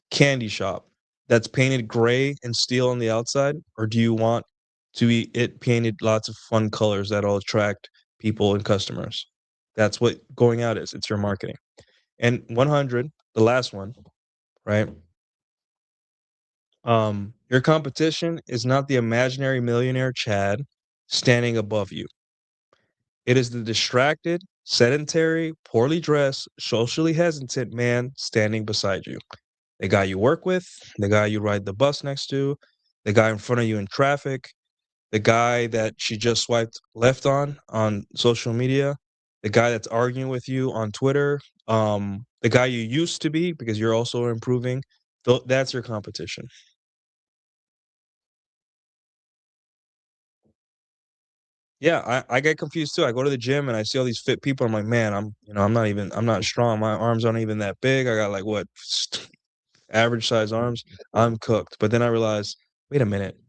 candy shop that's painted gray and steel on the outside, or do you want to be it painted lots of fun colors that'll attract people and customers? That's what going out is. It's your marketing. And 100, the last one, right? Your competition is not the imaginary millionaire Chad standing above you. It is the distracted, sedentary, poorly dressed, socially hesitant man standing beside you. The guy you work with, the guy you ride the bus next to, the guy in front of you in traffic, the guy that she just swiped left on social media, the guy that's arguing with you on Twitter, the guy you used to be because you're also improving. That's your competition. Yeah, I get confused too. I go to the gym and I see all these fit people. I'm like, man, I'm not strong. My arms aren't even that big. I got like what average size arms. I'm cooked. But then I realized, wait a minute.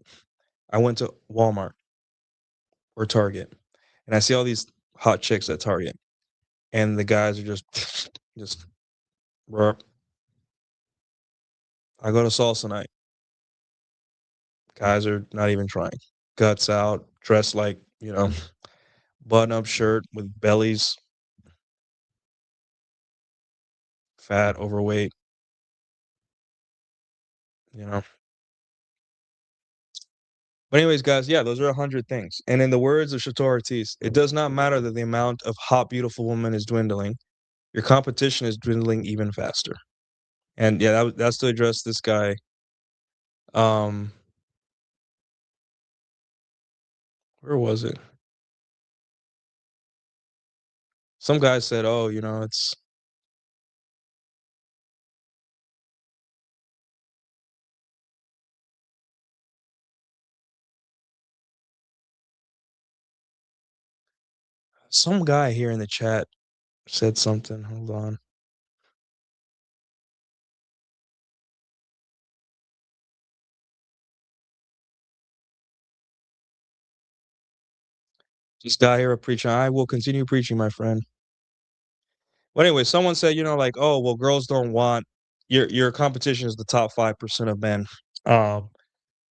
I went to Walmart or Target and I see all these hot chicks at Target, and the guys are just bruh. I go to salsa night. Guys are not even trying. Guts out, dressed like, you know, button-up shirt with bellies, fat, overweight, you know. But anyways, guys, yeah, those are 100 things. And in the words of Chateau Ortiz, it does not matter that the amount of hot, beautiful women is dwindling. Your competition is dwindling even faster. And yeah, that's to address this guy. Where was it? Some guy said, "Oh, you know, it's." Some guy here in the chat said something. Hold on. This guy here preaching. I will continue preaching, my friend. But anyway, someone said, you know, like, oh, well, girls don't want your competition is the top 5% of men,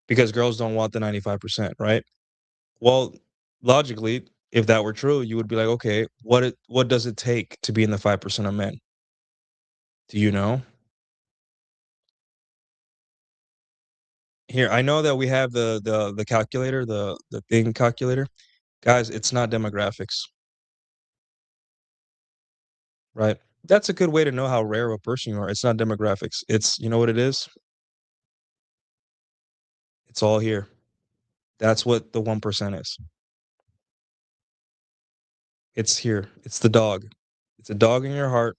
because girls don't want the 95%, right? Well, logically, if that were true, you would be like, okay, what does it take to be in the 5% of men? Do you know? Here, I know that we have the calculator, the thing calculator. Guys, it's not demographics. Right? That's a good way to know how rare of a person you are. It's not demographics. It's, you know what it is? It's all here. That's what the 1% is. It's here. It's the dog. It's a dog in your heart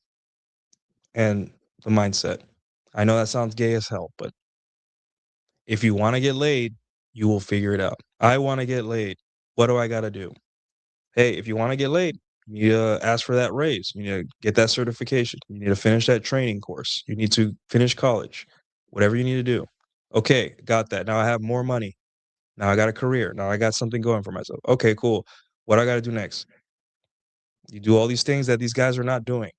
and the mindset. I know that sounds gay as hell, but if you want to get laid, you will figure it out. I want to get laid. What do I got to do? Hey, if you want to get laid, you need to ask for that raise. You need to get that certification. You need to finish that training course. You need to finish college. Whatever you need to do. Okay, got that. Now I have more money. Now I got a career. Now I got something going for myself. Okay, cool. What I got to do next? You do all these things that these guys are not doing.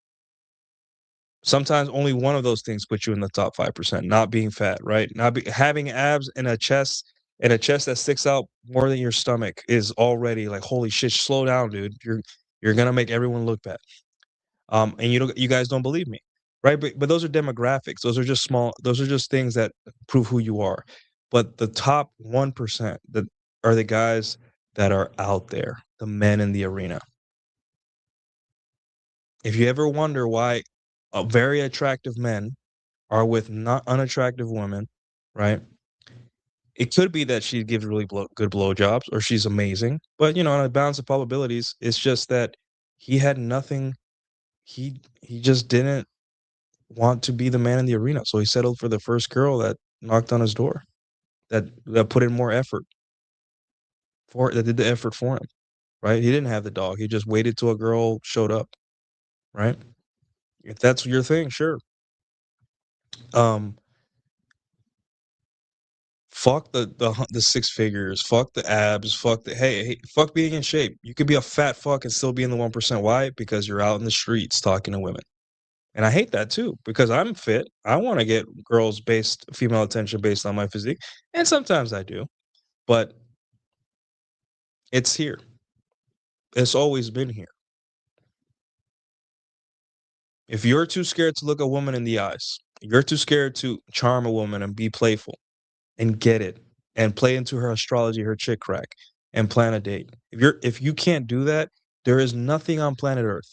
Sometimes only one of those things puts you in the top 5%. Not being fat, right? Having abs and a chest that sticks out more than your stomach is already like, holy shit, slow down, dude. You're gonna make everyone look bad. And you guys don't believe me, right? But those are demographics. Those are just small. Those are just things that prove who you are. But the top 1% that are the guys that are out there, the men in the arena. If you ever wonder why very attractive men are with not unattractive women, right? It could be that she gives really good blowjobs or she's amazing, but you know, on a balance of probabilities, it's just that he had nothing. He just didn't want to be the man in the arena, so he settled for the first girl that knocked on his door, that put in more effort that did the effort for him, right? He didn't have the dog. He just waited till a girl showed up, right? If that's your thing, sure. Um, fuck the six figures, fuck the abs, fuck fuck being in shape. You could be a fat fuck and still be in the 1%. Why? Because you're out in the streets talking to women. And I hate that too, because I'm fit. I want to get female attention based on my physique. And sometimes I do. But it's here. It's always been here. If you're too scared to look a woman in the eyes, you're too scared to charm a woman and be playful and get it and play into her astrology, her chick crack, and plan a date. If you can't do that, there is nothing on planet Earth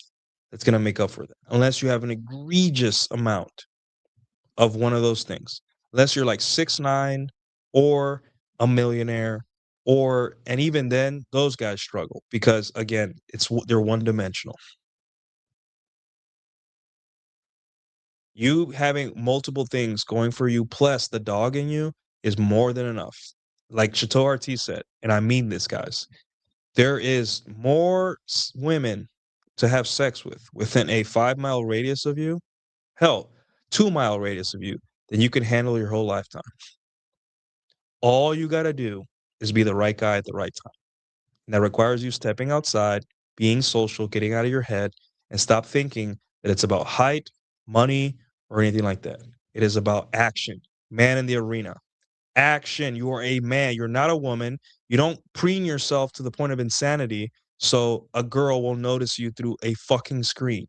that's going to make up for that, unless you have an egregious amount of one of those things. Unless you're like 6'9" or a millionaire, and even then, those guys struggle because again, they're one dimensional. You having multiple things going for you plus the dog in you is more than enough. Like Chateau Ortiz said, and I mean this, guys, there is more women to have sex with within a 5-mile radius of you, hell, 2-mile radius of you, than you can handle your whole lifetime. All you got to do is be the right guy at the right time. And that requires you stepping outside, being social, getting out of your head, and stop thinking that it's about height, money, or anything like that. It is about action. Man in the arena. Action. You are a man. You're not a woman. You don't preen yourself to the point of insanity so a girl will notice you through a fucking screen.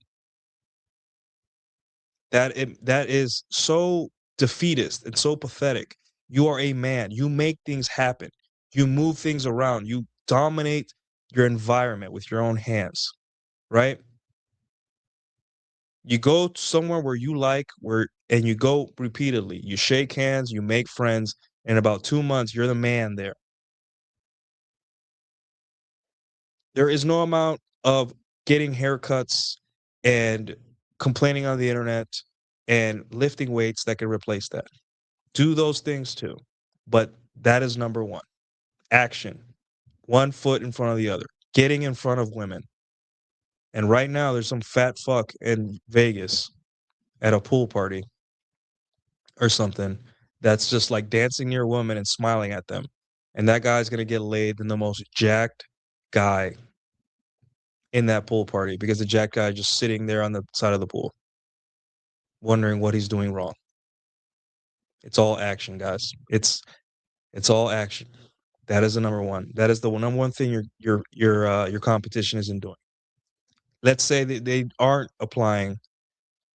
That is so defeatist and so pathetic. You are a man. You make things happen. You move things around. You dominate your environment with your own hands, right? You go somewhere where you like, and you go repeatedly. You shake hands, you make friends, in about 2 months, you're the man there. There is no amount of getting haircuts and complaining on the internet and lifting weights that can replace that. Do those things too, but that is number 1. Action. 1 foot in front of the other. Getting in front of women. And right now, there's some fat fuck in Vegas at a pool party or something that's just like dancing near a woman and smiling at them. And that guy's gonna get laid than the most jacked guy in that pool party because the jacked guy just sitting there on the side of the pool, wondering what he's doing wrong. It's all action, guys. It's all action. That is the number 1. That is the number 1 thing your competition isn't doing. Let's say that they aren't applying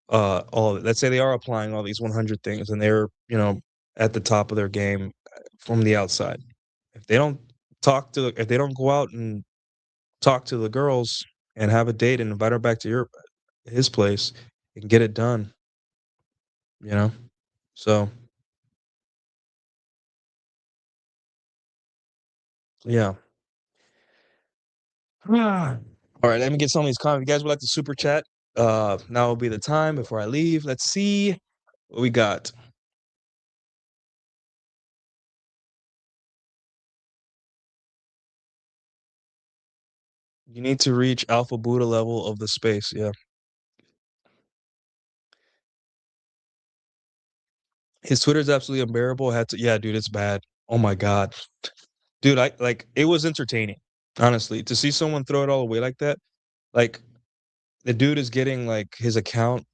all of it. Let's say they are applying all these 100 things and they're, at the top of their game from the outside. If they don't if they don't go out and talk to the girls and have a date and invite her back to his place and get it done, you know? So, yeah. All right, let me get some of these comments. If you guys would like to super chat, now will be the time before I leave. Let's see what we got. You need to reach Alpha Buddha level of the space. Yeah. His Twitter is absolutely unbearable. Yeah, dude, it's bad. Oh my God. Dude, it was entertaining, honestly, to see someone throw it all away like that. Like, the dude is getting like his account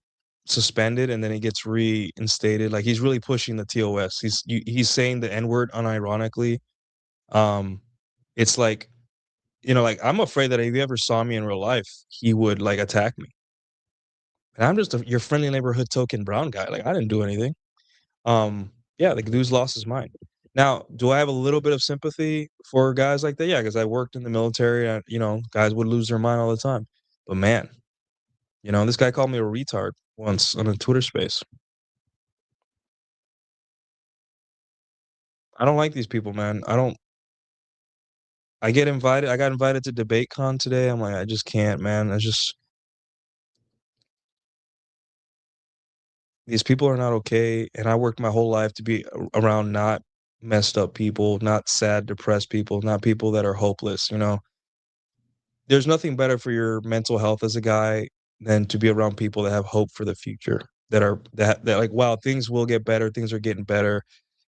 suspended and then he gets reinstated. Like, he's really pushing the TOS. He's saying the N-word unironically. It's like, like, I'm afraid that if he ever saw me in real life, he would like attack me. And I'm just your friendly neighborhood token brown guy. Like, I didn't do anything. Yeah, the dude's lost his mind. Now, do I have a little bit of sympathy for guys like that? Yeah, because I worked in the military and, guys would lose their mind all the time. But man, this guy called me a retard once on a Twitter space. I don't like these people, man. I got invited to DebateCon today. I'm like, I just can't, man. These people are not okay. And I worked my whole life to be around not messed up people, not sad, depressed people, not people that are hopeless, There's nothing better for your mental health as a guy than to be around people that have hope for the future, that like, wow, things will get better, things are getting better.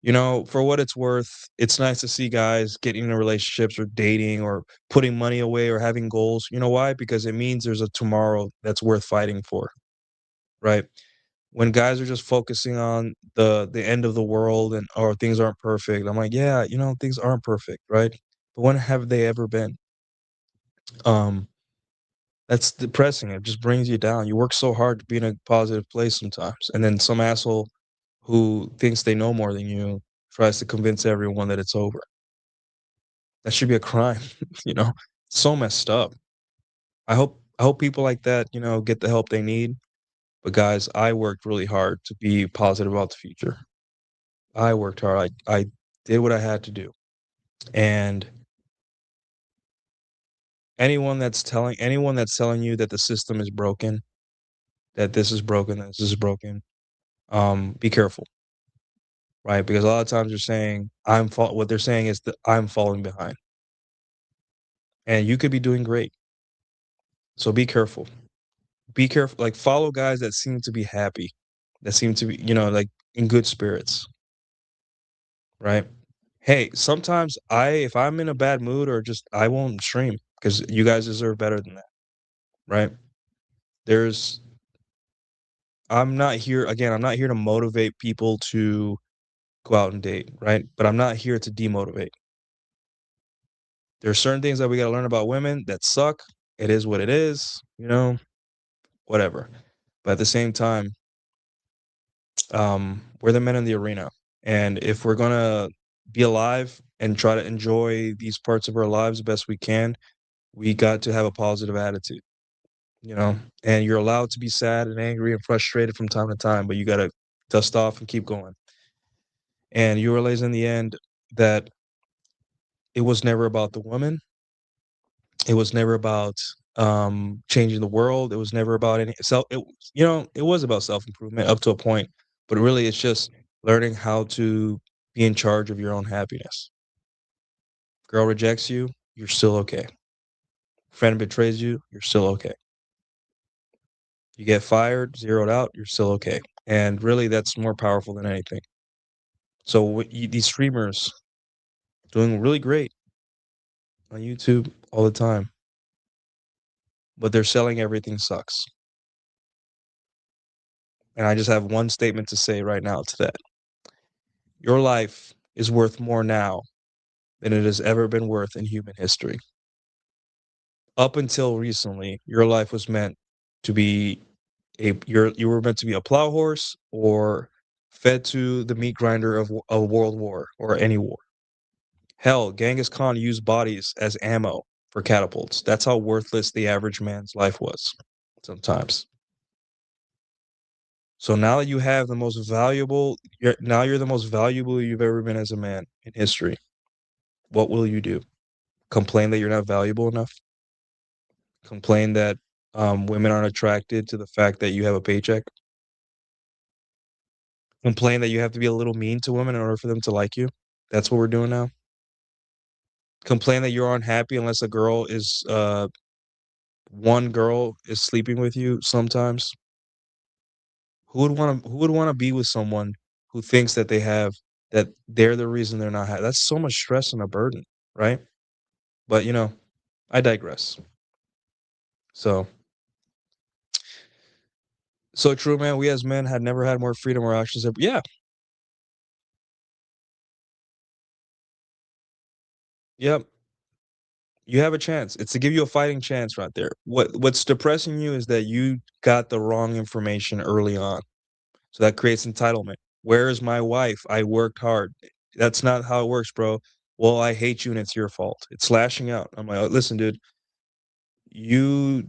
For what it's worth, it's nice to see guys getting into relationships or dating or putting money away or having goals. You know why? Because it means there's a tomorrow that's worth fighting for, right? When guys are just focusing on the end of the world or things aren't perfect, I'm like, yeah, things aren't perfect, right? But when have they ever been? That's depressing. It just brings you down. You work so hard to be in a positive place sometimes, and then some asshole who thinks they know more than you tries to convince everyone that it's over. That should be a crime, you know? So messed up. I hope people like that, get the help they need. But guys, I worked really hard to be positive about the future. I worked hard. I did what I had to do. And anyone that's telling you that the system is broken, that this is broken, that this is broken, be careful. Right? Because a lot of times they're saying what they're saying is that I'm falling behind. And you could be doing great. So be careful. Be careful. Like, follow guys that seem to be happy, that seem to be, like, in good spirits. Right? Hey, sometimes if I'm in a bad mood or just I won't stream because you guys deserve better than that. Right? I'm not here to motivate people to go out and date, right? But I'm not here to demotivate. There are certain things that we got to learn about women that suck. It is what it is, whatever. But at the same time, we're the men in the arena. And if we're going to be alive and try to enjoy these parts of our lives the best we can, we got to have a positive attitude, and you're allowed to be sad and angry and frustrated from time to time, but you got to dust off and keep going. And you realize in the end that it was never about the woman. It was never about changing the world. It was never about any self. It was about self improvement up to a point, but really, it's just learning how to be in charge of your own happiness. Girl rejects you, you're still okay. Friend betrays you, you're still okay. You get fired, zeroed out, you're still okay. And really, that's more powerful than anything. So these streamers doing really great on YouTube all the time, but they're selling everything sucks. And I just have one statement to say right now to that. Your life is worth more now than it has ever been worth in human history. Up until recently, your life was meant to be you were meant to be a plow horse or fed to the meat grinder of a world war or any war. Hell, Genghis Khan used bodies as ammo for catapults. That's how worthless the average man's life was sometimes. So now that you have the most valuable, you're the most valuable you've ever been as a man in history. What will you do? Complain that you're not valuable enough? Complain that women aren't attracted to the fact that you have a paycheck? Complain that you have to be a little mean to women in order for them to like you? That's what we're doing now? Complain that you're unhappy unless one girl is sleeping with you sometimes? Who would want to be with someone who thinks that they're the reason they're not happy? That's so much stress and a burden, right? But I digress. So true, man. We as men had never had more freedom or actions. Yeah, yep. You have a chance. It's to give you a fighting chance right there. What's depressing you is that you got the wrong information early on. So that creates entitlement. Where is my wife? I worked hard. That's not how it works, bro. Well, I hate you and it's your fault. It's lashing out. I'm like, "Oh, listen, dude, you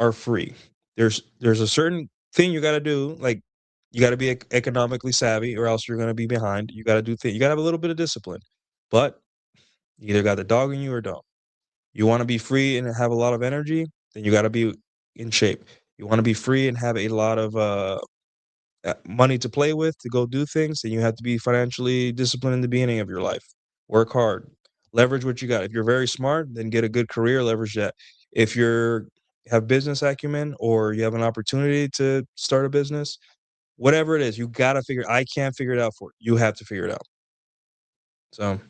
are free. There's a certain thing you got to do. Like, you got to be economically savvy, or else you're gonna be behind. You got to do things. You got to have a little bit of discipline, but you either got the dog in you or don't. You want to be free and have a lot of energy, then you got to be in shape. You want to be free and have a lot of money to play with to go do things, then you have to be financially disciplined in the beginning of your life. Work hard, leverage what you got. If you're very smart, then get a good career, leverage that. If you're have business acumen or you have an opportunity to start a business, whatever it is, you gotta figure. I can't figure it out for you. You have to figure it out. So,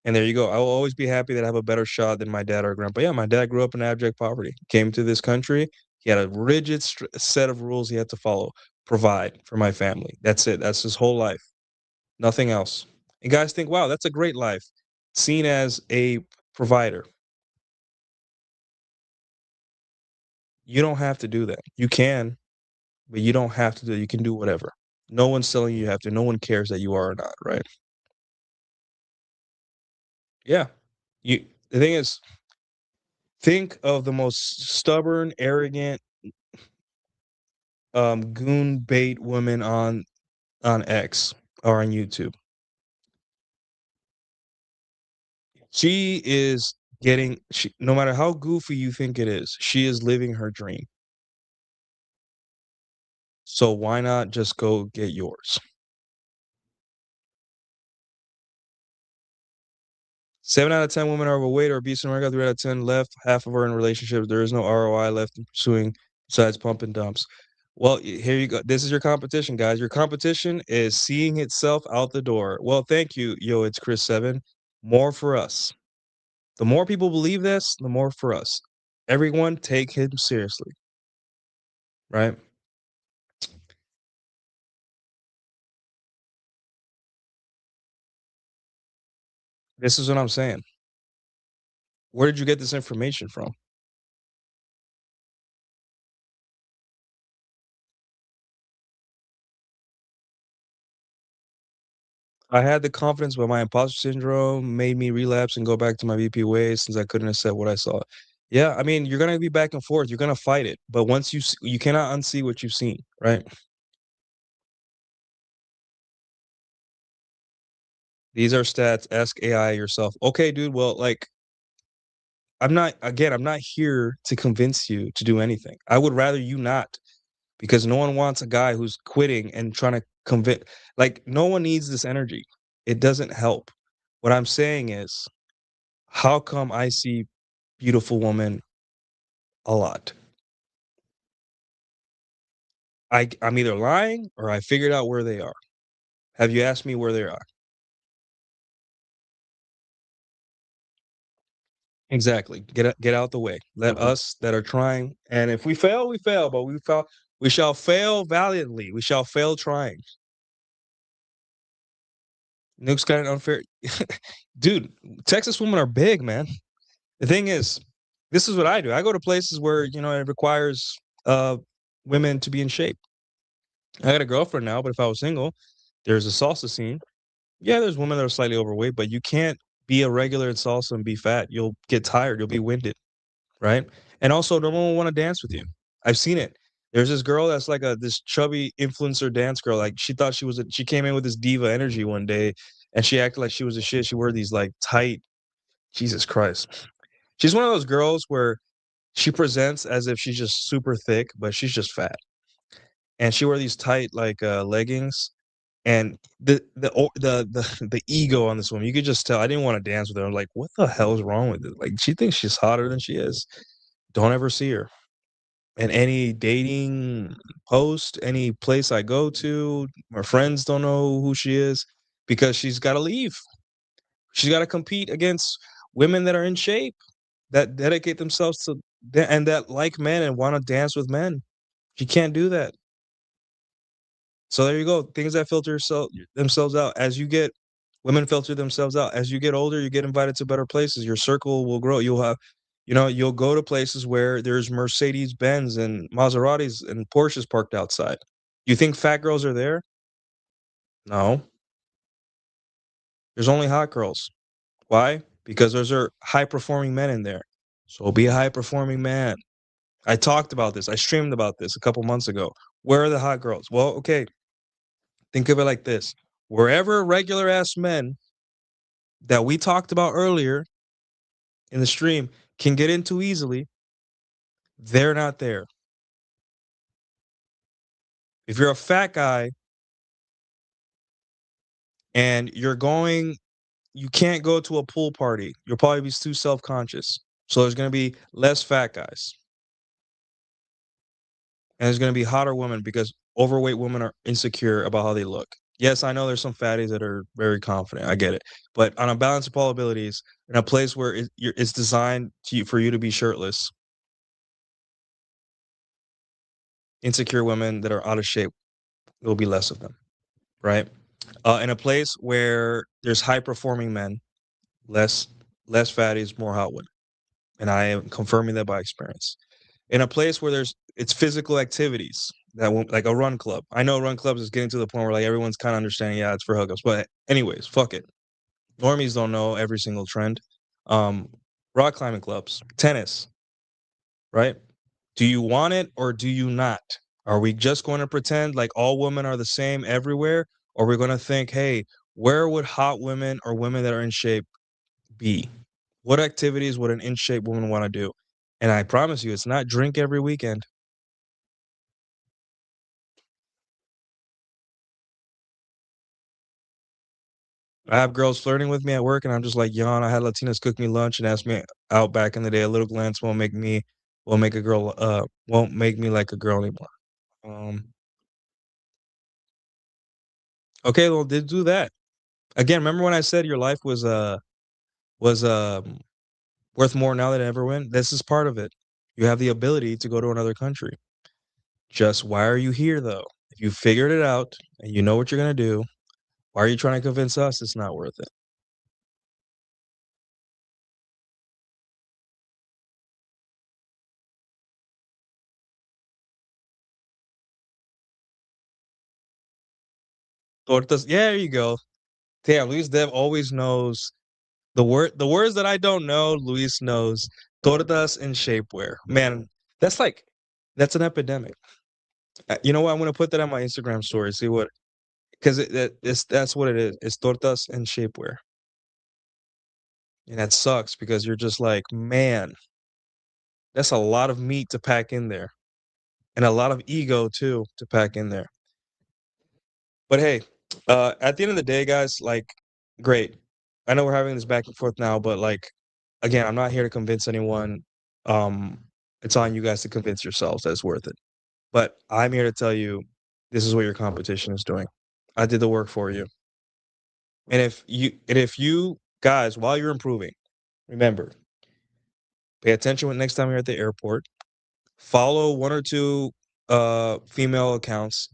and there you go. I will always be happy that I have a better shot than my dad or grandpa. Yeah, my dad grew up in abject poverty. Came to this country. He had a rigid set of rules he had to follow. Provide for my family. That's it. That's his whole life. Nothing else. And guys think, wow, that's a great life. Seen as a provider. You don't have to do that. You can, but you don't have to do it. You can do whatever. No one's telling you have to. No one cares that you are or not, right? Yeah. The thing is, think of the most stubborn, arrogant, goon bait woman on X or on YouTube. She is no matter how goofy you think it is, she is living her dream. So why not just go get yours? 7 out of 10 women are overweight or obese in America. 3 out of 10 left. Half of are in relationships. There is no ROI left in pursuing besides pump and dumps. Well, here you go. This is your competition, guys. Your competition is seeing itself out the door. Well, thank you, yo. It's Chris 7. More for us. The more people believe this, the more for us. Everyone take him seriously. Right? This is what I'm saying. Where did you get this information from? I had the confidence, but my imposter syndrome made me relapse and go back to my VP ways since I couldn't accept what I saw. Yeah, I mean, you're gonna be back and forth. You're gonna fight it, but once you cannot unsee what you've seen, right? These are stats. Ask AI yourself. Okay, dude. Well, like, I'm not here to convince you to do anything. I would rather you not, because no one wants a guy who's quitting and trying to convince. Like, no one needs this energy. It doesn't help. What I'm saying is, how come I see beautiful women a lot? I'm either lying or I figured out where they are. Have you asked me where they are? Exactly. Get out the way. Let us that are trying, and if we fail, we fail, but we shall fail valiantly. We shall fail trying. Nuke's got an unfair dude, Texas women are big, man. The thing is, this is what I do. I go to places where, it requires women to be in shape. I got a girlfriend now, but if I was single, there's a salsa scene. Yeah, there's women that are slightly overweight, but you can't be a regular in salsa and be fat. You'll get tired. You'll be winded, right? And also, no one will want to dance with you. I've seen it. There's this girl that's like this chubby influencer dance girl. Like she thought she came in with this diva energy one day, and she acted like she was a shit. She wore these like tight. Jesus Christ. She's one of those girls where she presents as if she's just super thick, but she's just fat. And she wore these tight like leggings, and the ego on this woman, you could just tell. I didn't want to dance with her. I'm like, what the hell is wrong with it? Like, she thinks she's hotter than she is. Don't ever see her. And any dating post, any place I go to, my friends don't know who she is because she's got to leave. She's got to compete against women that are in shape, that dedicate themselves to and that like men and want to dance with men. She can't do that. So there you go. Things that filter themselves out as you get women filter themselves out. As you get older, you get invited to better places. Your circle will grow. You'll go to places where there's Mercedes Benz and Maseratis and Porsches parked outside. You think fat girls are there? No. There's only hot girls. Why? Because those are high performing men in there. So be a high performing man. I talked about this. I streamed about this a couple months ago. Where are the hot girls? Well, okay. Think of it like this. Wherever regular ass men that we talked about earlier in the stream can get into easily, they're not there. If you're a fat guy and you can't go to a pool party, you'll probably be too self-conscious. So there's going to be less fat guys. And there's going to be hotter women because overweight women are insecure about how they look. Yes, I know there's some fatties that are very confident. I get it. But on a balance of all abilities, in a place where it's designed for you to be shirtless, insecure women that are out of shape, there will be less of them, right? In a place where there's high performing men, less fatties, more hot women, and I am confirming that by experience. In a place where it's physical activities that won't, like a run club. I know run clubs is getting to the point where like everyone's kind of understanding, yeah, it's for hookups. But anyways, fuck it. Normies don't know every single trend. Rock climbing clubs, tennis, right? Do you want it or do you not? Are we just going to pretend like all women are the same everywhere? Or are we going to think, hey, where would hot women or women that are in shape be? What activities would an in shape woman want to do? And I promise you, it's not drink every weekend. I have girls flirting with me at work, and I'm just like, yawn. I had Latinas cook me lunch and ask me out back in the day. A little glance won't make me like a girl anymore. Okay, well, did do that again. Remember when I said your life was worth more now than it ever went? This is part of it. You have the ability to go to another country. Just why are you here though? If you figured it out and you know what you're gonna do, why are you trying to convince us it's not worth it? Tortas. Yeah, there you go. Damn, Luis Dev always knows the words that I don't know. Luis knows tortas and shapewear. Man, that's like that's an epidemic. You know what? I'm gonna put that on my Instagram story. See what because that's what it is. It's tortas and shapewear, and that sucks because you're just like, man, that's a lot of meat to pack in there, and a lot of ego too to pack in there. But hey, at the end of the day, guys, like, great. I know we're having this back and forth now, but like, again, I'm not here to convince anyone. Um, it's on you guys to convince yourselves that it's worth it. But I'm here to tell you, this is what your competition is doing. I did the work for you. And if you guys, while you're improving, remember, pay attention when next time you're at the airport. Follow one or two female accounts,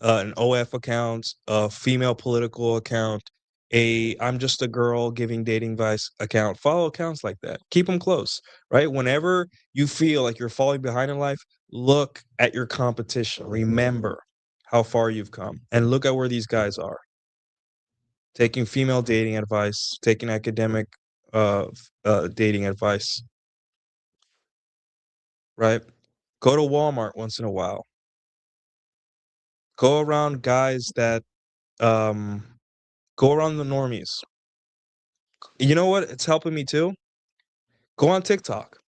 an OF account, a female political account, a I'm just a girl giving dating advice account. Follow accounts like that. Keep them close, right? Whenever you feel like you're falling behind in life, look at your competition. Remember how far you've come and look at where these guys are. Taking female dating advice, taking academic dating advice, right? Go to Walmart once in a while. Go around guys that um go around the normies. You know what? It's helping me too. Go on TikTok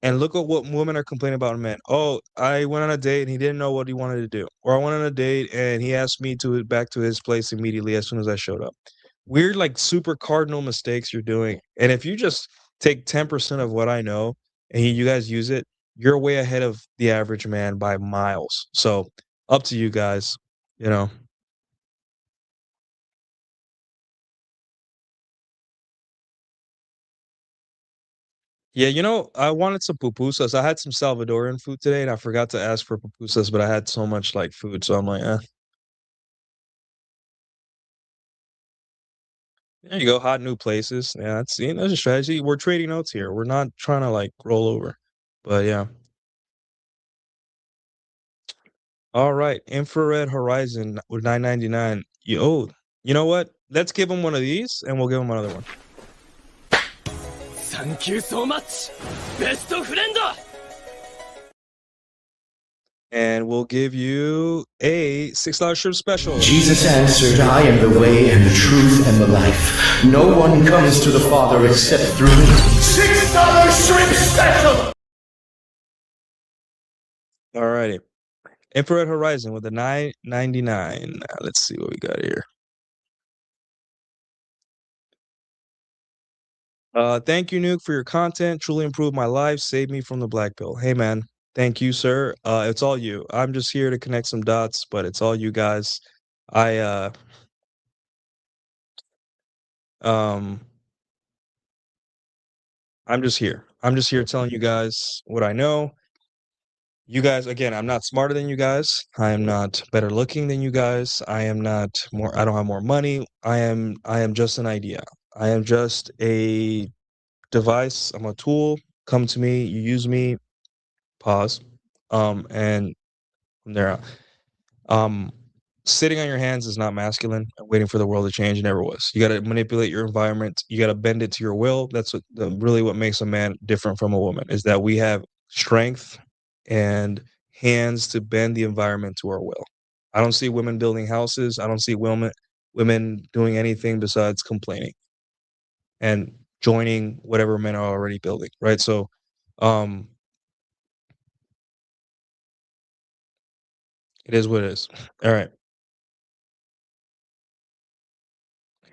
and look at what women are complaining about in men. Oh, I went on a date and he didn't know what he wanted to do. Or I went on a date and he asked me to back to his place immediately as soon as I showed up. Weird, like super cardinal mistakes you're doing. And if you just take 10% of what I know and you guys use it, you're way ahead of the average man by miles. So up to you guys, you know. Yeah, you know, I wanted some pupusas. I had some Salvadorian food today, and I forgot to ask for pupusas, but I had so much like food, so I'm like, there you go, hot new places. Yeah, that's a strategy. We're trading notes here. We're not trying to like roll over, but yeah. All right, Infrared Horizon with 9.99. You know what? Let's give him one of these, and we'll give him another one. Thank you so much, best friend! And we'll give you a $6 shrimp special. Jesus answered, I am the way and the truth and the life. No one comes to the Father except through me. $6 shrimp special! Alrighty. Infrared Horizon with a 9.99. Let's see what we got here. Thank you, Nuke, for your content. Truly improved my life. Saved me from the black pill. Hey, man. Thank you, sir. It's all you. I'm just here to connect some dots, but it's all you guys. I um I'm just here. I'm just here telling you guys what I know. You guys, again, I'm not smarter than you guys. I am not better looking than you guys. I am not more I don't have more money. I am just an idea. I am just a device. I'm a tool. Come to me, you use me, pause. And from there out. Sitting on your hands is not masculine. Waiting for the world to change never was. You got to manipulate your environment. You got to bend it to your will. That's really what makes a man different from a woman is that we have strength and hands to bend the environment to our will. I don't see women building houses. I don't see women doing anything besides complaining and joining whatever men are already building, right? So, it is what it is. All right.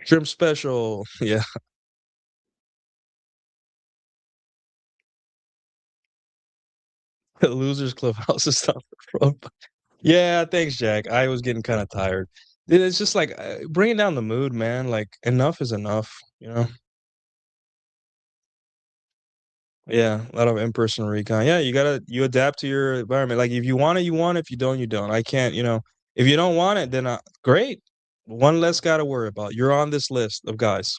Shrimp special. Yeah. Losers Clubhouse is not for front. Yeah, thanks, Jack. I was getting kind of tired. It's just like bringing down the mood, man. Like enough is enough, you know. Yeah, a lot of in-person recon. Yeah, you adapt to your environment. Like if you want it, you want it. If you don't, you don't. I can't, you know. If you don't want it, then great. One less guy to worry about. You're on this list of guys.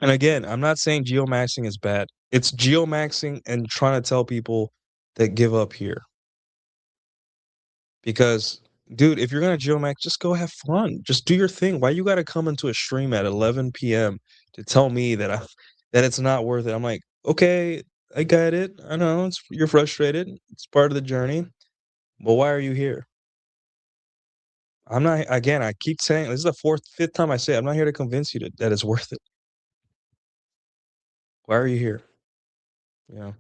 And again, I'm not saying geomaxing is bad. It's geomaxing and trying to tell people that give up here. Because, dude, if you're gonna geomax, just go have fun. Just do your thing. Why you gotta come into a stream at 11 p.m. to tell me that it's not worth it? I'm like, okay, I get it. I know you're frustrated. It's part of the journey. But why are you here? I'm not. Again, I keep saying this is the fourth, fifth time I say it, I'm not here to convince you that it's worth it. Why are you here? You know.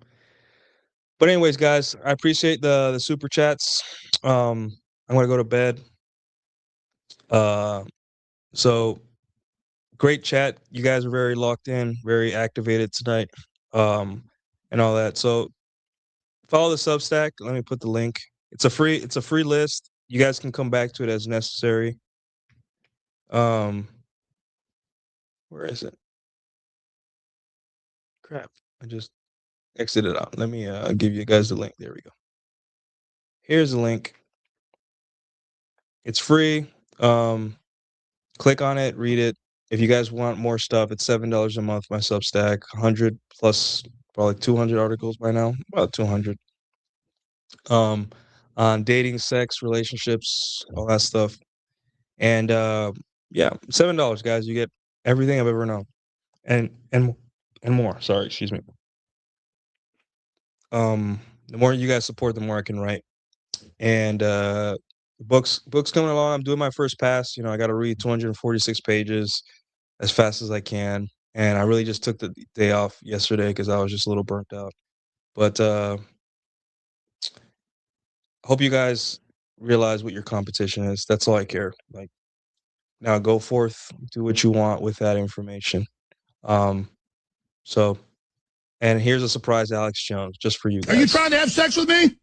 But anyways, guys, I appreciate the super chats. I'm gonna go to bed. So great chat. You guys are very locked in, very activated tonight, and all that. So follow the Substack. Let me put the link. It's a free list. You guys can come back to it as necessary. Where is it? Crap! I just exited out. Let me give you guys the link. There we go. Here's the link. It's free. Click on it, read it. If you guys want more stuff, it's $7 a month. My Substack, 100 plus, probably 200 articles by now, about 200. On dating, sex, relationships, all that stuff. And yeah, $7, guys. You get everything I've ever known, and more. Sorry, excuse me. The more you guys support, the more I can write. And books coming along. I'm doing my first pass. You know, I got to read 246 pages as fast as I can. And I really just took the day off yesterday because I was just a little burnt out. But hope you guys realize what your competition is. That's all I care. Like, now go forth, do what you want with that information. So, and here's a surprise, Alex Jones, just for you guys. Are you trying to have sex with me?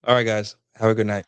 All right, guys. Have a good night.